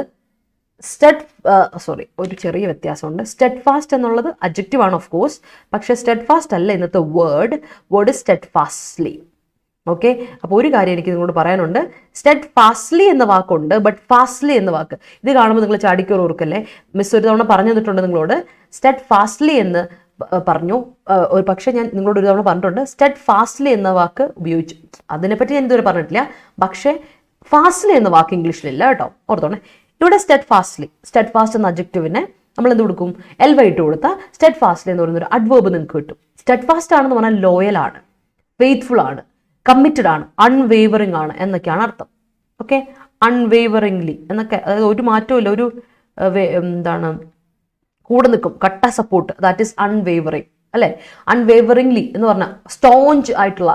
ഒരു ചെറിയ വ്യത്യാസമുണ്ട്. സ്റ്റെഡ് ഫാസ്റ്റ് എന്നുള്ളത് അഡ്ജക്റ്റീവ് ആണ് ഓഫ് കോഴ്സ്, പക്ഷേ സ്റ്റെഡ് ഫാസ്റ്റ് അല്ല ഇന്നത്തെ വേർഡ് സ്റ്റെഡ് ഫാസ്റ്റ്ലി. ഓക്കെ, അപ്പോൾ ഒരു കാര്യം എനിക്ക് നിങ്ങളോട് പറയാനുണ്ട്. സ്റ്റെഡ് ഫാസ്റ്റ്ലി എന്ന വാക്കുണ്ട്, ബട്ട് ഫാസ്റ്റ്ലി എന്ന വാക്ക് ഇത് കാണുമ്പോൾ നിങ്ങൾ ചാടിക്കോർ ഓർക്കല്ലേ. മിസ് ഒരു തവണ പറഞ്ഞു തന്നിട്ടുണ്ട് നിങ്ങളോട് സ്റ്റെഡ് ഫാസ്റ്റ്ലി എന്ന് പറഞ്ഞു, ഒരു പക്ഷേ ഞാൻ നിങ്ങളോട് ഒരു തവണ പറഞ്ഞിട്ടുണ്ട് സ്റ്റെഡ് ഫാസ്റ്റ്ലി എന്ന വാക്ക് ഉപയോഗിച്ചു, അതിനെപ്പറ്റി ഞാൻ ഇതുവരെ പറഞ്ഞിട്ടില്ല. പക്ഷേ ഫാസ്റ്റ്ലി എന്ന വാക്ക് ഇംഗ്ലീഷിലില്ല കേട്ടോ, ഓർത്തോണേ. ഇവിടെ സ്റ്റെഡ് ഫാസ്റ്റ് എന്ന അഡ്ജക്റ്റീവിനെ നമ്മൾ എന്ത് കൊടുക്കും? ly ഇട്ട് കൊടുത്താൽ സ്റ്റെഡ് ഫാസ്റ്റ്ലി എന്ന് പറയുന്ന ഒരു അഡ്വേർബ് നിങ്ങൾക്ക് കിട്ടും. സ്റ്റെഡ് ഫാസ്റ്റ് ആണെന്ന് പറഞ്ഞാൽ ലോയൽ ആണ്, ഫെയ്ത്ത്ഫുൾ ആണ്, കമ്മിറ്റഡ് ആണ്, അൺവേവറിങ് ആണ് എന്നൊക്കെയാണ് അർത്ഥം. ഓക്കെ, അൺവേവറിംഗ്ലി എന്നൊക്കെ, അതായത് ഒരു മാറ്റവും ഇല്ല, ഒരു എന്താണ് കൂടെ നിൽക്കും, കട്ട സപ്പോർട്ട്, ദാറ്റ് ഈസ് അൺവേവറിങ് അല്ലേ. അൺവേവറിംഗ്ലി എന്ന് പറഞ്ഞാൽ സ്റ്റോഞ്ച് ആയിട്ടുള്ള,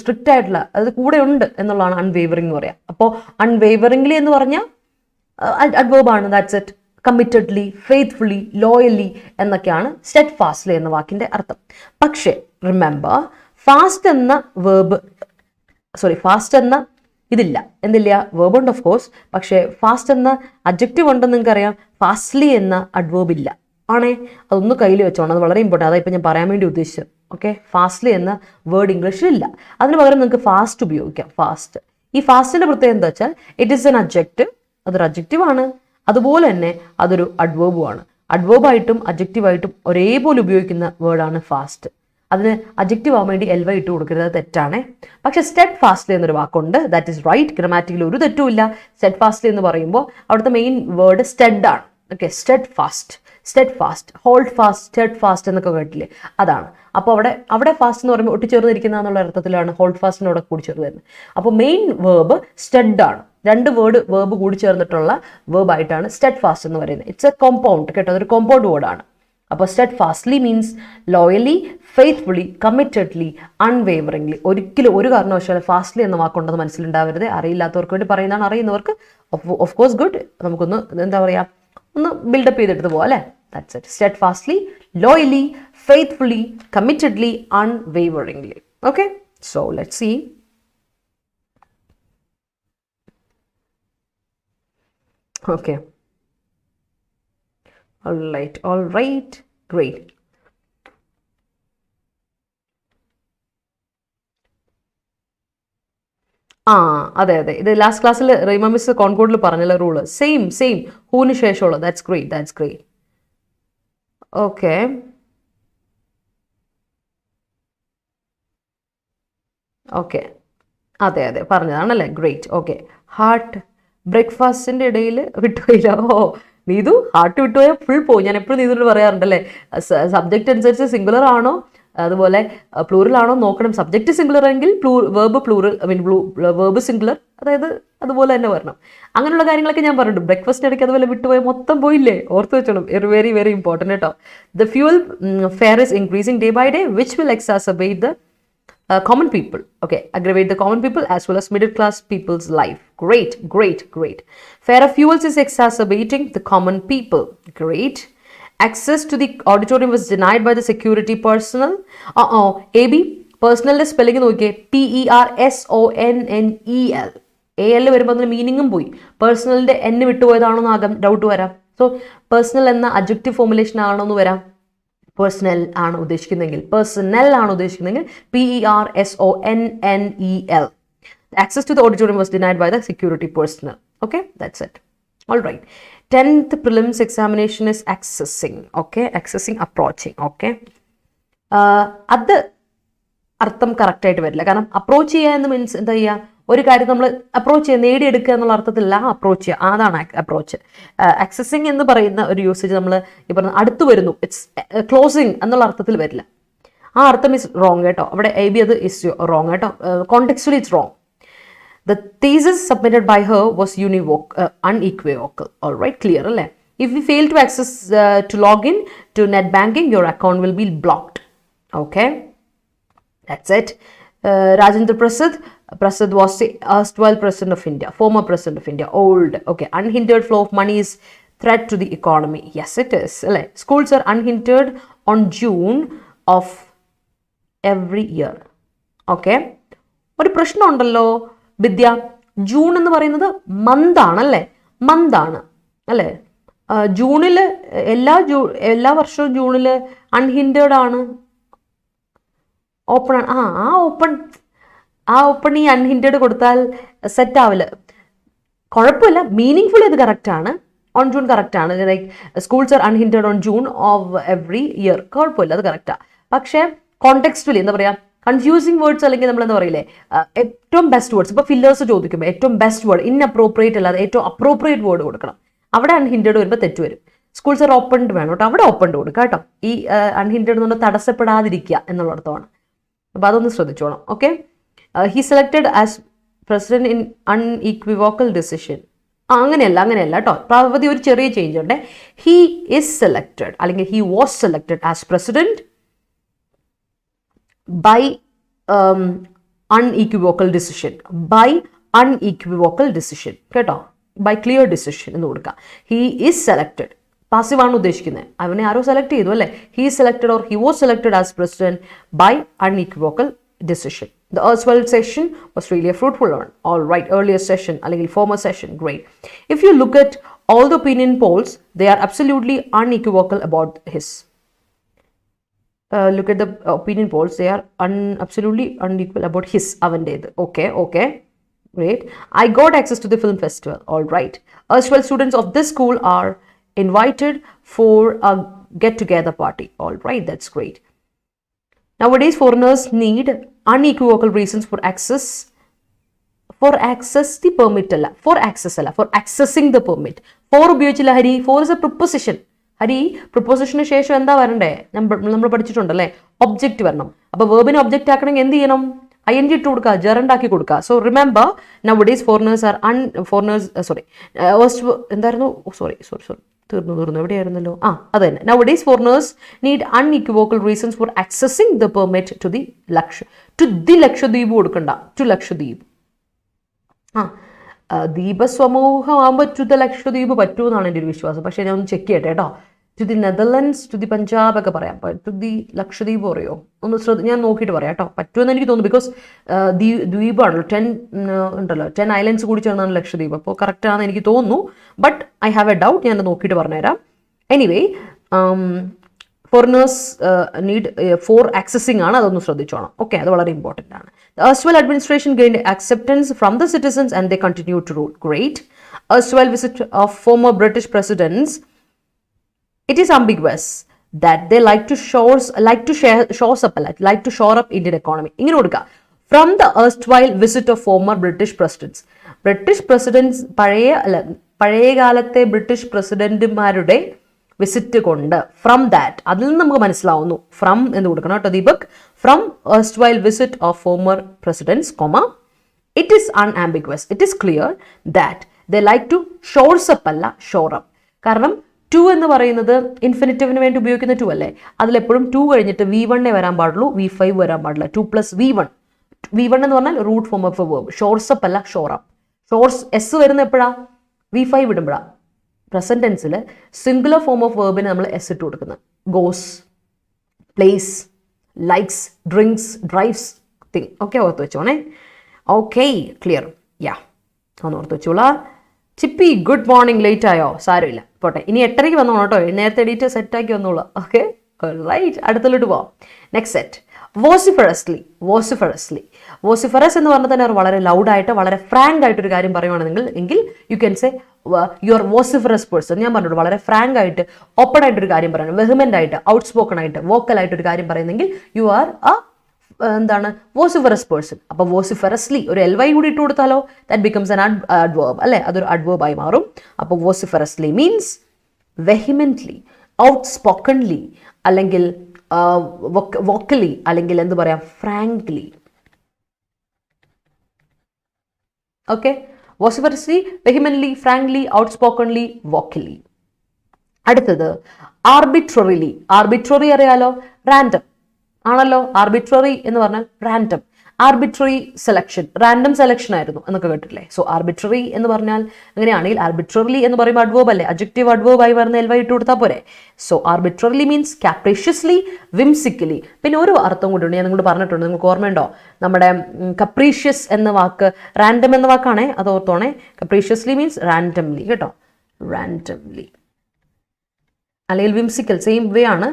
സ്ട്രിക്റ്റ് ആയിട്ടുള്ള, അതായത് കൂടെ ഉണ്ട് എന്നുള്ളതാണ് അൺവേവറിംഗ് എന്ന് പറയാം. അപ്പോൾ അൺവേവറിംഗ്ലി എന്ന് പറഞ്ഞാൽ അഡ്വേർബാണ്, ദാറ്റ്സ് ഇറ്റ്. കമ്മിറ്റഡ്ലി, ഫെയ്ത്ത്ഫുള്ളി, ലോയലി എന്നൊക്കെയാണ് സ്റ്റെഡ് ഫാസ്റ്റ്ലി എന്ന വാക്കിൻ്റെ അർത്ഥം. പക്ഷേ റിമെമ്പർ, ഫാസ്റ്റ് എന്ന ഇതില്ല, എന്തില്ല, വേർബ് ഉണ്ട് ഓഫ് കോഴ്സ്, പക്ഷേ ഫാസ്റ്റ് എന്ന അഡ്ജക്റ്റീവ് ഉണ്ടെന്ന് നിങ്ങൾക്കറിയാം, ഫാസ്റ്റ്ലി എന്ന അഡ്വേർബ് ഇല്ല ആണേ. അതൊന്ന് കയ്യിൽ വെച്ചോണം, അത് വളരെ ഇമ്പോർട്ടൻ്റ്, അതാ ഇപ്പം ഞാൻ പറയാൻ വേണ്ടി ഉദ്ദേശിച്ചത്. ഓക്കെ, ഫാസ്റ്റ്ലി എന്ന വേർഡ് ഇംഗ്ലീഷിലില്ല, അതിന് പകരം നിങ്ങൾക്ക് ഫാസ്റ്റ് ഉപയോഗിക്കാം. ഫാസ്റ്റ്, ഈ ഫാസ്റ്റിൻ്റെ പ്രത്യേകത എന്താ വെച്ചാൽ ഇറ്റ് ഈസ് എൻ അഡ്ജക്റ്റീവ്, അതൊരു അഡ്ജക്റ്റീവ് ആണ്, അതുപോലെ തന്നെ അതൊരു അഡ്വേർബുമാണ്. അഡ്വേർബായിട്ടും അഡ്ജക്റ്റീവായിട്ടും ഒരേപോലെ ഉപയോഗിക്കുന്ന വേർഡാണ് ഫാസ്റ്റ്. അതിന് അഡ്ജക്റ്റീവ് ആവാൻ വേണ്ടി ly ഇട്ട് കൊടുക്കരുത്, താണേ. പക്ഷേ സ്റ്റെഡ് ഫാസ്റ്റ്ലി എന്നൊരു വാക്കുണ്ട്, ദാറ്റ് ഈസ് റൈറ്റ്, ഗ്രാമാറ്റിക്കൽ ഒരു തെറ്റുമില്ല. സ്റ്റെഡ് ഫാസ്റ്റ്ലി എന്ന് പറയുമ്പോൾ അവിടുത്തെ മെയിൻ വേർഡ് സ്റ്റെഡ് ആണ്. Okay, steadfast, hold fast, steadfast എന്നൊക്കെ കേട്ടില്ലേ, അതാണ്. അപ്പോൾ അവിടെ ഫാസ്റ്റ് എന്ന് പറയുമ്പോൾ ഒട്ടിച്ചേർന്നിരിക്കുന്ന എന്നുള്ള അർത്ഥത്തിലാണ് ഹോൾഡ് ഫാസ്റ്റിനോടെ കൂടി ചേർന്ന് വരുന്നത്. അപ്പോൾ മെയിൻ വേർബ് സ്റ്റെഡ് ആണ്, രണ്ട് വേർബ് കൂടി ചേർന്നിട്ടുള്ള വേർബായിട്ടാണ് സ്റ്റെഡ് ഫാസ്റ്റ് എന്ന് പറയുന്നത്. ഇറ്റ്സ് എ കോമ്പൗണ്ട് കേട്ടോ, അതൊരു കോമ്പൗണ്ട് വേർഡാണ്. അപ്പോൾ സ്റ്റെഡ് fastly means loyally, faithfully, committedly, അൺവേവറിംഗ്ലി. ഒരിക്കലും ഒരു കാരണവശാലും ഫാസ്റ്റ്ലി എന്ന വാക്കുണ്ടെന്ന് മനസ്സിലുണ്ടാവരുത്. അറിയില്ലാത്തവർക്ക് വേണ്ടി പറയുന്നതാണ്, അറിയുന്നവർക്ക് ഓഫ് കോഴ്സ് ഗുഡ്. നമുക്കൊന്ന് എന്താ പറയുക, ഒന്ന് ബിൽഡപ്പ് ചെയ്തെടുത്ത് പോകാം അല്ലേ. That's it. Steadfastly, loyally, faithfully, committedly, unwaveringly. Okay, so let's see. Okay, all right, great. അതെ, ഇത് ലാസ്റ്റ് ക്ലാസ്സിൽ റീമ മിസ് കോൺകോഡിൽ പറഞ്ഞല്ലോ റൂള്, സെയിം ഹൂന് ശേഷമുള്ള. That's great. ഓക്കെ, അതെ പറഞ്ഞതാണല്ലേ, ഗ്രേറ്റ്. ഓക്കെ, ഹാർട്ട് ബ്രേക്ക്ഫാസ്റ്റിൻ്റെ ഇടയിൽ വിട്ടുപോയില്ല. നീതു ഹാർട്ട് വിട്ടുപോയാൽ ഫുൾ പോകും. ഞാൻ എപ്പോഴും നീതുകൊണ്ട് പറയാറുണ്ടല്ലേ, സബ്ജക്റ്റ് അനുസരിച്ച് സിംഗുലർ ആണോ അതുപോലെ പ്ലൂറൽ ആണോ നോക്കണം. സബ്ജക്റ്റ് സിംഗുലർ എങ്കിൽ വേർബ് പ്ലൂറൽ, വേർബ് സിംഗുലർ, അതായത് അതുപോലെ തന്നെ വരണം. അങ്ങനെയുള്ള കാര്യങ്ങളൊക്കെ ഞാൻ പറഞ്ഞിട്ടുണ്ട്. ബ്രേക്ക്ഫാസ്റ്റ് ഇടയ്ക്ക് അതുപോലെ വിട്ടുപോയാൽ മൊത്തം പോയില്ലേ, ഓർത്ത് വെച്ചോണം. വെരി വെരി ഇമ്പോർട്ടൻറ്റ് കേട്ടോ. The fuel fare is increasing day by day which will exacerbate the common people, okay, aggravate the common people as well as middle class people's life. Great. Fare of fuels is exacerbating the common people. Great. Access to the auditorium was denied by the security personnel. AB, പേഴ്സണലിന്റെ സ്പെല്ലിംഗ് നോക്കിയേ, PERSONNEL. AL വരുമ്പോൾ അതിന് മീനിങ്ങും പോയി. പേഴ്സണലിന്റെ N വിട്ടുപോയതാണോ എന്ന് ഡൗട്ട് വരാം. സോ പേഴ്സണൽ എന്ന അഡ്ജക്റ്റീവ് ഫോർമുലേഷൻ ആണോ എന്ന് വരാം. പേഴ്സണൽ ആണ് ഉദ്ദേശിക്കുന്നതെങ്കിൽ, പേഴ്സണൽ ആണ് ഉദ്ദേശിക്കുന്നതെങ്കിൽ PERSONNEL. Access to the auditorium was denied by the security personnel. Okay, that's it. All right. 10th prelims examination is accessing. Okay, accessing, approaching. Okay. അത് അർത്ഥം കറക്റ്റ് ആയിട്ട് വരില്ല. കാരണം അപ്രോച്ച് ചെയ്യുക എന്ന് മീൻസ് എന്താ ചെയ്യുക, ഒരു കാര്യം നമ്മൾ അപ്രോച്ച് ചെയ്യുക, നേടിയെടുക്കുക എന്നുള്ള അർത്ഥത്തിലല്ല അപ്രോച്ച് ചെയ്യുക, അതാണ് അപ്രോച്ച്. ആക്സസിങ് എന്ന് പറയുന്ന ഒരു യൂസേജ് നമ്മൾ ഈ പറഞ്ഞ അടുത്ത് വരുന്നു, ഇറ്റ്സ് ക്ലോസിങ് എന്നുള്ള അർത്ഥത്തിൽ വരില്ല. ആ അർത്ഥം ഇസ് റോങ് കേട്ടോ. അവിടെ AB അത് ഇസ് റോങ് കേട്ടോ. Contextually it's wrong. The thesis submitted by her was unequivocal. All right, clear alle. If you fail to access to log in to net banking, your account will be blocked. Okay, that's it. Rajendra Prasad was the erstwhile president of India, former president of India, old. Okay, unhindered flow of money is threat to the economy. Yes, it is. Schools are unhindered on June of every year. Okay, ഒരു പ്രശ്നം ഉണ്ടല്ലോ വിദ്യ. ജൂൺ എന്ന് പറയുന്നത് മന്താണ് അല്ലേ, മന്താണ് അല്ലേ. ജൂണിൽ എല്ലാ വർഷവും ജൂണിൽ അൺഹിൻഡേർഡ് ആണ്, ഓപ്പൺ ആണ്. ആ ഓപ്പൺ ഈ അൺഹിൻഡേർഡ് കൊടുത്താൽ സെറ്റ് ആവില്ല. കുഴപ്പമില്ല, മീനിങ് ഫുള്ളി അത് കറക്റ്റാണ്. ഓൺ ജൂൺ കറക്റ്റാണ്. Like schools are unhindered on June of every year, കുഴപ്പമില്ല, അത് കറക്റ്റാണ്. പക്ഷേ കോണ്ടെക്സ്റ്റുവലി എന്താ പറയുക, കൺഫ്യൂസിങ് വേർഡ്സ് അല്ലെങ്കിൽ നമ്മൾ എന്താ പറയില്ലേ, ഏറ്റവും ബെസ്റ്റ് വേർഡ്സ്. ഇപ്പോൾ ഫില്ലേഴ്സ് ചോദിക്കുമ്പോൾ ഏറ്റവും ബെസ്റ്റ് വേർഡ്, ഇൻഅപ്രോപ്രിയേറ്റ് അല്ലാതെ ഏറ്റവും അപ്രോപ്രിയേറ്റ് വേർഡ് കൊടുക്കണം. അവിടെ അൺഹിൻഡേർഡ് വരുമ്പോൾ തെറ്റ് വരും. സ്കൂൾസ് ആർ ഓപ്പൺഡ് വേണം കേട്ടോ, അവിടെ ഓപ്പൺഡ് കൊടുക്കുക കേട്ടോ. ഈ അൺഹിൻഡേർഡ് എന്ന് പറഞ്ഞാൽ തടസ്സപ്പെടാതിരിക്കുക എന്നുള്ള അർത്ഥമാണ്. അപ്പോൾ അതൊന്ന് ശ്രദ്ധിച്ചോണം. Okay, he selected as president in unequivocal decision. അങ്ങനെയല്ല കേട്ടോ. പ്രാവതി ഒരു ചെറിയ ചേഞ്ച് ഉണ്ട്. ഹി ഈസ് സെലക്ടഡ് അല്ലെങ്കിൽ he was selected as president by unequivocal decision. By unequivocal decision കേട്ടോ. By clear decision എന്ന് കൊടുക്കുക. He is selected. പാസീവ് ആണ് ഉദ്ദേശിക്കുന്നത്. അവനെ ആരോ സെലക്ട് ചെയ്തു അല്ലേ. He is selected or he was selected as president by unequivocal decision. The erstwhile session was really a fruitful one. All right, earlier session അല്ലെങ്കിൽ former session, great. If you look at all the opinion polls, they are absolutely unequivocal about his. Look at the opinion polls, they are absolutely unequal about his, avanded. Okay, great. I got access to the film festival. All right, erstwhile students of this school are invited for a get together party. All right, that's great. Nowadays foreigners need unequivocal reasons for access the permit alla, for accessing the permit. For ഉപയോഗിച്ചില്ല Hari. For is a preposition. Hari, പ്രൊപ്പോസിഷന് ശേഷം എന്താ വരണ്ടേ, നമ്മൾ പഠിച്ചിട്ടുണ്ടല്ലേ, ഒബ്ജക്റ്റ് വരണം. അപ്പോൾ വേർബിനെ ഒബ്ജക്റ്റ് ആക്കണമെങ്കിൽ എന്ത് ചെയ്യണം, ING ഇട്ട് കൊടുക്കുക, ജെറണ്ട് ആക്കി കൊടുക്കുക. So remember, nowadays foreigners are എന്തായിരുന്നു, സോറി തീർന്നു എവിടെയായിരുന്നല്ലോ, അത് തന്നെ. Nowadays foreigners need unequivocal reasons for accessing the permit to the Lakshadweep കൊടുക്കണ്ട, ടു ലക്ഷദ്വീപ്. ദ്വീപസമൂഹമാകുമ്പോൾ ടു ദ ലക്ഷദ്വീപ് പറ്റുമെന്നാണ് എൻ്റെ ഒരു വിശ്വാസം. പക്ഷേ ഞാൻ ഒന്ന് ചെക്ക് ചെയ്യട്ടെ കേട്ടോ. To the Netherlands, to the Punjab ഒക്കെ പറയാം. ടു ദി ലക്ഷദ്വീപ് പറയോ ഒന്ന് ഞാൻ നോക്കിയിട്ട് പറയാം കേട്ടോ. പറ്റുമെന്ന് എനിക്ക് തോന്നുന്നു. ബിക്കോസ് ദ്വീപാണല്ലോ, 10 ഉണ്ടല്ലോ, 10 ഐലൻഡ്സ് കൂടി ചേർന്നാണ് ലക്ഷദ്വീപ്. അപ്പോൾ കറക്റ്റ് ആണെന്ന് എനിക്ക് തോന്നുന്നു. But I have A doubt, ഞാൻ നോക്കിയിട്ട് പറഞ്ഞുതരാം. Anyway, foreigners need for accessing ആണ്, അതൊന്ന് ശ്രദ്ധിച്ചോണം. ഓക്കെ, അത് വളരെ ഇമ്പോർട്ടൻ്റ് ആണ്. The erstwhile administration gained acceptance from the citizens and they continued to rule. Great. Erstwhile visit of former British presidents, it is ambiguous that they like to shore up Indian economy. ഇങ്ങനെ കൊടുക്കുക. From the erstwhile visit of former British presidents. British presidents പഴയ കാലത്തെ ബ്രിട്ടീഷ് പ്രസിഡന്റുമാരുടെ വിസിറ്റ് കൊണ്ട്, ഫ്രം ദാറ്റ്, അതിൽ നിന്ന് നമുക്ക് മനസ്സിലാവുന്നു. ഫ്രം എന്ന് കൊടുക്കണം കേട്ടോ Deepak. From erstwhile visit of former presidents, it is unambiguous, it is clear that they like to shores up അല്ല shore up. കാരണം ടു എന്ന് പറയുന്നത് ഇൻഫിനിറ്റീവിന് വേണ്ടി ഉപയോഗിക്കുന്ന ടു അല്ലേ, അതിലെപ്പോഴും ടു കഴിഞ്ഞിട്ട് V1 വരാൻ പാടുള്ളൂ, V5 വരാൻ പാടില്ല. 2 + V1 എന്ന് പറഞ്ഞാൽ root form of a verb. Shores up അല്ല ഷോർ അപ്പ്. ഷോർസ് എസ് വരുന്ന എപ്പോഴാ, V5 ഇടുമ്പോഴാണ്. പ്രസന്റ് ടെൻസിൽ സിംഗുലർ ഫോം ഓഫ് വേർബിന് നമ്മൾ എസ് ഇട്ട് കൊടുക്കുന്നത്. Goes, plays, likes, drinks, drives thing. Okay, ഓർത്ത് വെച്ചോണേ. Okay, clear? യാ, ഒന്ന് ഓർത്ത് വെച്ചോളാ. ചിപ്പി ഗുഡ് മോർണിംഗ്, ലേറ്റ് ആയോ? സാരമില്ല, പോട്ടെ. ഇനി 8:30 വന്നോളൂ കേട്ടോ, നേരത്തെ എഡിറ്റ് സെറ്റാക്കി വന്നോളൂ. Okay, right. അടുത്തോട്ട് പോവാം. Next set, വോസിഫറസ്ലി. വോസിഫറസ് എന്ന് പറഞ്ഞാൽ തന്നെ വളരെ ലൗഡായിട്ട്, വളരെ ഫ്രാങ്ക് ആയിട്ടൊരു കാര്യം പറയുവാണെങ്കിൽ എങ്കിൽ you can say you are vociferous person. ഞാൻ പറഞ്ഞിട്ട് വളരെ ഫ്രാങ്ക് ആയിട്ട്, ഓപ്പൺ ആയിട്ടൊരു കാര്യം പറയണം, വെഹിമെന്റ് ആയിട്ട്, ഔട്ട് സ്പോക്കൺ ആയിട്ട്, വോക്കൽ ആയിട്ടൊരു കാര്യം പറയുന്നെങ്കിൽ യു ആർ എന്താണ്, വോസിഫറസ് പേഴ്സൺ. അപ്പോൾ വോസിഫറസ്ലി ഒരു LY കൂടി ഇട്ട് കൊടുത്താലോ, ദാറ്റ് ബിക്കംസ് ആൻ അഡ്വേർബ് അല്ലേ, അതൊരു അഡ്വേർബ് മാറും. അപ്പോൾ വോസിഫറസ്ലി മീൻസ് വെഹിമെന്റ്ലി, ഔട്ട് സ്പോക്കൺലി, അല്ലെങ്കിൽ വോക്കലി, അല്ലെങ്കിൽ എന്ത് പറയാം, frankly. Okay, vociferously, vehemently, frankly, outspokenly, vocally. അടുത്തത് ആർബിട്രറിലി. ആർബിട്രറി അറിയാലോ, റാൻഡം ആണല്ലോ. ആർബിട്രറി എന്ന് പറഞ്ഞാൽ random, arbitrary selection, random selection ആയിരുന്നു എന്നൊക്കെ കേട്ടിട്ടില്ലേ. സോ ആർബിട്രറി എന്ന് പറഞ്ഞാൽ അങ്ങനെയാണെങ്കിൽ ആർബിട്രറിലി എന്ന് പറയുമ്പോൾ അഡ്വേർബ് അല്ലേ, അഡ്ജക്റ്റീവ് അഡ്വേർബ് ആയി വരുന്ന LY ഇട്ട് കൊടുത്താൽ പോരെ. So arbitrarily means capriciously, whimsically. പിന്നെ ഒരു അർത്ഥം കൂടി ഉണ്ട്, ഞാൻ നിങ്ങളോട് പറഞ്ഞിട്ടുണ്ട്, നിങ്ങൾക്ക് ഓർമ്മയുണ്ടോ? നമ്മുടെ കപ്രീഷ്യസ് എന്ന വാക്ക് റാൻഡം എന്ന വാക്കാണേ, അത് ഓർത്തോണേ. കപ്രീഷ്യസ്ലി മീൻസ് റാൻഡംലി കേട്ടോ, റാൻഡംലി, അല്ലെങ്കിൽ വിംസിക്കൽ, സെയിം വേ ആണ്.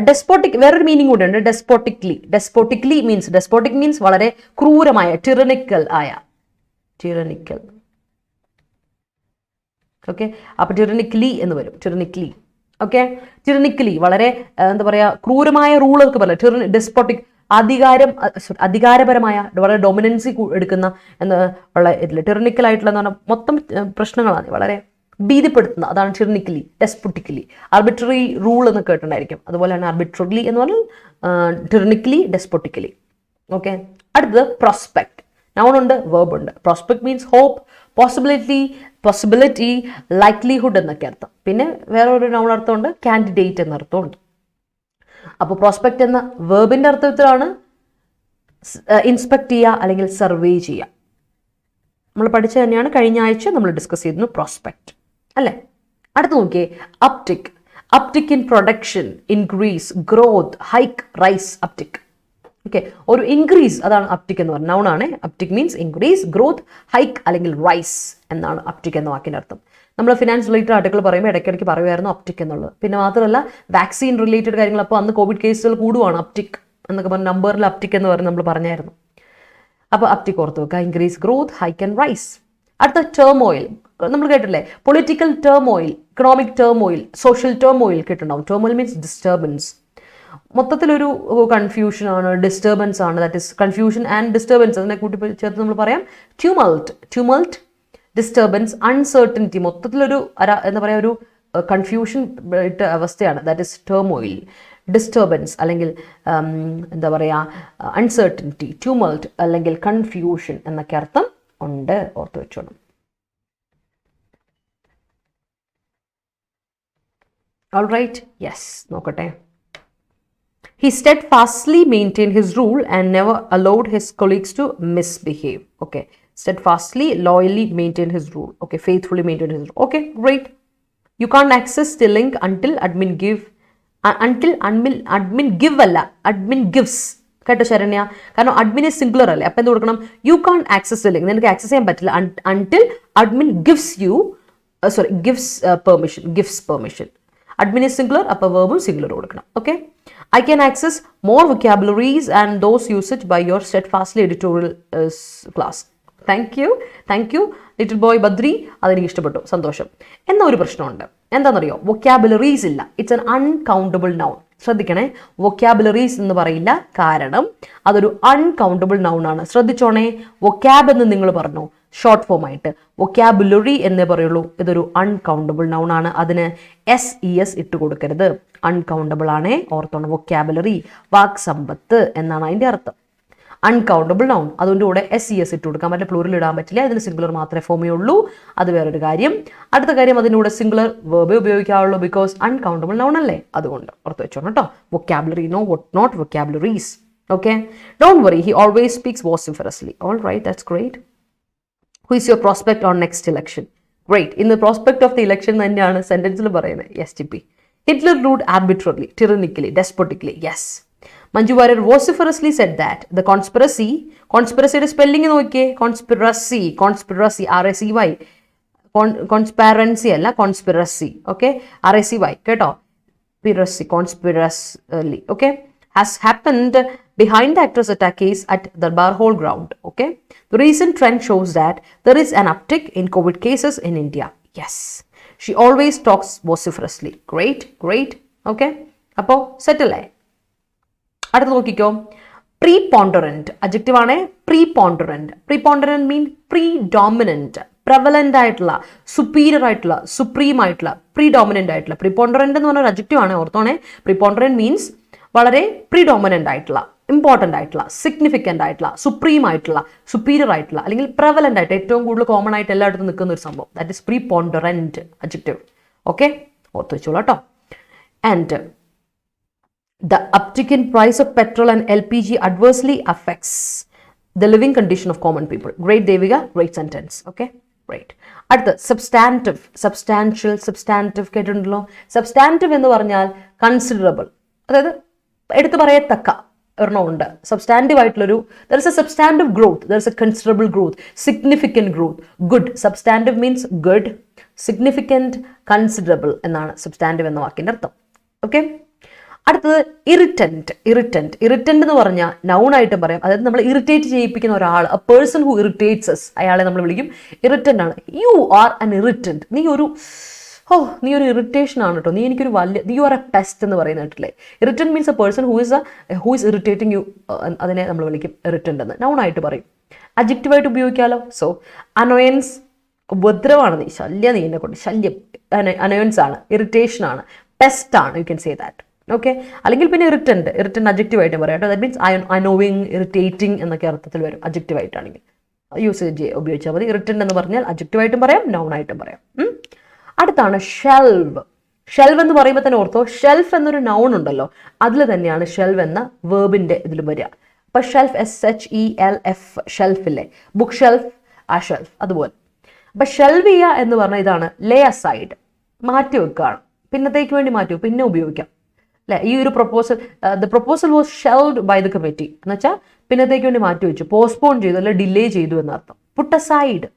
ഡെസ്പോട്ടിക് വേറൊരു മീനിങ് കൂടെ ഉണ്ട്, ഡെസ്പോട്ടിക്ലി. ഡെസ്പോട്ടിക്ലി മീൻസ്, ഡെസ്പോട്ടിക് മീൻസ് വളരെ ക്രൂരമായ, ടിറനിക്കൽ ആയ, ടിറനിക്കൽ. ഓക്കെ, അപ്പൊ ടിറനിക്കലി എന്ന് വരും, ടിറനിക്കലി. ഓക്കെ, ടിറനിക്കലി വളരെ എന്താ പറയാ, ക്രൂരമായ റൂളൊക്കെ പറയാം. ഡെസ്പോട്ടിക് അധികാരപരമായ, വളരെ ഡൊമിനൻസി എടുക്കുന്ന എന്ന് ഉള്ള ഇതിൽ ടിറനിക്കൽ ആയിട്ടുള്ള എന്ന് പറഞ്ഞാൽ മൊത്തം പ്രശ്നങ്ങളാണ്, വളരെ ഭീതിപ്പെടുത്തുന്ന, അതാണ് ടിറനിക്കലി, ഡെസ്പോട്ടിക്കലി. ആർബിട്രറി റൂൾ എന്ന് കേട്ടിട്ടുണ്ടായിരിക്കും, അതുപോലെയാണ് ആർബിട്രറിലി എന്ന് പറഞ്ഞാൽ ടിറനിക്കലി, ഡെസ്പോട്ടിക്കലി. ഓക്കെ, അടുത്തത് പ്രോസ്പെക്ട്. നൗൺ ഉണ്ട്, വേർബ് ഉണ്ട്. Prospect means hope, possibility, likelihood എന്നൊക്കെ അർത്ഥം. പിന്നെ വേറെ ഒരു നൗൺ അർത്ഥമുണ്ട്, കാൻഡിഡേറ്റ് എന്ന അർത്ഥമുണ്ട്. അപ്പോൾ പ്രോസ്പെക്ട് എന്ന വേർബിന്റെ അർത്ഥത്തിലാണ് ഇൻസ്പെക്ട് ചെയ്യുക അല്ലെങ്കിൽ സർവേ ചെയ്യുക. നമ്മൾ പഠിച്ച തന്നെയാണ്, കഴിഞ്ഞ ആഴ്ച നമ്മൾ ഡിസ്കസ് ചെയ്തിരുന്നു പ്രോസ്പെക്ട് അല്ലേ. അടുത്ത് നോക്കിയേ, uptick. Uptick in production, increase, growth, hike, rise, uptick. Okay, ഒരു ഇൻക്രീസ്, അതാണ് അപ്റ്റിക് എന്ന് പറഞ്ഞ നൗണാണ്. Uptick means increase, growth, hike അല്ലെങ്കിൽ റൈസ് എന്നാണ് അപ്റ്റിക് എന്ന വാക്കിൻ്റെ അർത്ഥം. നമ്മൾ ഫിനാൻസ് റിലേറ്റഡ് ആർട്ടിക്കിൾ പറയുമ്പോൾ ഇടയ്ക്കിടയ്ക്ക് പറയുമായിരുന്നു അപ്റ്റിക് എന്നുള്ളത്. പിന്നെ മാത്രമല്ല വാക്സിൻ റിലേറ്റഡ് കാര്യങ്ങൾ, അപ്പോൾ അന്ന് കോവിഡ് കേസുകൾ കൂടുവാണ്, അപ്റ്റിക് എന്നൊക്കെ പറഞ്ഞ നമ്പറിൽ അപ്റ്റിക് എന്ന് പറഞ്ഞ് നമ്മൾ പറഞ്ഞായിരുന്നു. അപ്പോൾ അപ്റ്റിക് ഓർത്ത് വെക്കുക, increase, growth, hike and rise. അടുത്ത ടേമോയിൽ, നമ്മൾ കേട്ടില്ലേ, political turmoil, economic turmoil, social turmoil കേട്ടിട്ടുണ്ടാവും. ടേമോയിൽ മീൻസ് ഡിസ്റ്റർബൻസ്, മൊത്തത്തിലൊരു കൺഫ്യൂഷനാണ്, ഡിസ്റ്റർബൻസ് ആണ്. That is confusion and disturbance, അതിനെ കൂട്ടി ചേർത്ത് നമ്മൾ പറയാം ട്യൂമൾട്ട്, ഡിസ്റ്റർബൻസ്, അൺസർട്ടനിറ്റി, മൊത്തത്തിലൊരു എന്താ പറയുക, ഒരു കൺഫ്യൂഷൻ അവസ്ഥയാണ്. That is ടേമോയിൽ. ഡിസ്റ്റർബൻസ് അല്ലെങ്കിൽ എന്താ പറയുക, അൺസർട്ടനിറ്റി, ട്യൂമൾട്ട് അല്ലെങ്കിൽ കൺഫ്യൂഷൻ എന്നൊക്കെ അർത്ഥം ഉണ്ട്, ഓർത്ത് വെച്ചോണം. ഓൾ റൈറ്റ്, യെസ്, നോക്കട്ടെ. He steadfastly maintained his rule and never allowed his colleagues to misbehave. Okay, steadfastly, loyally maintained his rule. Okay, faithfully maintained his rule. Okay, great. You can't access the link until admin give. Admin give അല്ല, admin gives. കേട്ടോ ശരണ്യ, കാരണം അഡ്മിൻ സിംഗുലർ അല്ലേ, അപ്പം എന്ത് കൊടുക്കണം, you can access the link, നിനക്ക് ആക്സസ് ചെയ്യാൻ പറ്റില്ല until admin gives you, gives permission. Admin is singular, അപ്പോൾ വേർബും സിംഗുലർ കൊടുക്കണം. ഓക്കെ, I can access more vocabularies and those usage by your steadfastly editorial class. Thank you little boy Badri, അതെനിക്ക് ഇഷ്ടപ്പെട്ടു, സന്തോഷം. എന്ന ഒരു പ്രശ്നമുണ്ട്, എന്താണെന്നറിയോ, വൊക്കാബുലറീസ് ഇല്ല. It's an uncountable noun. ശ്രദ്ധിക്കണേ, വൊക്കാബുലറീസ് എന്ന് പറയില്ല, കാരണം അതൊരു അൺകൗണ്ടബിൾ നൗൺ ആണ്. ശ്രദ്ധിച്ചോണേ, വൊക്കാബ് എന്ന് നിങ്ങൾ പറഞ്ഞു ഷോർട്ട് ഫോം ആയിട്ട്, വൊക്കാബുലറി എന്നേ പറയുള്ളൂ. ഇതൊരു അൺകൗണ്ടബിൾ നൗൺ ആണ്, അതിന് SES ഇട്ട് കൊടുക്കരുത്, അൺകൗണ്ടബിൾ ആണേ, ഓർത്തോണം. വൊക്കാബുലറി, വാക് സമ്പത്ത് എന്നാണ് അതിൻ്റെ അർത്ഥം. അൺകൗണ്ടബിൾ നൗൺ, അതുകൊണ്ട് കൂടെ SES ഇട്ട് കൊടുക്കാൻ പറ്റില്ല, പ്ലൂറൽ ഇടാൻ പറ്റില്ല, ഇതിന് സിംഗുലർ മാത്രമേ ഫോമേ ഉള്ളൂ. അത് വേറൊരു കാര്യം. അടുത്ത കാര്യം, അതിനൂടെ സിംഗുലർ വേർബേ ഉപയോഗിക്കാവുള്ളൂ, ബിക്കോസ് അൺകൗണ്ടബിൾ നൗൺ അല്ലേ, അതുകൊണ്ട് ഓർത്ത് വെച്ചോണം കേട്ടോ. Vocabulary, not vocabularies. Okay, don't worry, he always speaks vociferously. All right, that's great. Who is your prospect on next election? Great. In the prospect of the election തന്നെയാണ് സെന്റൻസിൽ പറയുന്നത്. Yes, TP. Hitler ruled arbitrarily, tyrannically, despotically. Yes. Manju Varyar vociferously said that the conspiracy spelling നോക്കിയേ, conspiracy, RACY, conspiracy അല്ല, conspiracy, okay, RACY, കേട്ടോ, conspiracy, okay, has happened behind the actress attack case at the Bar Hall ground, okay. The recent trend shows that there is an uptick in COVID cases in India. Yes, she always talks vociferously. Great, okay. Appo settle ആയി. അടുത്ത നോക്കിക്കോ, preponderant, adjective ആണ് preponderant mean predominant, prevalent ആയിട്ടുള്ള, superior ആയിട്ടുള്ള, supreme ആയിട്ടുള്ള, predominant ആയിട്ടുള്ള. preponderant എന്ന് പറഞ്ഞ ഒരു adjective ആണ്, ഓർത്തോണേ. preponderant means വളരെ predominant ആയിട്ടുള്ള, ഇമ്പോർട്ടൻ്റ് ആയിട്ടുള്ള, സിഗ്നിഫിക്കൻ്റ് ആയിട്ടുള്ള, സുപ്രീം ആയിട്ടുള്ള, സുപ്പീരിയർ ആയിട്ടുള്ള, അല്ലെങ്കിൽ പ്രവലൻ്റ് ആയിട്ട് ഏറ്റവും കൂടുതൽ കോമൺ ആയിട്ട് എല്ലായിടത്തും നിൽക്കുന്ന ഒരു സംഭവം. That is preponderant adjective. Okay, ഓർത്ത് വെച്ചോളൂ കേട്ടോ. And the uptick in price of petrol and LPG adversely affects the living condition of common people. Great, Devika, great sentence. Okay, great. അടുത്ത substantive, substantive കേട്ടിട്ടുണ്ടല്ലോ. substantive എന്ന് പറഞ്ഞാൽ കൺസിഡറബിൾ, അതായത് എടുത്തു പറയത്തക്ക ഒരെണ്ണമുണ്ട്. സബ്സ്റ്റാൻറ്റീവ് ആയിട്ടുള്ളൊരു, there is A substantive growth, there is A considerable growth, significant growth. Good, substantive means good, significant, considerable എന്നാണ് സബ്സ്റ്റാൻറ്റീവ് എന്ന വാക്കിൻ്റെ അർത്ഥം. ഓക്കെ, അടുത്തത് ഇറിറ്റൻ്റ് എന്ന് പറഞ്ഞാൽ നൗൺ ആയിട്ടും പറയാം. അതായത് നമ്മൾ ഇറിറ്റേറ്റ് ചെയ്യിപ്പിക്കുന്ന ഒരാൾ, a person who irritates us, അയാളെ നമ്മൾ വിളിക്കും ഇറിറ്റൻ്റ് ആണ്. യു ആർ അൻ ഇറിറ്റൻ്റ്, നീ ഒരു ഇറിറ്റേഷൻ ആണ് കേട്ടോ, നീ യു ആർ എ പെസ്റ്റ് എന്ന് പറയുന്നിട്ടില്ലേ. Irritant means a person who is irritating you, അതിനെ നമ്മൾ വിളിക്കും ഇറിറ്റൻ്റ് എന്ന്, നൗൺ ആയിട്ട് പറയും. അഡ്ജക്റ്റീവായിട്ട് ഉപയോഗിക്കാമല്ലോ. സോ അനോയൻസ്, ഉപദ്രവമാണ് നീ, നീ എന്നെ കൊണ്ട് ശല്യം, അനോയൻസ് ആണ്, ഇറിറ്റേഷൻ ആണ്, പെസ്റ്റ് ആണ്, U can say that. Okay, അല്ലെങ്കിൽ പിന്നെ ഇറിറ്റൻ്റ് അഡ്ജക്റ്റീവായിട്ട് പറയാം കേട്ടോ. ദാറ്റ് മീൻസ് അനോയിങ്, ഇറിറ്റേറ്റിംഗ് എന്നൊക്കെ അർത്ഥത്തിൽ വരും അഡ്ജക്റ്റീവായിട്ടാണെങ്കിൽ. യൂസേജ് ഉപയോഗിച്ചാൽ മതി. ഇറിറ്റൻ്റ് എന്ന് പറഞ്ഞാൽ അഡ്ജക്റ്റീവായിട്ടും പറയാം, നൗൺ ആയിട്ടും പറയാം. അടുത്താണ് ഷെൽവ്. ഷെൽവ് എന്ന് പറയുമ്പോൾ തന്നെ ഓർത്തോ, ഷെൽഫ് എന്നൊരു നൗൺ ഉണ്ടല്ലോ, അതിൽ തന്നെയാണ് ഷെൽവ് എന്ന വേർബിന്റെ ഇതിൽ വരിക. അപ്പൊ ഷെൽഫ്, SHELF, ഷെൽഫില്ലേ, ബുക്ക് ഷെൽഫ്, ആ ഷെൽഫ് അതുപോലെ. അപ്പൊ ഷെൽവ് ചെയ്യുക എന്ന് പറഞ്ഞാൽ ഇതാണ്, ലേ അസൈഡ്, മാറ്റി വെക്കുകയാണ്, പിന്നത്തേക്ക് വേണ്ടി മാറ്റി വെക്കും, പിന്നെ ഉപയോഗിക്കാം അല്ലെ. ഈ ഒരു proposal, the proposal was shelved by the committee എന്ന് വെച്ചാൽ പിന്നത്തേക്ക് വേണ്ടി മാറ്റി വെച്ചു, പോസ്റ്റ്പോൺ ചെയ്തു, അല്ലെ ഡിലേ ചെയ്തു എന്നർത്ഥം. പുട്ട് അസൈഡ്,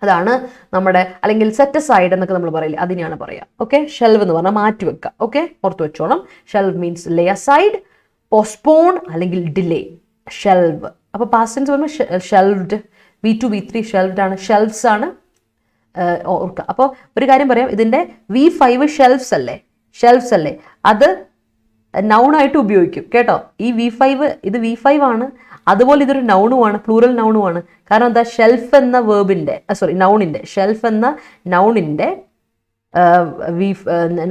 അതാണ് നമ്മുടെ, അല്ലെങ്കിൽ സെറ്റ് അസൈഡ് എന്നൊക്കെ നമ്മൾ പറയില്ലേ, അതിനെയാണ് പറയുക. ഓക്കെ, ഷെൽവ് എന്ന് പറഞ്ഞാൽ മാറ്റി വെക്കുക. ഓക്കെ, ഓർത്ത് വെച്ചോണം. ഷെൽവ് മീൻസ് ലേ അസൈഡ്, പോസ്റ്റ്പോൺ അല്ലെങ്കിൽ ഡിലേ, ഷെൽവ്. അപ്പോൾ പാസ്റ്റ് ടെൻസ് പറയുമ്പോൾ ഷെൽവ്ഡ്, V2 V3 ഷെൽവ്ഡ് ആണ്, ഷെൽവ്സ് ആണ് ഓർക്കുക. അപ്പോൾ ഒരു കാര്യം പറയാം, ഇതിൻ്റെ V5 ഷെൽവ്സ് അല്ലേ, അത് നൗൺ ആയിട്ട് ഉപയോഗിക്കും കേട്ടോ. ഈ ഇത് V5 ആണ്, അതുപോലെ ഇതൊരു നൗണുമാണ്, പ്ലൂറൽ നൗണുമാണ്. കാരണം എന്താ, ഷെൽഫ് എന്ന വേർബിൻ്റെ, ഷെൽഫ് എന്ന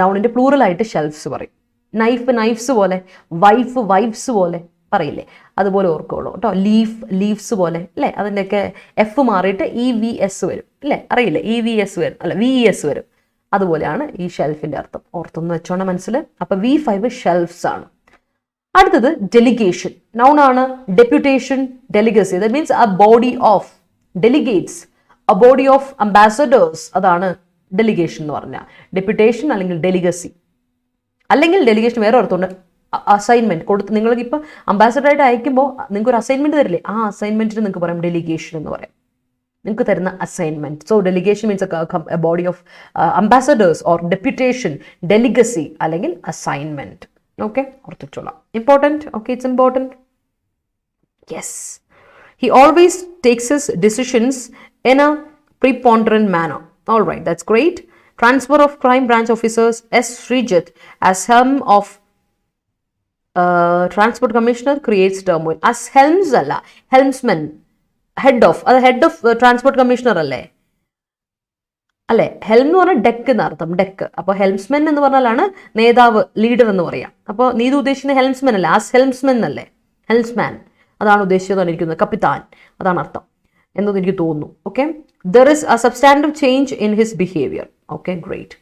നൗണിൻ്റെ പ്ലൂറലായിട്ട് ഷെൽഫ്സ് പറയും. നൈഫ്സ് പോലെ, വൈഫ്സ് പോലെ പറയില്ലേ, അതുപോലെ ഓർക്കുള്ളൂ കേട്ടോ. ലീഫ്സ് പോലെ അല്ലേ, അതിൻ്റെയൊക്കെ എഫ് മാറിയിട്ട് EVS വരും അല്ലേ, അറിയില്ലേ, EVS വരും, അല്ല VES വരും. അതുപോലെയാണ് ഈ ഷെൽഫിൻ്റെ അർത്ഥം, ഓർത്തൊന്ന് വെച്ചോണം മനസ്സിൽ. അപ്പം V5 ഷെൽഫ്സ് ആണ്. അടുത്തത് ഡെലിഗേഷൻ, നൗൺ ആണ്. Deputation, delegacy, that means a body of delegates, a body of ambassadors, അതാണ് ഡെലിഗേഷൻ എന്ന് പറഞ്ഞാൽ. ഡെപ്യൂട്ടേഷൻ അല്ലെങ്കിൽ ഡെലിഗസി, അല്ലെങ്കിൽ ഡെലിഗേഷൻ വേറെ അർത്ഥമുണ്ട്, അസൈൻമെന്റ് കൊടുത്ത് നിങ്ങൾക്ക് ഇപ്പോൾ അംബാസഡറായിട്ട് അയക്കുമ്പോൾ നിങ്ങൾക്ക് ഒരു അസൈൻമെന്റ് തരില്ലേ, ആ അസൈൻമെന്റിന് നിങ്ങൾക്ക് പറയാം ഡെലിഗേഷൻ എന്ന് പറയാം, നിങ്ങൾക്ക് തരുന്ന assignment. So delegation means a body of ambassadors or deputation, delegacy അല്ലെങ്കിൽ അസൈൻമെന്റ്. ഓക്കെ, ഓർത്തിച്ചോളാം, important. Okay, it's important. Yes, he always takes his decisions in a preponderant manner. All right, that's great. Transfer of crime branch officers S. Srijit as helm of transport commissioner creates turmoil. As helms alla, helmsman, head of transport commissioner അല്ലേ, ഹെൽം എന്ന് പറഞ്ഞാൽ ഡെക്ക് എന്നർത്ഥം, ഡെക്ക്. അപ്പോൾ ഹെൽംസ്മെൻ എന്ന് പറഞ്ഞാലാണ് നേതാവ്, ലീഡർ എന്ന് പറയാം. അപ്പോൾ നീ ഇത് ഉദ്ദേശിക്കുന്ന ഹെൽംസ്മെൻ അല്ലേ, ആസ് ഹെൽംസ്മെൻ അല്ലേ, ഹെൽംസ്മാൻ അതാണ് ഉദ്ദേശിച്ചതാണ് ഇരിക്കുന്നത്, കപ്പിത്താൻ അതാണ് അർത്ഥം എന്നൊന്നും എനിക്ക് തോന്നുന്നു. Okay, there is A substantive change in his behaviour. Okay, great.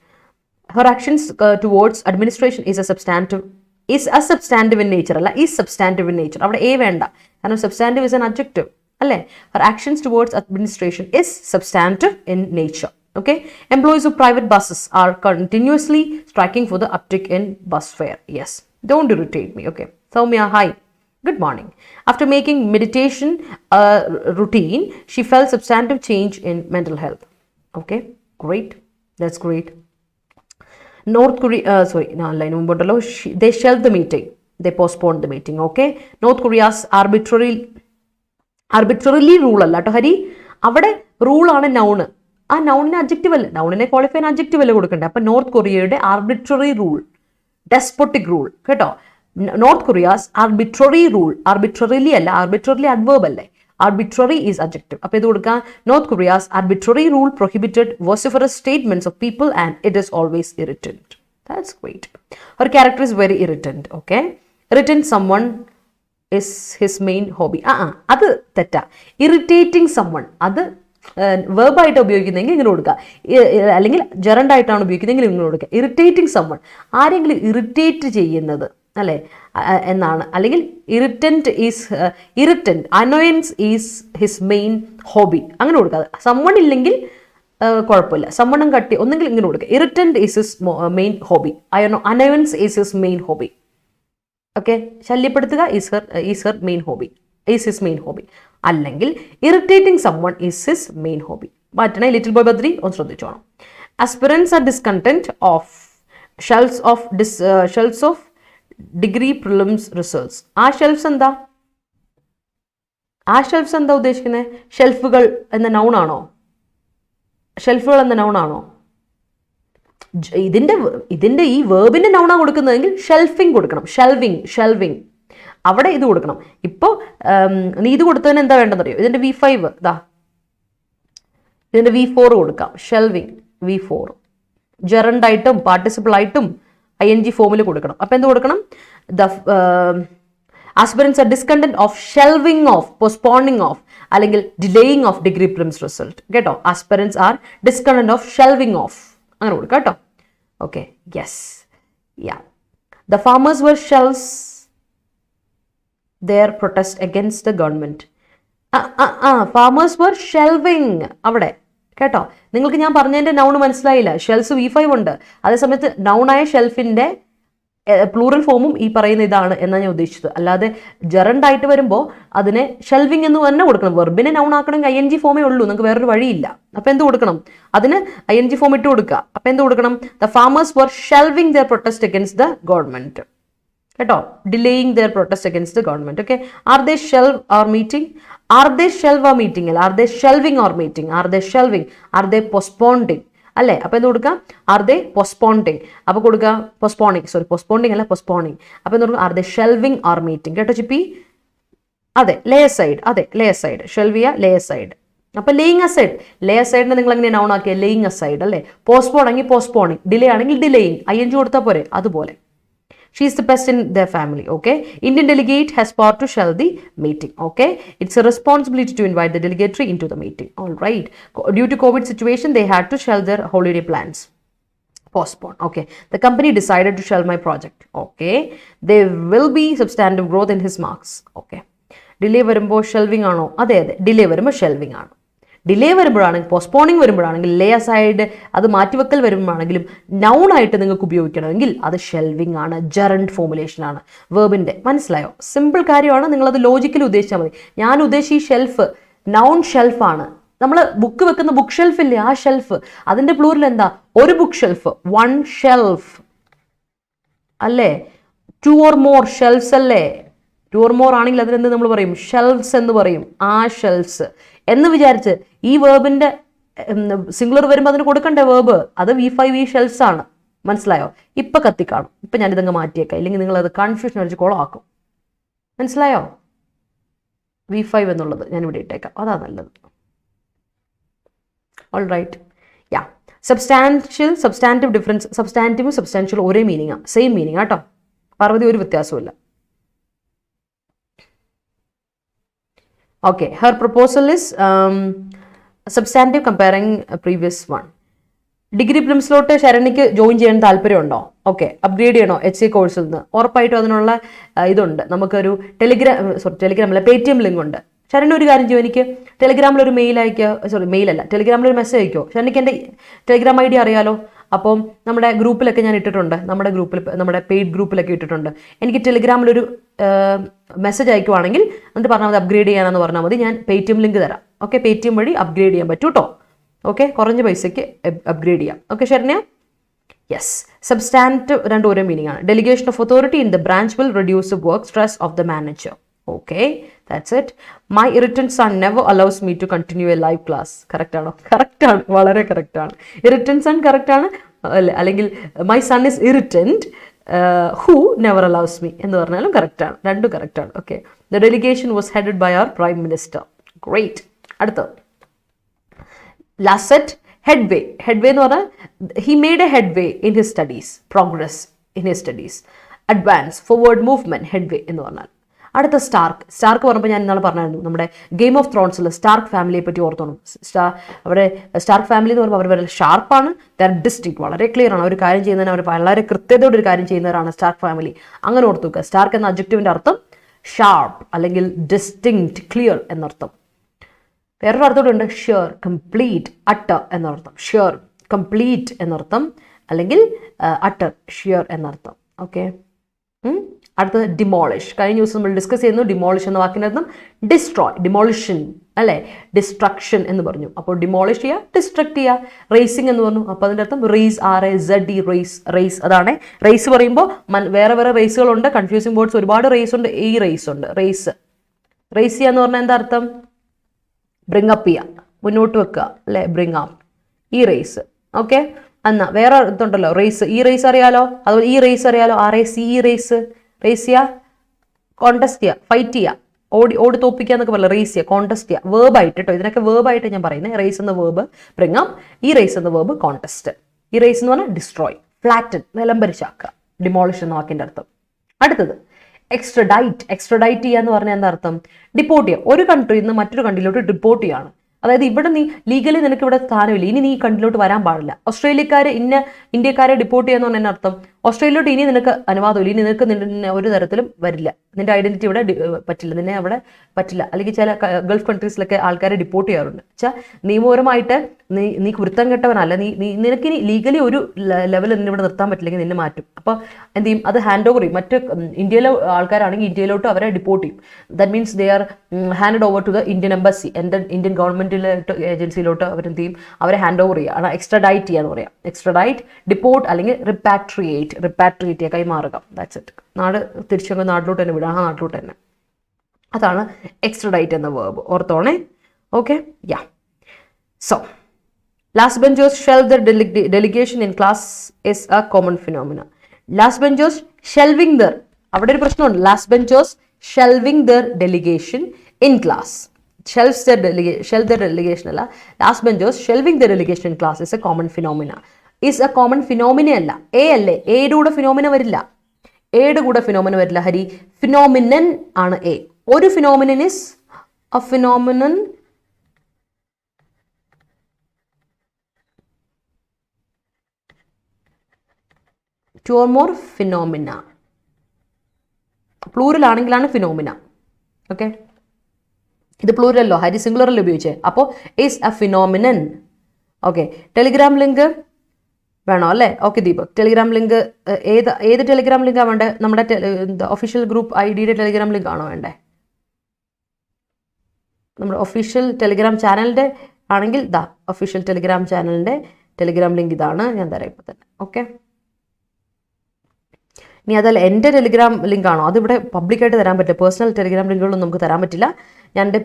Her actions towards administration is A substantive in nature, അല്ല ഈസ് സബ്സ്റ്റാൻറ്റീവ് ഇൻ നേച്ചർ. അവിടെ വേണ്ട, കാരണം സബ്സ്റ്റാൻറ്റീവ് ഇസ് എൻ അഡ്ജക്റ്റീവ് അല്ലേ. Her actions towards administration is substantive in nature. Okay, employees of private buses are continuously striking for the uptick in bus fare. Yes, don't irritate me. Okay, Soumya, hi. Good morning. After making meditation a routine, she felt substantive change in mental health. Okay, great. That's great. North Korea, they shelved the meeting. They postponed the meeting. Okay. North Korea's arbitrarily rule അല്ല കേട്ടോ ഹരി, അവിടെ റൂളാണ് നൗണ്. ആ നൗണിന് അഡ്ജക്റ്റീവ് അല്ല, നൗണിനെ ക്വാളിഫൈ ചെയ്യാൻ അഡ്ജക്റ്റീവ് അല്ല കൊടുക്കണ്ടേ. അപ്പം നോർത്ത് കൊറിയയുടെ ആർബിട്രറി റൂൾ, ഡെസ്പോട്ടിക് റൂൾ കേട്ടോ. North Korea's arbitrary rule, arbitrarily അല്ല, ആർബിട്രറിലി അഡ്വേർബ് അല്ലേ, ആർബിട്രറി ഈസ് അഡ്ജക്റ്റീവ്. അപ്പോൾ ഇത് കൊടുക്കാം. North Korea's arbitrary rule prohibited vociferous statements of people and it is always irritant. That's great. Her character is very irritant. Okay, irritant someone is his main hobby. അത് തെറ്റാ. ഇറിറ്റേറ്റിംഗ് സമ്മൺ അത് വെർബായിട്ട് ഉപയോഗിക്കുന്നെങ്കിൽ ഇങ്ങനെ കൊടുക്കുക, അല്ലെങ്കിൽ ജെറണ്ടായിട്ടാണ് ഉപയോഗിക്കുന്നതെങ്കിൽ ഇങ്ങനെ കൊടുക്കുക. ഇറിറ്റേറ്റിംഗ് സമ്മൺ, ആരെങ്കിലും ഇറിറ്റേറ്റ് ചെയ്യുന്നത് അല്ലേ എന്നാണ്. അല്ലെങ്കിൽ irritant is irritant, annoyance is his main hobby അങ്ങനെ കൊടുക്കുക. സമ്മൺ ഇല്ലെങ്കിൽ കുഴപ്പമില്ല, സമ്മണും കട്ടി ഒന്നെങ്കിൽ ഇങ്ങനെ കൊടുക്കുക. Irritant is his main hobby, annoyance is his main hobby. Okay, ശല്യപ്പെടുത്തുക is her main hobby, is his main hobby. അല്ലെങ്കിൽ irritating someone is his main hobby. മാറ്റണേ. ലിറ്റിൽ ബോയ് ബദ്രി ഒന്ന് ശ്രദ്ധിച്ചോണം. Aspirants are discontent of shelves of degree prelims results. ആ ഷെൽഫ്സ് എന്താ ഉദ്ദേശിക്കുന്നത്? ഷെൽഫുകൾ എന്ന നൗണാണോ? ഷെൽഫുകൾ എന്ന നൗണാണോ? ഇതിന്റെ ഈ വേർബിന്റെ നൗണാ കൊടുക്കുന്നതെങ്കിൽ ഷെൽഫിംഗ് കൊടുക്കണം. ഷെൽവിങ് അവിടെ ഇത് കൊടുക്കണം. ഇപ്പോൾ നീ ഇത് കൊടുത്തതിന് എന്താ വേണ്ടെന്നറിയോ? ഇതിന്റെ V5 ഇതിന്റെ V4 കൊടുക്കാം. ഷെൽവിങ് V4 ജെറണ്ടായിട്ടും പാർട്ടിസിപ്പിൾ ആയിട്ടും ING ഫോമിൽ കൊടുക്കണം. അപ്പം എന്ത് കൊടുക്കണം? The aspirants are discontent of shelving of, postponing of അല്ലെങ്കിൽ delaying of degree prelims result കേട്ടോ. Aspirants are discontent of shelving of അങ്ങനെ കൊടുക്കുക കേട്ടോ. Okay, yes, yeah. The farmers were shelves their protest against the government. Farmers were shelving അവിടെ കേട്ടോ. നിങ്ങൾക്ക് ഞാൻ പറഞ്ഞതിന്റെ നൗൺ മനസ്സിലായില്ല. ഷെൽസ് V5 ഉണ്ട്, അതേസമയത്ത് നൗണായ ഷെൽഫിന്റെ പ്ലൂറൽ ഫോമും ഈ പറയുന്ന ഇതാണ് എന്നാണ് ഞാൻ ഉദ്ദേശിച്ചത്. അല്ലാതെ ജെറണ്ടായിട്ട് വരുമ്പോൾ അതിനെ ഷെൽവിങ് എന്ന് തന്നെ കൊടുക്കണം. വെർബിനെ നൗൺ ആക്കണമെങ്കിൽ ING ഫോമേ ഉള്ളൂ, നിങ്ങൾക്ക് വേറൊരു വഴിയില്ല. അപ്പം എന്ത് കൊടുക്കണം? അതിന് ING ഫോം ഇട്ട് കൊടുക്കുക. അപ്പം എന്ത് കൊടുക്കണം? The farmers were shelving their protest against the government കേട്ടോ. Delaying their protest against the government. Okay, are they shelve our meeting? Are they shelve a meeting അല്ല, are they shelving our meeting? Are they shelving, are they postponding അല്ലേ? അപ്പം എന്ത് കൊടുക്കുക? Are they postponding. അപ്പോൾ കൊടുക്കുക പോസ്റ്റ്പോണ്ടിങ് അല്ല, പോസ്റ്റ്പോണിങ്. അപ്പം എന്ത് കൊടുക്കുക? Are they shelving our meeting കേട്ടോ ചിപ്പി. അതെ, ലേ അസൈഡ്, അതെ ലേ അസൈഡ്, ഷെൽവിയ ലേ അസൈഡ്. അപ്പം ലേയിങ് അസൈഡ്, ലേ അസൈഡിനെ നിങ്ങൾ എങ്ങനെ നൗൺ ആക്കിയ? ലേയിങ് അസൈഡ് അല്ലേ. പോസ്റ്റ്പോൺ ആണെങ്കിൽ പോസ്റ്റ്പോണിങ്, ഡിലേ ആണെങ്കിൽ ഡിലേയിങ്, ING കൊടുത്താൽ പോരെ. അതുപോലെ she is the best in their family. Okay, Indian delegate has power to shell the meeting. Okay, it's a responsibility to invite the delegatory into the meeting. All right, due to COVID situation they had to shell their holiday plans, postpone. Okay, the company decided to shell my project. Okay, there will be substantive growth in his marks. Okay, delay വരുമ്പോൾ ഷെൽവിങ് ആണോ? അതെ, ഡിലേ വരുമ്പോൾ ഷെൽവിങ് ആണ്. ഡിലേ വരുമ്പോഴാണെങ്കിൽ, പോസ്റ്റ്പോണിങ് വരുമ്പോഴാണെങ്കിൽ, ലേ അസൈഡ് അത് മാറ്റിവെക്കൽ വരുമ്പോഴാണെങ്കിലും നൗൺ ആയിട്ട് നിങ്ങൾക്ക് ഉപയോഗിക്കണമെങ്കിൽ അത് ഷെൽവിങ് ആണ്, ജെറണ്ട് ഫോമുലേഷൻ ആണ് വേർബിന്റെ. മനസ്സിലായോ? സിമ്പിൾ കാര്യമാണ്, നിങ്ങളത് ലോജിക്കലി ഉദ്ദേശിച്ചാൽ മതി. ഞാൻ ഉദ്ദേശിച്ച ഈ ഷെൽഫ് നൗൺ ഷെൽഫാണ്. നമ്മൾ ബുക്ക് വെക്കുന്ന ബുക്ക് ഷെൽഫ് ഇല്ലേ, ആ ഷെൽഫ്, അതിന്റെ പ്ലൂറിൽ എന്താ? ഒരു ബുക്ക് ഷെൽഫ്, വൺ ഷെൽഫ് അല്ലേ. 2 or more ഷെൽഫ്സ് അല്ലേ. 2 or more ആണെങ്കിൽ അതിനെന്ത് നമ്മൾ പറയും? ഷെൽഫ്സ് എന്ന് പറയും. ആ ഷെൽഫ്സ് എന്ന് വിചാരിച്ച് ഈ വേർബിന്റെ സിംഗുലർ വരുമ്പോൾ അതിന് കൊടുക്കണ്ടേ വേർബ്? അത് V5 ഈ ഷെൽഫ്സ് ആണ്. മനസ്സിലായോ? ഇപ്പൊ കത്തിക്കാണും. ഇപ്പൊ ഞാനിതങ്ങ് മാറ്റിയേക്കാം, ഇല്ലെങ്കിൽ നിങ്ങൾ അത് കൺഫ്യൂഷൻ അടിച്ച് കുളമാക്കും. മനസ്സിലായോ? V5 എന്നുള്ളത് ഞാൻ ഇവിടെ ഇട്ടേക്കാം, അതാ നല്ലത്. ഓൾ റൈറ്റ്, യാ. സബ്സ്റ്റാൻറ്റീവ് ഡിഫറൻസ്, സബ്സ്റ്റാൻറ്റീവും സബ്സ്റ്റാൻഷ്യലും ഒരേ മീനിങ്ങാ, സെയിം മീനിങ് കേട്ടോ. പാർവതി ഒരു വ്യത്യാസമില്ല. Okay, her proposal is substantive comparing previous one. Degree പ്രിലിംസിലോട്ട് ശരണിക്ക് ജോയിൻ ചെയ്യാൻ താല്പര്യമുണ്ടോ? ഓക്കെ, അപ്ഗ്രേഡ് ചെയ്യണോ HC കോഴ്സിൽ നിന്ന്? ഉറപ്പായിട്ടും അതിനുള്ള ഇതുണ്ട്. നമുക്കൊരു ടെലിഗ്രാമില്ല, Paytm ലിങ്ക് ഉണ്ട്. ശരണി ഒരു കാര്യം ചെയ്യും, എനിക്ക് ടെലിഗ്രാമിലൊരു മെയിൽ അയക്കുക, മെയിലല്ല, ടെലിഗ്രാമിലൊരു മെസ്സേജ് അയക്കുമോ? ശരണിക്ക് എൻ്റെ ടെലിഗ്രാം ID അറിയാലോ. അപ്പം നമ്മുടെ ഗ്രൂപ്പിലൊക്കെ ഞാൻ ഇട്ടിട്ടുണ്ട്, നമ്മുടെ പെയ്ഡ് ഗ്രൂപ്പിലൊക്കെ ഇട്ടിട്ടുണ്ട്. എനിക്ക് ടെലിഗ്രാമിലൊരു മെസ്സേജ് അയക്കുവാണെങ്കിൽ എന്നിട്ട് പറഞ്ഞാൽ മതി അപ്ഗ്രേഡ് ചെയ്യാനെന്ന് പറഞ്ഞാൽ മതി, ഞാൻ പേടിഎം ലിങ്ക് തരാം. ഓക്കെ, പേടിഎം വഴി അപ്ഗ്രേഡ് ചെയ്യാൻ പറ്റും കേട്ടോ. ഓക്കെ, കുറഞ്ഞ പൈസയ്ക്ക് അപ്ഗ്രേഡ് ചെയ്യാം. ഓക്കെ ശരണ്യ? യെസ്. സബ്സ്റ്റാൻറ്റീവ് രണ്ട് ഓരോ മീനിങ് ആണ്. Delegation of authority in the branch will reduce the work stress of the manager. Okay, that's it. My irritant son never allows me to continue a live class. Correct ആണോ? കറക്റ്റ് ആണ്, വളരെ കറക്റ്റ് ആണ്. ഇറിറ്റന്റ് സൺ കറക്റ്റ് ആണ്, അല്ലെങ്കിൽ my son is irritant who never allows me എന്ന് പറഞ്ഞാലും കറക്റ്റ് ആണ്, രണ്ടും കറക്റ്റ് ആണ്. Okay, the delegation was headed by our prime minister. Great. അടുത്തത് ലാസ്റ്റ് സെറ്റ്, ഹെഡ്വേ. ഹെഡ്വേ എന്ന് പറഞ്ഞാൽ he made A headway in his studies, progress in his studies, advance, forward movement, headway എന്ന് പറഞ്ഞാൽ. അടുത്ത സ്റ്റാർക്ക്. സ്റ്റാർക്ക് പറയുമ്പോൾ ഞാൻ ഇന്നാൾ പറഞ്ഞായിരുന്നു, നമ്മുടെ ഗെയിം ഓഫ് ത്രോൺസിൽ സ്റ്റാർക്ക് ഫാമിലിയെ പറ്റി ഓർത്തോണം. അവിടെ സ്റ്റാർക്ക് ഫാമിലി എന്ന് പറയുമ്പോൾ അവർ വളരെ ഷാർപ്പാണ്, ദർ ഡിസ്റ്റിങ്, വളരെ ക്ലിയർ ആണ്. ഒരു കാര്യം ചെയ്യുന്നതിന് അവർ വളരെ കൃത്യതയോടെ ഒരു കാര്യം ചെയ്യുന്നവരാണ് സ്റ്റാർക്ക് ഫാമിലി. അങ്ങനെ ഓർത്തു വെക്കുക. സ്റ്റാർക്ക് എന്ന അഡ്ജക്റ്റീവിൻ്റെ അർത്ഥം ഷാർപ്പ് അല്ലെങ്കിൽ ഡിസ്റ്റിങ്ക്റ്റ്, ക്ലിയർ എന്നർത്ഥം. വേറൊരു അർത്ഥമുണ്ട്, ഷ്യൂർ, കംപ്ലീറ്റ്, അട്ടർ എന്നർത്ഥം. ഷ്യൂർ, കംപ്ലീറ്റ് എന്നർത്ഥം, അല്ലെങ്കിൽ അട്ടർ, ഷ്യൂർ എന്നർത്ഥം. ഓക്കെ, അടുത്തത് ഡിമോളിഷ്. കഴിഞ്ഞ ദിവസം നമ്മൾ ഡിസ്കസ് ചെയ്യുന്നു ഡിമോളിഷ് എന്ന വാക്കിൻ്റെ അർത്ഥം ഡിസ്ട്രോയ്, ഡിമോളിഷൻ അല്ലേ, ഡിസ്ട്രക്ഷൻ എന്ന് പറഞ്ഞു. അപ്പോൾ ഡിമോളിഷ് ചെയ്യുക, ഡിസ്ട്രക്ട് ചെയ്യുക. റേസിംഗ് എന്ന് പറഞ്ഞു, അപ്പോൾ അതിൻ്റെ അർത്ഥം റേസ്, RAZE, റേസ്, റേസ്. അതാണ് റേസ് പറയുമ്പോൾ വേറെ വേറെ റേസുകളുണ്ട്, കൺഫ്യൂസിംഗ് വേർഡ്സ് ഒരുപാട് റേസ് ഉണ്ട്. ഈ റേസ് ഉണ്ട്, റേസ്. റേസ് ചെയ്യുക എന്ന് പറഞ്ഞാൽ എന്താ അർത്ഥം? ബ്രിങ് അപ്പ് ചെയ്യുക, മുന്നോട്ട് വെക്കുക അല്ലേ, ബ്രിങ് അപ്പ്, ഈ റേസ്. ഓക്കെ, എന്നാ വേറെ ഇതുണ്ടല്ലോ റേസ്, ഈ റേസ് അറിയാലോ, അതുപോലെ ഈ റേസ് അറിയാലോ, RACE, ഈ റേസ്. റേസ് ചെയ്യുക, കോൺടെസ്റ്റ് ചെയ്യുക, ഫൈറ്റ് ചെയ്യുക, ഓടി തോപ്പിക്കുക എന്നൊക്കെ പറയില്ല. റേസ് ചെയ്യുക, കോൺടെസ്റ്റ് ചെയ്യുക, വേർബായിട്ട് കേട്ടോ, ഇതിനൊക്കെ വേർബായിട്ട് ഞാൻ പറയുന്നത്. റേസ് എന്ന വേർബ് ബ്രിങ് അപ്പ്, ഈ റേസ് എന്ന വേർബ് കോൺടെസ്റ്റ്. ഈ റേസ് എന്ന് പറഞ്ഞാൽ ഡിസ്ട്രോയ്, ഫ്ലാറ്റൻ, നിലംപരിശാക്കുക, ഡിമോളിഷ് എന്ന വാക്കിൻ്റെ അർത്ഥം. അടുത്തത് എക്സ്ട്രഡൈറ്റ്. എക്സ്ട്രഡൈറ്റ് ചെയ്യുക എന്ന് പറഞ്ഞാൽ എന്താ അർത്ഥം? ഡിപ്പോർട്ട് ചെയ്യുക. ഒരു കൺട്രിയിൽ നിന്ന് മറ്റൊരു കൺട്രിയിലോട്ട് ഡിപ്പോർട്ട് ചെയ്യുകയാണ്. അതായത് ഇവിടെ നീ ലീഗലി നിനക്ക് ഇവിടെ സ്ഥാനമില്ല, ഇനി നീ ഈ കൺട്രിയിലോട്ട് വരാൻ പാടില്ല. ഓസ്ട്രേലിയക്കാരെ ഇന്ത്യക്കാരെ ഡിപ്പോർട്ട് ചെയ്യാന്ന് പറഞ്ഞാൽ അർത്ഥം ഓസ്ട്രേലിയയിലോട്ട് ഇനി നിനക്ക് അനുവാദമില്ല, ഇനി നിനക്ക് നിന്നെ ഒരു തരത്തിലും വരില്ല, നിന്റെ ഐഡന്റിറ്റി ഇവിടെ പറ്റില്ല, നിന്നെ അവിടെ പറ്റില്ല. അല്ലെങ്കിൽ ചില ഗൾഫ് കൺട്രീസിലൊക്കെ ആൾക്കാരെ ഡിപ്പോർട്ട് ചെയ്യാറുണ്ട്. വെച്ചാൽ നിയമപരമായിട്ട് നീ കുരുത്തം കെട്ടവനല്ല, നിനക്കിനി ലീഗലി ഒരു ലെവൽ നിന്നെ ഇവിടെ നിർത്താൻ പറ്റില്ലെങ്കിൽ നിന്നെ മാറ്റും. അപ്പോൾ എന്ത് ചെയ്യും? അത് ഹാൻഡ് ഓവർ ചെയ്യും. മറ്റ് ഇന്ത്യയിലെ ആൾക്കാരാണെങ്കിൽ ഇന്ത്യയിലോട്ട് അവരെ ഡിപ്പോർട്ട് ചെയ്യും. That means they are hand over to the Indian embassy, Indian government ഏജൻസിയിലോട്ട് അവരെന്ത് ചെയ്യും? അവരെ ഹാൻഡ് ഓവർ ചെയ്യുക. എക്സ്ട്രഡൈറ്റ് ചെയ്യാന്ന് പറയാം. എക്സ്ട്രഡൈറ്റ്, ഡിപ്പോർട്ട് അല്ലെങ്കിൽ റിപ്പാട്രിയേറ്റ് ചെയ്യുക, കൈമാറുക. That's it. നാട് തിരിച്ചങ്ങ് നാട്ടിലോട്ട് തന്നെ വിടുക, ആ നാട്ടിലോട്ട് തന്നെ. അതാണ് എക്സ്ട്രഡൈറ്റ് എന്ന വേർബ്. ഓർത്തോണേ. Okay, yeah. So last benchers shelve their delegation in class is a common phenomena. Last benchers shelving their, അവിടെ ഒരു പ്രശ്നമുണ്ട്. Last benchers shelving their delegation in class. Shelve their delegation അല്ല, last benchers shelving their delegation in class is a common phenomena. Is a common phenomena അല്ല, എ അല്ലേ, എയുടെ കൂടെ ഫിനോമിന വരില്ല, എയുടെ കൂടെ ഫിനോമിന വരില്ല ഹരി. ഫിനോമിനൻ ആണ് എ. ഒരു phenomenon is a phenomenon two or more phenomena. Plural ആണെങ്കിലാണ് ഫിനോമിന. ഓക്കെ, ഇത് പ്ലൂറല്ലോ, ഹരി സിംഗുലറല്ലേ ഉപയോഗിച്ചേ. അപ്പോൾ is a phenomenon. Okay, Telegram link വേണോ അല്ലേ? ഓക്കെ ദീപക്, ടെലിഗ്രാം ലിങ്ക് ഏത് ടെലിഗ്രാം ലിങ്കാണ് വേണ്ടത്? നമ്മുടെ ഒഫീഷ്യൽ ഗ്രൂപ്പ് ID-യുടെ ടെലിഗ്രാം ലിങ്ക് ആണോ വേണ്ടേ? നമ്മുടെ ഒഫീഷ്യൽ ടെലിഗ്രാം ചാനലിൻ്റെ ആണെങ്കിൽ ദാ ഒഫീഷ്യൽ ടെലിഗ്രാം ചാനലിൻ്റെ ടെലിഗ്രാം ലിങ്ക് ഇതാണ്, ഞാൻ തരാം ഇപ്പോൾ തന്നെ. ഓക്കെ, ഇനി അതല്ല എൻ്റെ ടെലിഗ്രാം ലിങ്ക് ആണോ? അതിവിടെ പബ്ലിക്കായിട്ട് തരാൻ പറ്റില്ല. പേഴ്സണൽ ടെലിഗ്രാം ലിങ്കുകളൊന്നും നമുക്ക് തരാൻ പറ്റില്ല. ഞാൻ എൻ്റെ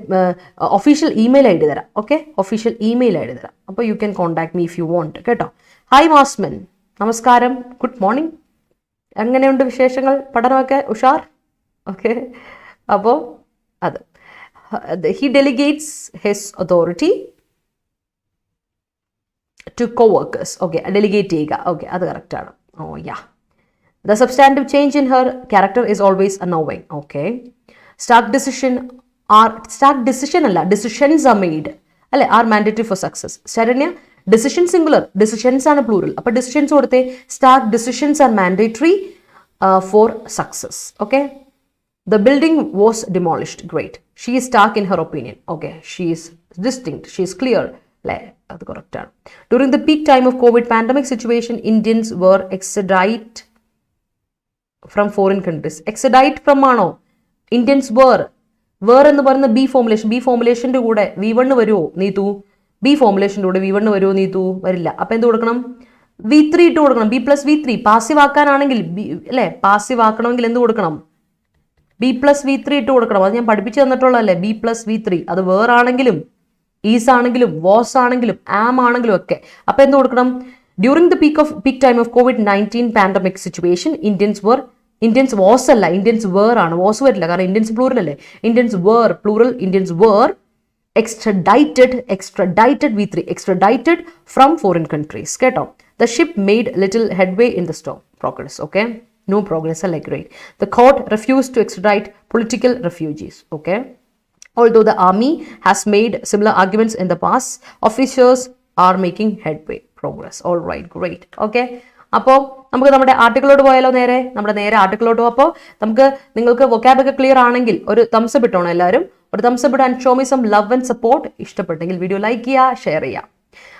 ഒഫീഷ്യൽ ഇമെയിൽ ID തരാം. ഓക്കെ, ഒഫീഷ്യൽ ഇമെയിൽ ID തരാം. അപ്പോൾ you can contact me if you want കേട്ടോ. ഹായ് മാസ്മൻ, നമസ്കാരം, ഗുഡ് മോർണിംഗ്. എങ്ങനെയുണ്ട് വിശേഷങ്ങൾ? പഠനമൊക്കെ ഉഷാർ? ഓക്കെ, അപ്പോൾ അത് he delegates his authority to coworkers. Okay, delegate ചെയ്യുക. ഓക്കെ, അത് കറക്റ്റാണ്. ഓ യാ. The substantive change in her character is always annoying. Okay. Stark decisions are made. അല്ലെ, are mandatory for success. Saranya, decision singular, decisions ആണ് plural. അപ്പോൾ decisions കൊടുത്തേ. Stark decisions are mandatory for success. Okay. The building was demolished. Great. She is stark in her opinion. Okay. She is distinct. She is clear. അല്ലേ? അത് കറക്റ്റാണ്. During the peak time of Covid pandemic situation Indians were extradite from foreign countries. Extradite from ആണോ? ഇന്ത്യൻസ് വേർ എന്ന് പറയുന്ന ബി ഫോർമുലേഷൻ്റെ കൂടെ V1 വരുമോ നീതു? ബി ഫോർമുലേഷൻ്റെ കൂടെ V1 വരുമോ നീതു? വരില്ല. അപ്പം എന്ത് കൊടുക്കണം? V3 ഇട്ട് കൊടുക്കണം. B+V3 പാസീവ് ആക്കാനാണെങ്കിൽ അല്ലേ? പാസീവ് ആക്കണമെങ്കിൽ എന്ത് കൊടുക്കണം? B+V3 ഇട്ട് കൊടുക്കണം. അത് ഞാൻ പഠിപ്പിച്ചു തന്നിട്ടുള്ളതല്ലേ? B+V3. അത് വേറാണെങ്കിലും ഈസ് ആണെങ്കിലും വാസ് ആണെങ്കിലും ആം ആണെങ്കിലും ഒക്കെ. അപ്പം എന്ത് കൊടുക്കണം? During the peak time of COVID-19 pandemic situation Indians was അല്ല, ഇന്ത്യൻസ് വേർ ആണ്. വാസ് വരില്ല, കാരണം ഇന്ത്യൻസ് പ്ലൂറൽ അല്ലേ. Indians were plural. Indians were extradited V3 extradited from foreign countries. കേട്ടോ? The ship made little headway in the storm. Progress. Okay, no progress. Like great. The court refused to extradite political refugees. Okay, although the army has made similar arguments in the past, officers are making headway. Progress. All right, great. Okay, അപ്പോൾ നമുക്ക് നമ്മുടെ ആർട്ടിക്കിളോട്ട് പോയാലോ? നേരെ ആർട്ടിക്കിളോട്ട് പോകും. അപ്പോൾ നിങ്ങൾക്ക് vocab ഒക്കെ ക്ലിയർ ആണെങ്കിൽ ഒരു തംസ് അപ്പ് ഇട്ടോണം എല്ലാവരും. ഒരു thumbs up and show me some love and support. ഇഷ്ടപ്പെട്ടെങ്കിൽ വീഡിയോ ലൈക്ക് ചെയ്യുക, ഷെയർ ചെയ്യുക.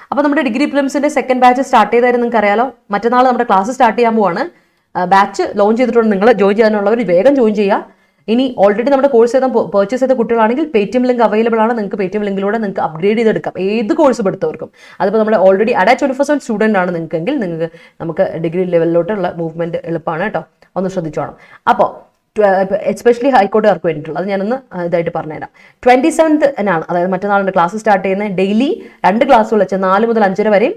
അപ്പോൾ നമ്മുടെ ഡിഗ്രി പ്രിലിംസിന്റെ സെക്കൻഡ് ബാച്ച് സ്റ്റാർട്ട് ചെയ്തായിരുന്നു, നിങ്ങൾക്ക് അറിയാലോ. മറ്റന്നാൾ നമ്മുടെ ക്ലാസ് സ്റ്റാർട്ട് ചെയ്യാൻ പോവാണ്. ബാച്ച് ലോഞ്ച് ചെയ്തിട്ടുണ്ട്. നിങ്ങൾ ജോയിൻ ചെയ്യാനുള്ളവർ വേഗം ജോയിൻ ചെയ്യുക. ഇനി ഓൾറെഡി നമ്മുടെ കോഴ്സ് പർച്ചേസ് ചെയ്ത കുട്ടികളാണെങ്കിൽ പേടിഎം ലിങ്ക് അവൈലബിൾ ആണ്. നിങ്ങൾക്ക് പേടിഎം ലിങ്കിലൂടെ നിങ്ങൾക്ക് അപ്ഗ്രേഡ് ചെയ്തെടുക്കാം, ഏത് കോഴ്സ് എടുത്തവർക്കും. അതിപ്പോൾ നമ്മുടെ ഓൾറെഡി Adda247 സ്റ്റുഡൻ്റ് ആണ് നിങ്ങൾക്കെങ്കിൽ നമുക്ക് ഡിഗ്രി ലെവലിലോട്ടുള്ള മൂവ്മെന്റ് എളുപ്പമാണ് കേട്ടോ. ഒന്ന് ശ്രദ്ധിച്ചോണം. അപ്പോൾ എസ്പെഷ്യലി ഹൈക്കോർട്ടുകാർക്ക് വേണ്ടിയിട്ടുള്ള അത് ഞാനൊന്ന് ഇതായിട്ട് പറഞ്ഞുതരാം. 27th അതായത് മറ്റന്നാളുണ്ട് ക്ലാസ് സ്റ്റാർട്ട് ചെയ്യുന്നത്. ഡെയിലി 2 ക്ലാസ്സുകൾ വെച്ചാൽ 4 മുതൽ 5:30 വരെയും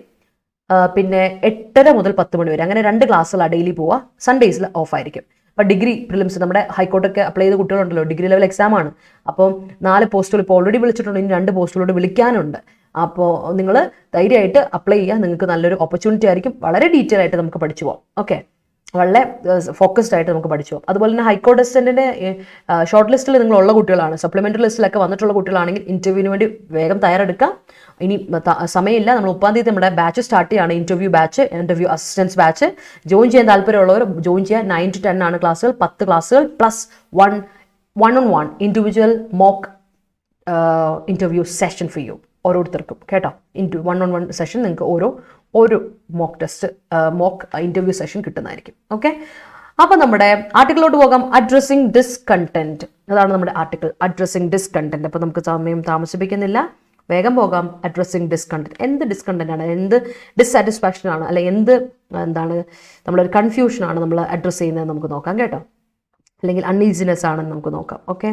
പിന്നെ 8:30 മുതൽ 10 മണി വരെ, അങ്ങനെ 2 ക്ലാസ്സുകളാണ് ഡെയിലി പോവുക. സൺഡേസിൽ ഓഫ് ആയിരിക്കും. അപ്പോൾ ഡിഗ്രി പ്രിലിംസ് നമ്മുടെ ഹൈക്കോർട്ടൊക്കെ അപ്ലൈ ചെയ്ത കുട്ടികളുണ്ടല്ലോ, ഡിഗ്രി ലെവൽ എക്സാം ആണ്. അപ്പോൾ 4 പോസ്റ്റുകൾ ഇപ്പോൾ ഓൾറെഡി വിളിച്ചിട്ടുണ്ട്, ഇനി 2 പോസ്റ്റുകളോട് വിളിക്കാനുണ്ട്. അപ്പോൾ നിങ്ങൾ ധൈര്യമായിട്ട് അപ്ലൈ ചെയ്യുക. നിങ്ങൾക്ക് നല്ലൊരു ഓപ്പർച്യൂണിറ്റി ആയിരിക്കും. വളരെ ഡീറ്റെയിൽ ആയിട്ട് നമുക്ക് പഠിച്ചു പോകാം. ഓക്കെ, വളരെ ഫോക്കസ്ഡ് ആയിട്ട് നമുക്ക് പഠിച്ചു പോകും. അതുപോലെ തന്നെ ഹൈക്കോർട്ട് അസിസ്റ്റന്റിന്റെ ഷോർട്ട് ലിസ്റ്റിൽ നിങ്ങളുള്ള കുട്ടികളാണ്, സപ്ലിമെന്ററി ലിസ്റ്റിലൊക്കെ വന്നിട്ടുള്ള കുട്ടികളാണെങ്കിൽ ഇന്റർവ്യൂവിന് വേണ്ടി വേഗം തയ്യാറെടുക്കാം. ഇനി സമയമില്ല. നമ്മൾ 30-ാം തീയതി നമ്മുടെ ബാച്ച് സ്റ്റാർട്ട് ചെയ്യുകയാണ്. Interview assistance batch. ജോയിൻ ചെയ്യാൻ താല്പര്യമുള്ളവർ ജോയിൻ ചെയ്യാൻ. 9 to 10 ആണ് ക്ലാസ്സുകൾ. 10 ക്ലാസ്സുകൾ plus 1-on-1 individual mock interview session for you. ഓരോരുത്തർക്കും കേട്ടോ. 1-on-1 സെഷൻ നിങ്ങൾക്ക് ഒരു മോക്ക് ഇന്റർവ്യൂ സെഷൻ കിട്ടുന്നതായിരിക്കും. ഓക്കെ, അപ്പൊ നമ്മുടെ ആർട്ടിക്കിളോട്ട് പോകാം. Addressing discontent. അതാണ് നമ്മുടെ ആർട്ടിക്കിൾ, അഡ്രസ്സിംഗ് ഡിസ്കണ്ടന്റ്. അപ്പൊ നമുക്ക് സമയം താമസിപ്പിക്കുന്നില്ല, വേഗം പോകാം. Addressing discontent. എന്ത് ഡിസ്കണ്ടന്റ് ആണ്, എന്ത് ഡിസ്സാറ്റിസ്ഫാക്ഷൻ ആണ്, അല്ലെ എന്താണ് നമ്മളൊരു കൺഫ്യൂഷൻ ആണ് നമ്മൾ അഡ്രസ്സ് ചെയ്യുന്നത് നമുക്ക് നോക്കാം കേട്ടോ. അല്ലെങ്കിൽ അൺഈസിനെസ് ആണെന്ന് നമുക്ക് നോക്കാം. ഓക്കെ,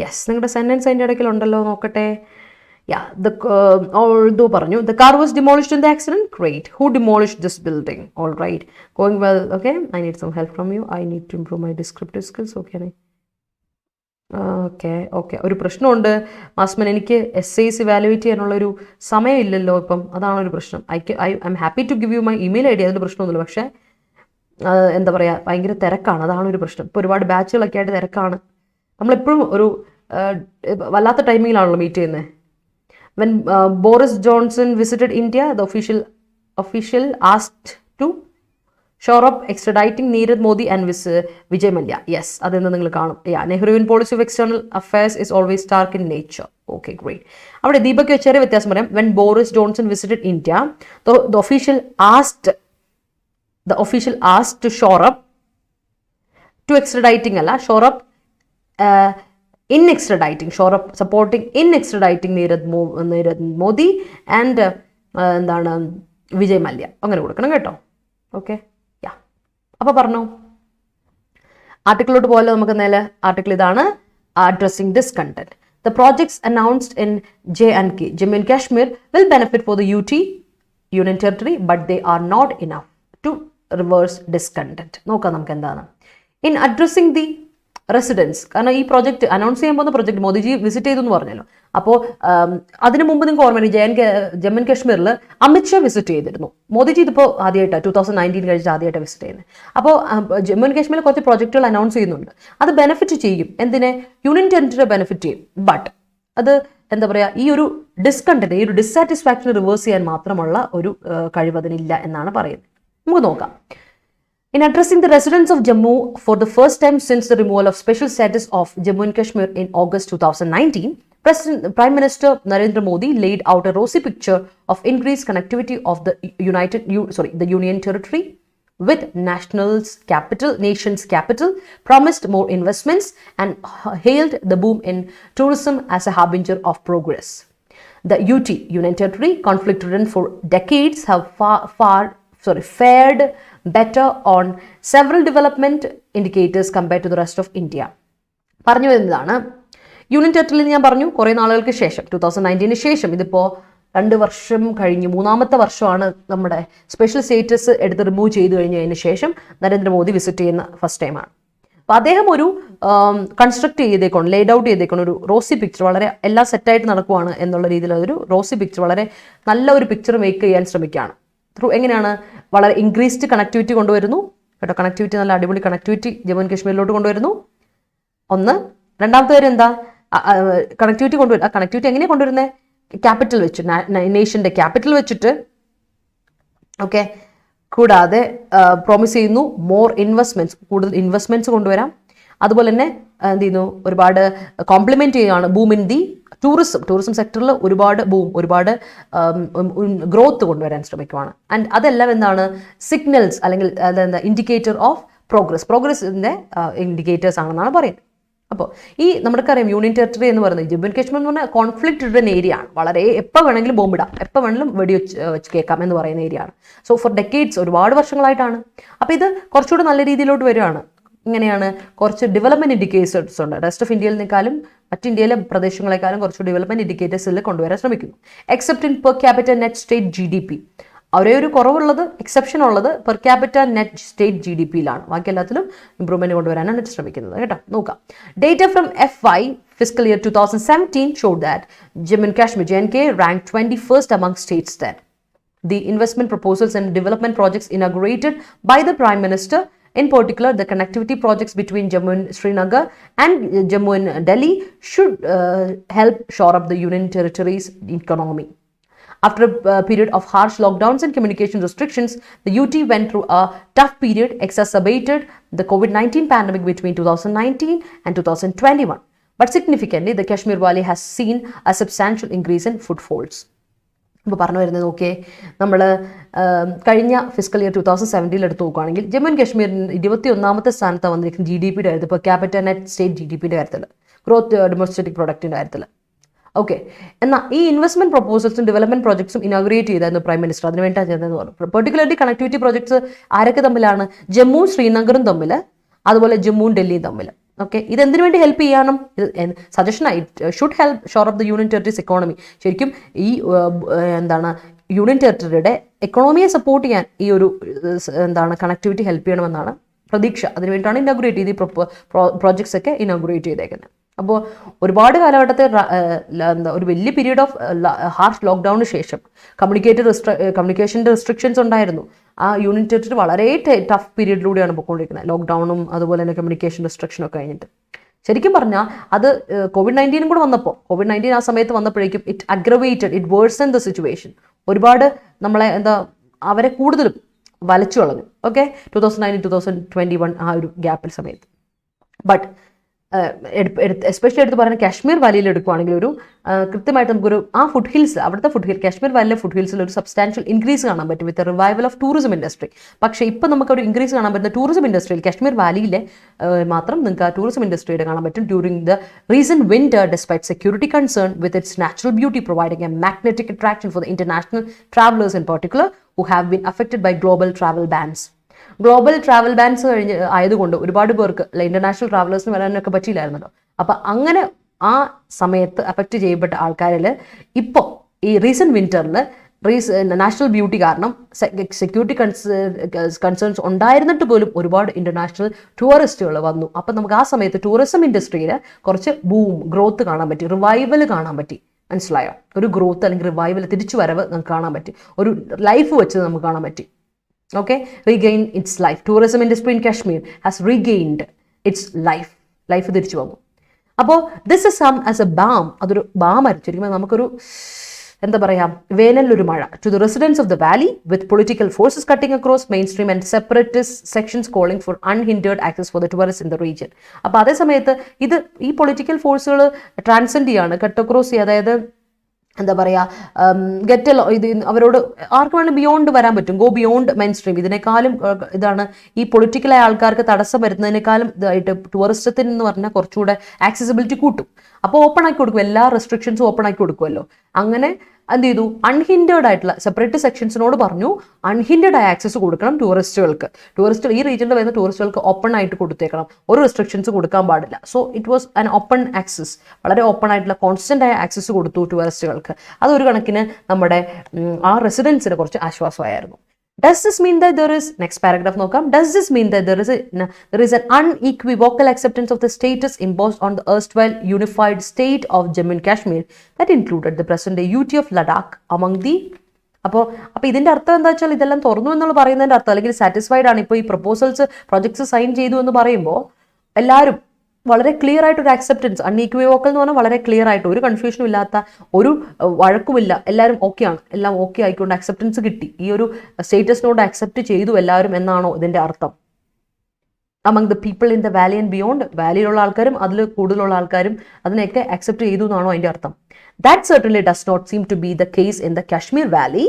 യെസ്, നിങ്ങളുടെ സെന്റൻസ് അതിൻ്റെ ഇടയ്ക്കുണ്ടല്ലോ, നോക്കട്ടെ. Yeah, although പറഞ്ഞു, the car was demolished in the accident. Great. Who demolished this building? All right. Going well. Okay. I need some help from you. I need to improve my descriptive skills. Okay. Okay. ഒരു പ്രശ്നമുണ്ട് മാസ്മൻ, എനിക്ക് essays ഇവാലുവേറ്റ് ചെയ്യാനുള്ളൊരു സമയമില്ലല്ലോ ഇപ്പം. അതാണ് ഒരു പ്രശ്നം. I am happy to give you my email ID. അതിൻ്റെ പ്രശ്നമൊന്നുമില്ല. പക്ഷേ എന്താ പറയുക, ഭയങ്കര തിരക്കാണ്. അതാണ് ഒരു പ്രശ്നം. ഇപ്പോൾ ഒരുപാട് ബാച്ചുകളൊക്കെ ആയിട്ട് തിരക്കാണ്. നമ്മളെപ്പോഴും ഒരു വല്ലാത്ത ടൈമിങ്ങിലാണല്ലോ മീറ്റ് ചെയ്യുന്നത്. When Boris Johnson visited India, the official asked to shore up extraditing Neeraj Modi and Vijay Mallya. Yes, അതെന്ന് നിങ്ങൾ കാണും. Nehruvian policy of external affairs is always stark in nature. Okay, great. അവിടെ ദീപക് ചെറിയ വ്യത്യാസം പറയാം. When Boris Johnson visited India, the official asked to shore up to extraditing അല്ല, shore up in extraditing, shore up supporting in extraditing Neeraj Modi and എന്താണ് വിജയ് മല്യ. അങ്ങനെ കൊടുക്കണം കേട്ടോ. ഓക്കെ, അപ്പോൾ പറഞ്ഞു ആർട്ടിക്കിളോട്ട് പോയാലോ നമുക്ക്. നേരെ ആർട്ടിക്കിൾ ഇതാണ്, addressing discontent. The projects announced in J&K, Jammu and Kashmir, will benefit for the UT, Union Territory, but they are not enough to reverse discontent. നോക്കാം നമുക്ക് എന്താണ്. In addressing the റെസിഡൻസ്, കാരണം ഈ പ്രോജക്റ്റ് അനൗൺസ് ചെയ്യാൻ പോകുന്ന പ്രോജക്റ്റ് മോദിജി വിസിറ്റ് ചെയ്തു എന്ന് പറഞ്ഞല്ലോ. അപ്പോൾ അതിന് മുമ്പ് നിങ്ങൾക്ക് ഓർമ്മയുണ്ട്, ജമ്മു ആൻഡ് കാശ്മീരിൽ അമിത്ഷാ വിസിറ്റ് ചെയ്തിരുന്നു. മോദിജി ഇതിപ്പോൾ ആദ്യമായിട്ടാണ് 2019 കഴിച്ച് ആദ്യമായിട്ടാണ് വിസിറ്റ് ചെയ്യുന്നത്. അപ്പോൾ ജമ്മു ആൻഡ് കാശ്മീരിൽ കുറച്ച് പ്രോജക്റ്റുകൾ അനൗൺസ് ചെയ്യുന്നുണ്ട്. അത് ബെനിഫിറ്റ് ചെയ്യും. എന്തിനെ? യൂണിയൻ ടെറിട്ടറി ബെനിഫിറ്റ് ചെയ്യും. ബട്ട് അത് എന്താ പറയുക, ഈ ഒരു ഡിസ്കണ്ടന്റ്, ഈ ഒരു ഡിസ്സാറ്റിസ്ഫാക്ഷൻ റിവേഴ്സ് ചെയ്യാൻ മാത്രമുള്ള ഒരു കഴിവ് അതിനില്ല എന്നാണ് പറയുന്നത്. നമുക്ക് നോക്കാം. In addressing the residents of Jammu for the first time since the removal of special status of Jammu and Kashmir in August 2019, Prime Minister Narendra Modi laid out a rosy picture of increased connectivity of the Union Territory with nation's capital, promised more investments, and hailed the boom in tourism as a harbinger of progress. The Union Territory, conflict-ridden for decades, have fared better on several development indicators compared to the rest of India. പറഞ്ഞു വരുന്നതാണ് യൂണിയൻ ടെറിട്ടറിയിൽ ഞാൻ പറഞ്ഞു കുറേ നാളുകൾക്ക് ശേഷം 2019 ശേഷം ഇതിപ്പോൾ 2 വർഷം കഴിഞ്ഞു, 3ാമത്തെ വർഷമാണ് നമ്മുടെ സ്പെഷ്യൽ സ്റ്റേറ്റസ് എടുത്ത് റിമൂവ് ചെയ്തു കഴിഞ്ഞതിന് ശേഷം നരേന്ദ്രമോദി വിസിറ്റ് ചെയ്യുന്ന ഫസ്റ്റ് ടൈമാണ്. അപ്പോൾ അദ്ദേഹം ഒരു കൺസ്ട്രക്ട് ചെയ്തേക്കണം, ലേഡ് ഔട്ട് ചെയ്തേക്കണം ഒരു റോസി പിക്ചർ, വളരെ എല്ലാം സെറ്റായിട്ട് നടക്കുവാണ് എന്നുള്ള രീതിയിലൊരു റോസി പിക്ചർ, വളരെ നല്ല ഒരു പിക്ചർ മേക്ക് ചെയ്യാൻ ശ്രമിക്കുകയാണ്. എങ്ങനെയാണ് വളരെ ഇൻക്രീസ്ഡ് കണക്ടിവിറ്റി കൊണ്ടുവരുന്നു കേട്ടോ, കണക്ടിവിറ്റി നല്ല അടിപൊളി കണക്ടിവിറ്റി ജമ്മു ആൻഡ് കാശ്മീരിലോട്ട് കൊണ്ടുവരുന്നു. ഒന്ന്. രണ്ടാമത്തെ കാര്യം എന്താ, കണക്ടിവിറ്റി കൊണ്ടുവരും. ആ കണക്ടിവിറ്റി എങ്ങനെയാണ് കൊണ്ടുവരുന്നത്? ക്യാപിറ്റൽ വെച്ച്, നേഷൻ്റെ ക്യാപിറ്റൽ വെച്ചിട്ട്. ഓക്കെ. കൂടാതെ പ്രോമിസ് ചെയ്യുന്നു മോർ ഇൻവെസ്റ്റ്മെൻറ്റ്സ്, കൂടുതൽ ഇൻവെസ്റ്റ്മെൻറ്റ്സ് കൊണ്ടുവരാം. അതുപോലെ തന്നെ എന്ത് ചെയ്യുന്നു, ഒരുപാട് കോംപ്ലിമെൻറ്റ് ചെയ്യുകയാണ് ബൂം ഇൻ ദി ടൂറിസം സെക്ടറിൽ ഒരുപാട് ഗ്രോത്ത് കൊണ്ടുവരാൻ ശ്രമിക്കുവാണ്. ആൻഡ് അതെല്ലാം എന്താണ്, സിഗ്നൽസ് അല്ലെങ്കിൽ അതെന്താ ഇൻഡിക്കേറ്റർ ഓഫ് പ്രോഗ്രസിൻ്റെ ഇൻഡിക്കേറ്റേഴ്സ് ആണെന്നാണ് പറയുന്നത്. അപ്പോൾ ഈ നമുക്കറിയാം യൂണിയൻ ടെറിട്ടറി എന്ന് പറയുന്നത് ജമ്മു ആൻഡ് കാശ്മീർ എന്ന് പറഞ്ഞാൽ കോൺഫ്ലിക്റ്റ് റിഡൻ ഏരിയ ആണ്. വളരെ എപ്പോൾ വേണമെങ്കിലും ബോംബിടാം, എപ്പോൾ വേണമെങ്കിലും വെച്ച് കേൾക്കാം എന്ന് പറയുന്ന ഏരിയ ആണ്. സോ ഫോർ ഡെക്കേഡ്സ്, ഒരുപാട് വർഷങ്ങളായിട്ടാണ്. അപ്പോൾ ഇത് കുറച്ചുകൂടി നല്ല രീതിയിലോട്ട് വരികയാണ്. ഇങ്ങനെയാണ് കുറച്ച് ഡെവലപ്മെൻറ്റ് ഇൻഡിക്കേറ്റേഴ്സ് ഉണ്ട്. റെസ്റ്റ് ഓഫ് ഇന്ത്യയിലേക്കാളും മറ്റ് ഇന്ത്യയിലെ പ്രദേശങ്ങളെക്കാളും കുറച്ച് ഡെവലപ്മെൻറ്റ് ഇൻഡിക്കേറ്റേഴ്സിൽ കൊണ്ടുവരാൻ ശ്രമിക്കുന്നു. Except in per capital net state GDP, ഒരേ ഒരു കുറവുള്ളത്, എക്സെപ്ഷൻ ഉള്ളത് പെർ ക്യാപിറ്റ നെറ്റ് സ്റ്റേറ്റ് GDPയിലാണ്. ബാക്കി എല്ലാത്തിലും ഇംപ്രൂവ്മെന്റ് കൊണ്ടുവരാനാണ് ശ്രമിക്കുന്നത് കേട്ടോ. നോക്കാം. Data from FY fiscal year 2017 showed that Jammu and Kashmir JNK ranked 21st among states there. The investment proposals and development projects inaugurated by the Prime Minister, in particular the connectivity projects between Jammu and Srinagar and Jammu and Delhi, should help shore up the Union Territory's economy. After a period of harsh lockdowns and communication restrictions, the UT went through a tough period, exacerbated the COVID-19 pandemic between 2019 and 2021. But significantly, the Kashmir Valley has seen a substantial increase in footfalls. ഇപ്പോൾ പറഞ്ഞു വരുന്നത് നോക്കിയേ, നമ്മൾ കഴിഞ്ഞ ഫിസിക്കൽ ഇയർ 2017 എടുത്ത് നോക്കുകയാണെങ്കിൽ ജമ്മു ആൻഡ് കാശ്മീരിന് 21ാമത്തെ സ്ഥാനത്താണ് വന്നിരിക്കുന്നത് GDPയുടെ കാര്യത്തിൽ, ഇപ്പോൾ ക്യാപിറ്റൽ നെറ്റ് സ്റ്റേറ്റ് GDPയുടെ കാര്യത്തിൽ, ഗ്രോത്ത് ഡൊമസ്റ്റിക് പ്രൊഡക്റ്റിൻ്റെ കാര്യത്തിൽ. ഓക്കെ. എന്നാൽ ഈ ഇൻവെസ്റ്റ്മെന്റ് പ്രൊപ്പോസൽസും ഡെവലപ്മെന്റ് പ്രോജക്ട്സും ഇനാഗുറേറ്റ് ചെയ്തായിരുന്നു പ്രൈം മിനിസ്റ്റർ. അതിന് വേണ്ടിയാണ് ചെയ്തതെന്ന് പറഞ്ഞു. പെർട്ടിക്കുലർലി കണക്ടിവിറ്റി പ്രോജക്ട്സ് ആരൊക്കെ തമ്മിലാണ്? ജമ്മു ശ്രീനഗറും തമ്മിൽ, അതുപോലെ ജമ്മുവും ഡൽഹിയും തമ്മിൽ. ഓക്കെ. ഇതെന്തിനു വേണ്ടി ഹെൽപ്പ് ചെയ്യാനും, ഇത് സജഷനായി should help shore of the union territories economy. ശരിക്കും ഈ എന്താണ് യൂണിയൻ ടെറിട്ടറിയുടെ എക്കോണമിയെ സപ്പോർട്ട് ചെയ്യാൻ ഈ ഒരു എന്താണ് കണക്ടിവിറ്റി ഹെൽപ്പ് ചെയ്യണമെന്നാണ് പ്രതീക്ഷ. അതിനുവേണ്ടിയിട്ടാണ് ഇനാഗുറേറ്റ് ചെയ്ത് ഈ പ്രോജക്ട്സ് ഒക്കെ ഇനാഗുറേറ്റ് ചെയ്തേക്കുന്നത്. അപ്പോൾ ഒരുപാട് കാലഘട്ടത്തെ ഒരു വലിയ പീരീഡ് ഓഫ് ഹാർഷ് ലോക്ക്ഡൗണിന് ശേഷം കമ്മ്യൂണിക്കേഷൻ്റെ റെസ്ട്രിക്ഷൻസ് ഉണ്ടായിരുന്നു. ആ യൂണിയൻ ടെറിട്ടറി വളരെ ടഫ് പീരീഡിലൂടെയാണ് പോയിക്കൊണ്ടിരിക്കുന്നത്. ലോക്ക്ഡൗണും അതുപോലെ തന്നെ കമ്മ്യൂണിക്കേഷൻ റെസ്ട്രിക്ഷനും ഒക്കെ കഴിഞ്ഞിട്ട്. ശരിക്കും പറഞ്ഞാൽ അത് COVID-19 കൂടെ വന്നപ്പോൾ, COVID-19 ആ സമയത്ത് വന്നപ്പോഴേക്കും ഇറ്റ് വേഴ്സൺ ദ സിറ്റുവേഷൻ. ഒരുപാട് നമ്മളെ അവരെ കൂടുതലും വലച്ചു കളഞ്ഞു. ഓക്കെ. 2019-2021 ആ ഒരു ഗ്യാപ്പിൽ സമയത്ത്. ബട്ട് എസ്പെഷ്യലി എടുത്ത് പറയുന്നത് കാശ്മീർ വാലിയിൽ എടുക്കുകയാണെങ്കിൽ ഒരു കൃത്യമായിട്ട് നമുക്കൊരു ഫുഡ് ഹിൽസ്, അവിടുത്തെ കാശ്മീർ വാലിയിലെ ഫുഡ് ഹിൽസിൽ ഒരു സബ്സ്റ്റാൻഷ്യൽ ഇൻക്രീസ് കാണാൻ പറ്റും വിത്ത് റിവൈവൽ ഓഫ് ടൂറിസം ഇൻഡസ്ട്രി. പക്ഷേ ഇപ്പോൾ നമുക്കൊരു ഇൻക്രീസ് കാണാൻ പറ്റുന്ന ടൂറിസം ഇൻഡസ്ട്രിയിൽ കാശ്മീർ വാലിയിലെ മാത്രം നിങ്ങൾക്ക് ആ ടൂറിസം ഇൻഡസ്ട്രിയുടെ കാണാൻ പറ്റും. During the recent winter, despite security concern with its natural beauty providing a magnetic attraction for the international travellers in particular who have been affected by global travel bans. Global travel bans ആയതുകൊണ്ട് ഒരുപാട് പേർക്ക് ഇന്റർനാഷണൽ ട്രാവലേഴ്സിന് വരാനൊക്കെ പറ്റിയില്ലായിരുന്നല്ലോ. അപ്പം അങ്ങനെ ആ സമയത്ത് അഫക്റ്റ് ചെയ്യപ്പെട്ട ആൾക്കാരിൽ ഇപ്പോൾ ഈ റീസെന്റ് വിന്ററിൽ നാഷണൽ ബ്യൂട്ടി കാരണം സെക്യൂരിറ്റി കൺസേൺസ് ഉണ്ടായിരുന്നിട്ട് പോലും ഒരുപാട് ഇന്റർനാഷണൽ ടൂറിസ്റ്റുകൾ വന്നു. അപ്പം നമുക്ക് ആ സമയത്ത് ടൂറിസം ഇൻഡസ്ട്രിയിൽ കുറച്ച് ഗ്രോത്ത് കാണാൻ പറ്റി, റിവൈവൽ കാണാൻ പറ്റി. മനസ്സിലായോ? ഒരു ഗ്രോത്ത് അല്ലെങ്കിൽ റിവൈവൽ, തിരിച്ചു വരവ് നമുക്ക് കാണാൻ പറ്റി, ഒരു ലൈഫ് വെച്ച് നമുക്ക് കാണാൻ പറ്റി. Okay, regain its life. Tourism industry in Kashmir has regained its life. Life തിരിച്ചു വന്നു. അപ്പോൾ this is some as a balm. അതൊരു ബാം ആയിരിക്കും. നമുക്കൊരു എന്താ പറയുക, വേനലൊരു മഴ. To the residents of the valley with political forces cutting across mainstream and separatist sections calling for unhindered access for the tourist in the region. അപ്പോൾ അതേ സമയത്ത് ഈ പൊളിറ്റിക്കൽ ഫോഴ്സുകൾ ട്രാൻസെൻഡ് ചെയ്യാണ്, കട്ട് അക്രോസ് ചെയ്യുക, അതായത് എന്താ പറയുക, ഇത് അവരോട് ആർക്ക് വേണമെങ്കിലും ബിയോണ്ട് വരാൻ പറ്റും, ഗോ ബിയോണ്ട് മെയിൻ സ്ട്രീം. ഇതിനേക്കാളും ഇതാണ് ഈ പൊളിറ്റിക്കലായ ആൾക്കാർക്ക് തടസ്സം വരുന്നതിനേക്കാളും ഇതായിട്ട് ടൂറിസത്തിന് എന്ന് പറഞ്ഞാൽ കുറച്ചുകൂടെ ആക്സസിബിലിറ്റി കൂട്ടും. അപ്പോൾ ഓപ്പൺ ആക്കി കൊടുക്കും, എല്ലാ റെസ്ട്രിക്ഷൻസും ഓപ്പൺ ആക്കി കൊടുക്കുമല്ലോ. അങ്ങനെ എന്ത് ചെയ്തു, അൺഹിൻഡേർഡ് ആയിട്ടുള്ള സെപ്പറേറ്റ് സെക്ഷൻസിനോട് പറഞ്ഞു അൺഹിൻഡേർഡ് ആയ ആക്സസ് കൊടുക്കണം ടൂറിസ്റ്റുകൾക്ക്. ഈ റീജിയനിൽ വരുന്ന ടൂറിസ്റ്റുകൾക്ക് ഓപ്പൺ ആയിട്ട് കൊടുത്തേക്കണം, ഒരു റെസ്ട്രിക്ഷൻസ് കൊടുക്കാൻ പാടില്ല. So it was an open access, വളരെ ഓപ്പൺ ആയിട്ടുള്ള കോൺസ്റ്റന്റ് ആയ ആക്സസ് കൊടുത്തു ടൂറിസ്റ്റുകൾക്ക്. അതൊരു കണക്കിന് നമ്മുടെ ആ റെസിഡൻസിന് കുറച്ച് ആശ്വാസമായിരുന്നു. Does this mean that there is, next paragraph നോക്കാം, does this mean that there is an unequivocal acceptance of the status imposed on the erstwhile unified state of Jammu and Kashmir that included the present day unity of Ladakh among the അപ്പോൾ ഇതിന്റെ അർത്ഥം എന്താ വെച്ചാൽ ഇതെല്ലാം തുറന്നു എന്നുള്ള പറയുന്നതിന്റെ അർത്ഥം, അല്ലെങ്കിൽ സാറ്റിസ്ഫൈഡ് ആണ് ഇപ്പോൾ ഈ പ്രൊജക്ട്സ് സൈൻ ചെയ്തു എന്ന് പറയുമ്പോൾ എല്ലാവരും വളരെ ക്ലിയർ ആയിട്ട് ഒരു ആക്സെപ്റ്റൻസ്, അൺഈക്വിവോക്കൽ എന്ന് പറഞ്ഞാൽ വളരെ ക്ലിയർ ആയിട്ട് ഒരു കൺഫ്യൂഷനും ഇല്ലാത്ത, ഒരു വഴക്കുമില്ല, എല്ലാവരും ഓക്കെയാണ്, എല്ലാം ഓക്കെ ആയിക്കൊണ്ട് ആക്സെപ്റ്റൻസ് കിട്ടി, ഈ ഒരു സ്റ്റേറ്റസിനോട് ആക്സെപ്റ്റ് ചെയ്തു എല്ലാവരും എന്നാണോ ഇതിന്റെ അർത്ഥം? among the people in the valley and beyond, വാലിയിലുള്ള ആൾക്കാരും അതിൽ കൂടുതലുള്ള ആൾക്കാരും അതിനെയൊക്കെ അക്സെപ്റ്റ് ചെയ്തു എന്നാണോ അതിന്റെ അർത്ഥം? That certainly does not seem to be the case in the Kashmir Valley,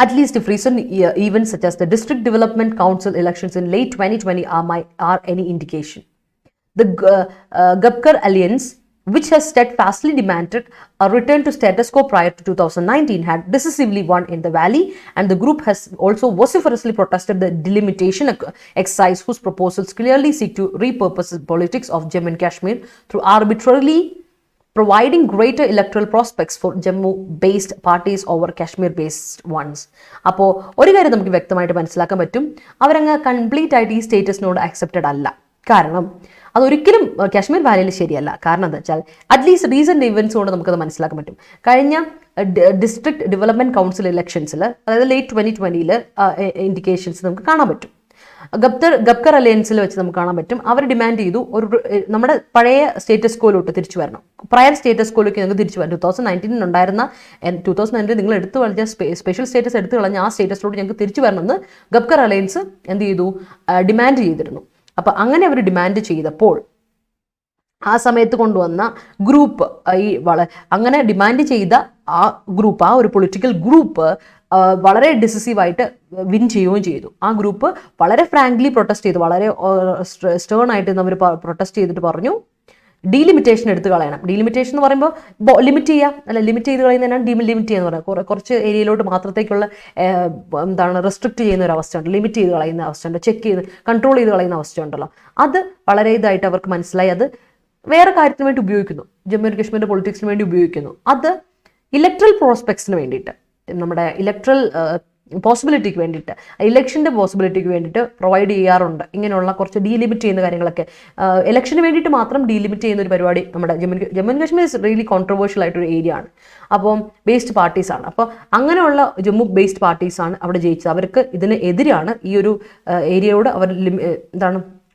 at least if recent events such as the District Development Council elections in late 2020 are any indication. The Gabkar Alliance, which has steadfastly demanded a return to status quo prior to 2019, had decisively won in the valley, and the group has also vociferously protested the delimitation exercise, whose proposals clearly seek to repurpose the politics of Jammu and Kashmir through arbitrarily providing greater electoral prospects for Jammu-based parties over Kashmir-based ones. അപ്പോൾ ഒരു കാര്യം നമുക്ക് വ്യക്തമായിട്ട് മനസ്സിലാക്കാൻ പറ്റും, അവരങ്ങ് കംപ്ലീറ്റ് ആയിട്ട് ഈ സ്റ്റേറ്റസിനോട് ആക്സെപ്റ്റഡ് അല്ല. കാരണം അതൊരിക്കലും കാശ്മീർ വാലിയിൽ ശരിയല്ല. കാരണം എന്താ വെച്ചാൽ അറ്റ്ലീസ്റ്റ് റീസെന്റ് ഇവന്റ്സ് കൊണ്ട് നമുക്കത് മനസ്സിലാക്കാൻ പറ്റും. കഴിഞ്ഞ ഡിസ്ട്രിക്ട് ഡെവലപ്മെന്റ് കൗൺസിൽ ഇലക്ഷൻസിൽ, അതായത് ലേറ്റ് 2020 ഇൻഡിക്കേഷൻസ് നമുക്ക് കാണാൻ പറ്റും. ഗബ്കർ അലയൻസിൽ വെച്ച് നമുക്ക് കാണാൻ പറ്റും, അവർ ഡിമാൻഡ് ചെയ്തു നമ്മുടെ പഴയ സ്റ്റേറ്റസ് കോയിലോട്ട് തിരിച്ചു വരണം, പ്രയർ സ്റ്റേറ്റസ് കോയിലേക്ക് ഞങ്ങൾക്ക് തിരിച്ചു വരണം. 2019 ഉണ്ടായിരുന്ന 2019 നിങ്ങൾ എടുത്തു കളഞ്ഞ സ്പെഷ്യൽ സ്റ്റേറ്റസ് എടുത്തു കളഞ്ഞ ആ സ്റ്റേറ്റസിലോട്ട് ഞങ്ങൾക്ക് തിരിച്ചു വരണമെന്ന് ഗബ്കർ അലയൻസ് എന്ത് ചെയ്തു, ഡിമാൻഡ് ചെയ്തിരുന്നു. അപ്പം അങ്ങനെ അവർ ഡിമാൻഡ് ചെയ്തപ്പോൾ ആ സമയത്ത് കൊണ്ടുവന്ന ഗ്രൂപ്പ്, അങ്ങനെ ഡിമാൻഡ് ചെയ്ത ആ ഗ്രൂപ്പ്, ആ ഒരു പൊളിറ്റിക്കൽ ഗ്രൂപ്പ് വളരെ ഡിസിസീവായിട്ട് വിൻ ചെയ്യുകയും ചെയ്തു. ആ ഗ്രൂപ്പ് വളരെ ഫ്രാങ്ക്ലി പ്രൊട്ടസ്റ്റ് ചെയ്തു, വളരെ സ്റ്റേൺ ആയിട്ട് അവർ പ്രൊട്ടസ്റ്റ് ചെയ്തിട്ട് പറഞ്ഞു ഡീലിമിറ്റേഷൻ എടുത്ത് കളയണം. ഡീലിമിറ്റേഷൻ എന്ന് പറയുമ്പോൾ ലിമിറ്റ് ചെയ്യുക, അല്ല ലിമിറ്റ് ചെയ്ത് കളയുന്നതിനാണ് ഡീലിമിറ്റ് ചെയ്യുക എന്ന് പറയുന്നത്. കുറച്ച് ഏരിയയിലോട്ട് മാത്രത്തേക്കുള്ള റെസ്ട്രിക്റ്റ് ചെയ്യുന്ന ഒരു അവസ്ഥയുണ്ട്, ലിമിറ്റ് ചെയ്ത് കളയുന്ന അവസ്ഥയുണ്ട്, ചെക്ക് ചെയ്ത് കൺട്രോൾ ചെയ്ത് കളയുന്ന അവസ്ഥയുണ്ടല്ലോ. അത് വളരെ ഇതായിട്ട് അവർക്ക് മനസ്സിലായി. അത് വേറെ കാര്യത്തിന് വേണ്ടി ഉപയോഗിക്കുന്നു, ജമ്മു ആൻഡ് കാശ്മീരിന്റെ പൊളിറ്റിക്സിന് വേണ്ടി ഉപയോഗിക്കുന്നു. അത് ഇലക്ട്രൽ പ്രോസ്പെക്ട്സിന് വേണ്ടിയിട്ട്, നമ്മുടെ ഇലക്ട്രൽ പോസിബിലിറ്റിക്ക് വേണ്ടിയിട്ട്, ഇലക്ഷൻ്റെ പോസിബിലിറ്റിക്ക് വേണ്ടിയിട്ട് പ്രൊവൈഡ് ചെയ്യാറുണ്ട്. ഇങ്ങനെയുള്ള കുറച്ച് ഡീലിമിറ്റ് ചെയ്യുന്ന കാര്യങ്ങളൊക്കെ ഇലക്ഷന് വേണ്ടിയിട്ട് മാത്രം ഡീലിമിറ്റ് ചെയ്യുന്ന ഒരു പരിപാടി നമ്മുടെ Jammu and Kashmir is really controversial ആയിട്ടൊരു ഏരിയ ആണ്. അപ്പം ബേസ്ഡ് പാർട്ടീസാണ്. അപ്പോൾ അങ്ങനെയുള്ള ജമ്മു ബേസ്ഡ് പാർട്ടീസാണ് അവിടെ ജയിച്ചത്. അവർക്ക് ഇതിന് എതിരാണ്, ഈ ഒരു ഏരിയയോട് അവർ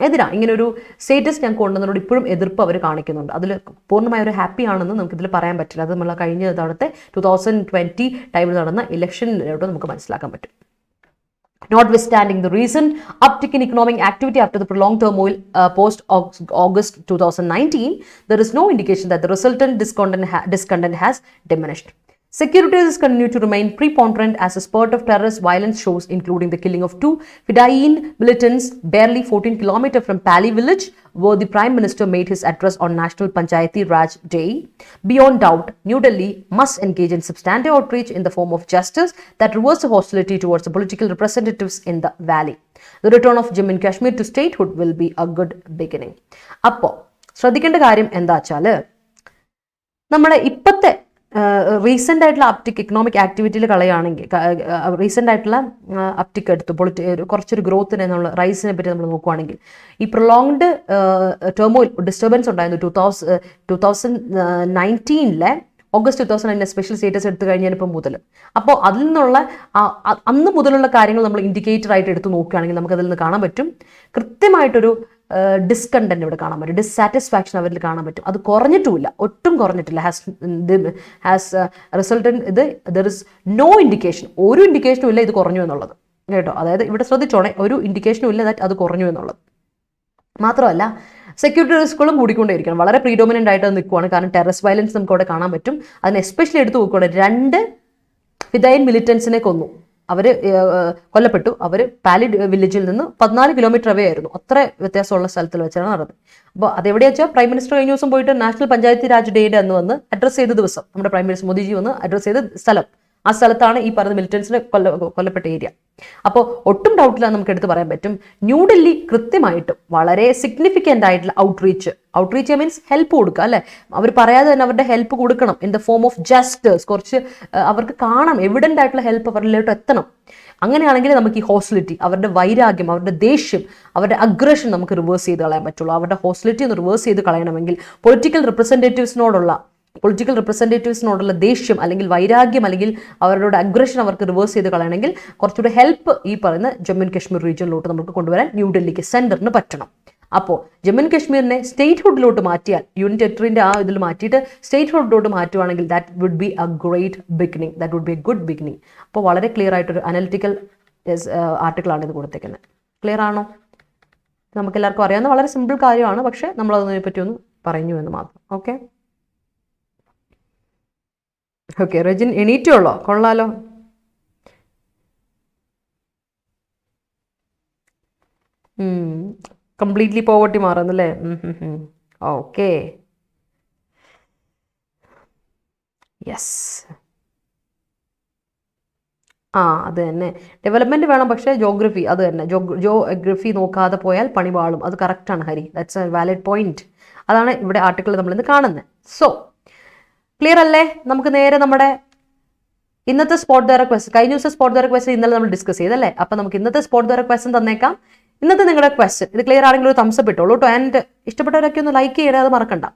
എതിരാണ്. ഇങ്ങനെ ഒരു സ്റ്റേറ്റസ് ഞങ്ങൾക്ക് കൊണ്ടുവന്നതോട് ഇപ്പോഴും എതിർപ്പ് അവർ കാണിക്കുന്നുണ്ട്. അതിൽ പൂർണ്ണമായ ഒരു ഹാപ്പി ആണെന്ന് നമുക്കിതിൽ പറയാൻ പറ്റില്ല. അത് നമ്മൾ കഴിഞ്ഞ തവണത്തെ 2020 ടൈമിൽ നടന്ന ഇലക്ഷനിലോട്ട് നമുക്ക് മനസ്സിലാക്കാൻ പറ്റും. Notwithstanding the recent uptick in economic activity after the prolonged turmoil post-August 2019, there is no indication that the resultant discontent has diminished. Security risks continue to remain preponderant as a spurt of terrorist violence shows, including the killing of 2 Fedayeen militants barely 14 kilometers from Pali village, where the Prime Minister made his address on National Panchayati Raj Day. Beyond doubt, New Delhi must engage in substantive outreach in the form of justice that reverse the hostility towards the political representatives in the valley. The return of Jammu and Kashmir to statehood will be a good beginning. അപ്പോൾ ശ്രദ്ധിക്കേണ്ട കാര്യം എന്താ വെച്ചാൽ, നമ്മുടെ ഇപ്പോഴത്തെ റീസെൻ്റ് ആയിട്ടുള്ള അപ്റ്റിക് ഇക്കണോമിക് ആക്ടിവിറ്റിയിൽ കളയുകയാണെങ്കിൽ, റീസെൻ്റ് ആയിട്ടുള്ള അപ്റ്റിക് എടുത്തു കുറച്ചൊരു ഗ്രോത്തിനെ നമ്മൾ റൈസിനെ പറ്റി നമ്മൾ നോക്കുകയാണെങ്കിൽ, ഈ പ്രൊലോങ്ഡ് ടേമോയിൽ ഡിസ്റ്റർബൻസ് ഉണ്ടായിരുന്നു 2019 ഓഗസ്റ്റ് 2009 സ്പെഷ്യൽ സ്റ്റേറ്റസ് എടുത്തു കഴിഞ്ഞപ്പോൾ മുതൽ. അപ്പോൾ അതിൽ നിന്നുള്ള അന്ന് മുതലുള്ള കാര്യങ്ങൾ നമ്മൾ ഇൻഡിക്കേറ്റർ ആയിട്ട് എടുത്ത് നോക്കുകയാണെങ്കിൽ നമുക്കതിൽ നിന്ന് കാണാൻ പറ്റും കൃത്യമായിട്ടൊരു ഡിസ്കണ്ടന്റ് ഇവിടെ കാണാൻ പറ്റും, ഡിസ്സാറ്റിസ്ഫാക്ഷൻ അവരിൽ കാണാൻ പറ്റും. അത് കുറഞ്ഞിട്ടുമില്ല, ഒട്ടും കുറഞ്ഞിട്ടില്ല. ഹാസ് റിസൾട്ടൻ ഇത് ദർ ഇസ് നോ ഇൻഡിക്കേഷൻ, ഒരു ഇൻഡിക്കേഷനും ഇല്ല ഇത് കുറഞ്ഞു എന്നുള്ളത് കേട്ടോ. അതായത് ഇവിടെ ശ്രദ്ധിച്ചോണേ, ഒരു ഇൻഡിക്കേഷനും ഇല്ല ദാറ്റ് അത് കുറഞ്ഞു എന്നുള്ളത്. മാത്രമല്ല സെക്യൂരിറ്റി റിസ്കുകളും കൂടിക്കൊണ്ടേയിരിക്കണം. വളരെ പ്രീഡോമിനൻ്റ് ആയിട്ട് നിൽക്കുവാണ്. കാരണം ടെററിസ്റ്റ് വയലൻസ് നമുക്ക് അവിടെ കാണാൻ പറ്റും. അതിന് എസ്പെഷ്യലി എടുത്ത് നോക്കുകയാണ്, 2 ഫിദൈൻ മിലിറ്റൻസിനെ കൊന്നു, അവർ കൊല്ലപ്പെട്ടു. അവർ പാലി വില്ലേജിൽ നിന്ന് 14 കിലോമീറ്റർ അവേ ആയിരുന്നു. അത്ര വ്യത്യാസമുള്ള സ്ഥലത്തിൽ വെച്ചാണ് നടന്നത്. അപ്പോൾ അതെവിടെയാ വെച്ചാൽ പ്രൈം മിനിസ്റ്റർ കഴിഞ്ഞ ദിവസം പോയിട്ട് നാഷണൽ പഞ്ചായത്തി രാജ് ഡേയുടെ അന്ന് വന്ന് അഡ്രസ് ചെയ്ത ദിവസം, നമ്മുടെ പ്രൈം മിനിസ്റ്റർ മോദിജി വന്ന് അഡ്രസ് ചെയ്ത സ്ഥലം, ആ സ്ഥലത്താണ് ഈ പറഞ്ഞ മിലിറ്റൻസിനെ കൊല്ലപ്പെട്ട ഏരിയ. അപ്പോൾ ഒട്ടും ഡൗട്ടില്ല, നമുക്ക് എടുത്ത് പറയാൻ പറ്റും ന്യൂഡൽഹി കൃത്യമായിട്ടും വളരെ സിഗ്നിഫിക്കൻ്റ് ആയിട്ടുള്ള ഔട്ട്റീച്ച് മീൻസ് ഹെൽപ്പ് കൊടുക്കുക അല്ലേ. അവർ പറയാതെ തന്നെ അവരുടെ ഹെൽപ്പ് കൊടുക്കണം in the form of gestures. കുറച്ച് അവർക്ക് കാണാം, എവിഡൻ്റ് ആയിട്ടുള്ള ഹെൽപ്പ് അവരിലോട്ട് എത്തണം. അങ്ങനെയാണെങ്കിൽ നമുക്ക് ഈ ഹോസ്റ്റിലിറ്റി, അവരുടെ വൈരാഗ്യം, അവരുടെ ദേഷ്യം, അവരുടെ അഗ്രഷൻ നമുക്ക് റിവേഴ്സ് ചെയ്ത് കളയാൻ പറ്റുള്ളൂ. അവരുടെ ഹോസ്റ്റിലിറ്റി ഒന്ന് റിവേഴ്സ് ചെയ്ത് കളയണമെങ്കിൽ പൊളിറ്റിക്കൽ റിപ്രസെൻറ്റേറ്റീവ്സിനോടുള്ള ദേഷ്യം അല്ലെങ്കിൽ വൈരാഗ്യം അല്ലെങ്കിൽ അവരുടെ അഗ്രഷൻ അവർക്ക് റിവേഴ്സ് ചെയ്ത് കളയണമെങ്കിൽ കുറച്ചുകൂടെ ഹെൽപ്പ് ഈ പറയുന്ന ജമ്മു ആൻഡ് കശ്മീർ റീജിയനിലോട്ട് നമുക്ക് കൊണ്ടുവരാൻ ന്യൂഡൽഹിക്ക് സെൻറ്ററിന് പറ്റണം. അപ്പോൾ ജമ്മു ആൻഡ് കശ്മീരിനെ സ്റ്റേറ്റ് ഹുഡിലോട്ട് മാറ്റിയാൽ, യൂണിയൻ ടെറിട്ടറിൻ്റെ ആ ഇതിൽ മാറ്റിയിട്ട് സ്റ്റേറ്റ് ഹുഡിലോട്ട് മാറ്റുവാണെങ്കിൽ that would be a great beginning, that would be a good beginning. അപ്പോൾ വളരെ ക്ലിയർ ആയിട്ടൊരു അനലിറ്റിക്കൽ ആർട്ടിക്കിളാണ് ഇത് കൊടുത്തേക്കുന്നത്. ക്ലിയർ ആണോ? നമുക്കെല്ലാവർക്കും അറിയാവുന്ന വളരെ സിമ്പിൾ കാര്യമാണ്, പക്ഷേ നമ്മളതിനെ പറ്റി ഒന്ന് പറഞ്ഞു എന്ന് മാത്രം. ഓക്കെ ഓക്കെ റെജിൻ എണീറ്റുള്ളോ? കൊള്ളാലോ. കംപ്ലീറ്റ്ലി പോവർട്ടി മാറുന്നല്ലേ? ഓക്കെ യെസ്, അത് തന്നെ. ഡെവലപ്മെന്റ് വേണം, പക്ഷേ ജോഗ്രഫി അത് തന്നെ. ജോഗ്രഫി നോക്കാതെ പോയാൽ പണി പാളും. അത് കറക്റ്റാണ് Hari, that's A valid point. അതാണ് ഇവിടെ ആർട്ടിക്കിൾ നമ്മളിന്ന് കാണുന്നത്. സോ ക്ലിയർ അല്ലേ? നമുക്ക് നേരെ നമ്മുടെ ഇന്നത്തെ സ്പോട്ട് ദ ക്വസ്റ്റ്യൻ, കഴിഞ്ഞ ദിവസം സ്പോട്ട് ദ ക്വസ്റ്റ്യൻ ഇന്നലെ നമ്മൾ ഡിസ്കസ് ചെയ്തല്ലേ. അപ്പം നമുക്ക് ഇന്നത്തെ സ്പോട്ട് ദ ക്വസ്റ്റ്യൻ തന്നേക്കാം. ഇന്നത്തെ നിങ്ങളുടെ ക്വസ്റ്റ്യൻ ഇത് ക്ലിയർ ആണെങ്കിൽ ഒരു തംസപ്പ് ഇട്ടോളൂ കേട്ടോ. ആൻഡ് ഇഷ്ടപ്പെട്ടവരൊക്കെ ഒന്ന് ലൈക്ക് ചെയ്യണേ, അത് മറക്കണ്ട.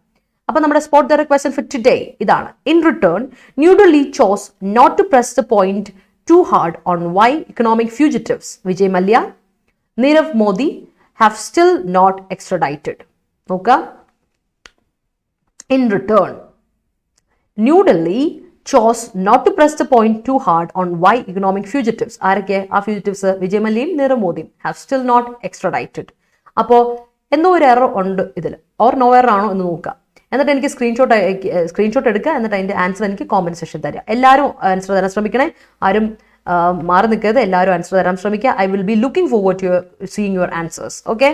അപ്പം നമ്മുടെ spot the question for today ഇതാണ്. In return New Delhi chose not to press the point too hard on why economic fugitives Vijay Mallya, Nirav Modi have still not extradited. നോക്കുക, in return, New Delhi chose not to press the point too hard on why economic fugitives, ആരൊക്കെ ആ ഫ്യൂജിറ്റീവ്സ്? വിജയ് മല്യയും നീരവ് മോദിയും have still not extradited. അപ്പോൾ എന്തോ ഒരു എറർ ഉണ്ട് ഇതിൽ, ഓർ നോ എറർ ആണോ എന്ന് നോക്കുക. എന്നിട്ട് എനിക്ക് സ്ക്രീൻഷോട്ട് എടുക്കുക, എന്നിട്ട് അതിൻ്റെ ആൻസർ എനിക്ക് കോമന്റ് സെക്ഷൻ തരിക. എല്ലാവരും ആൻസർ തരാൻ ശ്രമിക്കണേ, ആരും മാറി നിൽക്കരുത്, എല്ലാവരും ആൻസർ തരാൻ ശ്രമിക്കുക. I will be looking forward to seeing your answers. Okay,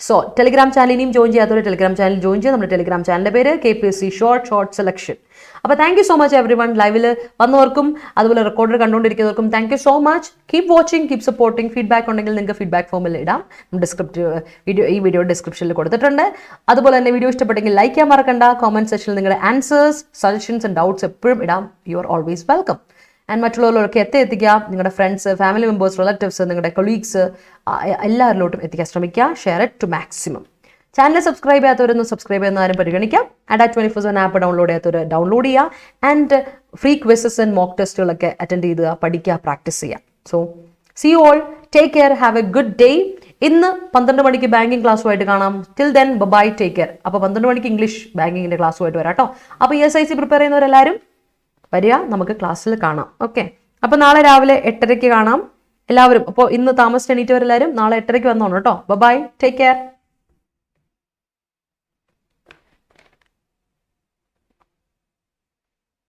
so Telegram channel ഇനിയും ജോയിൻ ചെയ്യാത്തവർ ടെലിഗ്രാം ചാനൽ ജോയിൻ ചെയ്യുക. നമ്മുടെ ടെലിഗ്രാം ചാനലിൻ്റെ പേര് KPSC ഷോർട്ട് സെലക്ഷൻ. അപ്പോൾ thank you so much everyone. ലൈവിൽ വന്നവർക്കും അതുപോലെ റെക്കോർഡർ കണ്ടുകൊണ്ടിരിക്കുന്നവർക്കും thank you so much. Keep watching, keep supporting. Feedback ഉണ്ടെങ്കിൽ നിങ്ങൾക്ക് ഫീഡ്ബാക്ക് ഫോമിൽ ഇടാം. ഈ വീഡിയോ ഡിസ്ക്രിപ്ഷനിൽ കൊടുത്തിട്ടുണ്ട്. അതുപോലെ തന്നെ വീഡിയോ ഇഷ്ടപ്പെട്ടെങ്കിൽ ലൈക്ക് ചെയ്യാൻ മറക്കണ്ട. കോമന്റ് സെക്ഷനിൽ നിങ്ങളുടെ ആൻസേഴ്സ്, സജഷൻസ് ആൻഡ് ഡൗട്ട്സ് എപ്പോഴും ഇടാം. You are always welcome. And മറ്റുള്ളവരിലൊക്കെ എത്തിക്കുക. നിങ്ങളുടെ ഫ്രണ്ട്സ്, ഫാമിലി മെമ്പേഴ്സ്, റിലേറ്റീവ്സ്, നിങ്ങളുടെ കൊളീഗ്സ് എല്ലാവരിലോട്ടും എത്തിക്കാൻ ശ്രമിക്കുക. Share it to maximum. Channel subscribe ചെയ്യാത്തവരൊന്നും സബ്സ്ക്രൈബ് ചെയ്യുന്ന ആരും പരിഗണിക്കാം. Adda247 ആപ്പ് ഡൗൺലോഡ് ചെയ്യാത്തവർ ഡൗൺലോഡ് ചെയ്യുക. And free quizzes and mock ടെസ്റ്റുകളൊക്കെ അറ്റൻഡ് ചെയ്ത് പഠിക്കുക, പ്രാക്ടീസ് ചെയ്യുക. So see you all, take care, have a good day. ഇന്ന് 12 മണിക്ക് ബാങ്കിങ് ക്ലാസ്സുമായിട്ട് കാണാം. Till then bye, take care. അപ്പോൾ 12 മണിക്ക് ഇംഗ്ലീഷ് ബാങ്കിങ്ങിൻ്റെ ക്ലാസ്സുമായിട്ട് വരാം കേട്ടോ. അപ്പോൾ ESIC പ്രിപ്പയർ ചെയ്യുന്നവരെല്ലാവരും വരിക, നമുക്ക് ക്ലാസ്സിൽ കാണാം. ഓക്കെ, അപ്പോൾ നാളെ രാവിലെ 8:30 കാണാം എല്ലാവരും. അപ്പോൾ ഇന്ന് താമസിച്ച് എണീറ്റവരെല്ലാവരും നാളെ 8:30 വന്നോണം കേട്ടോ. Bye, take care.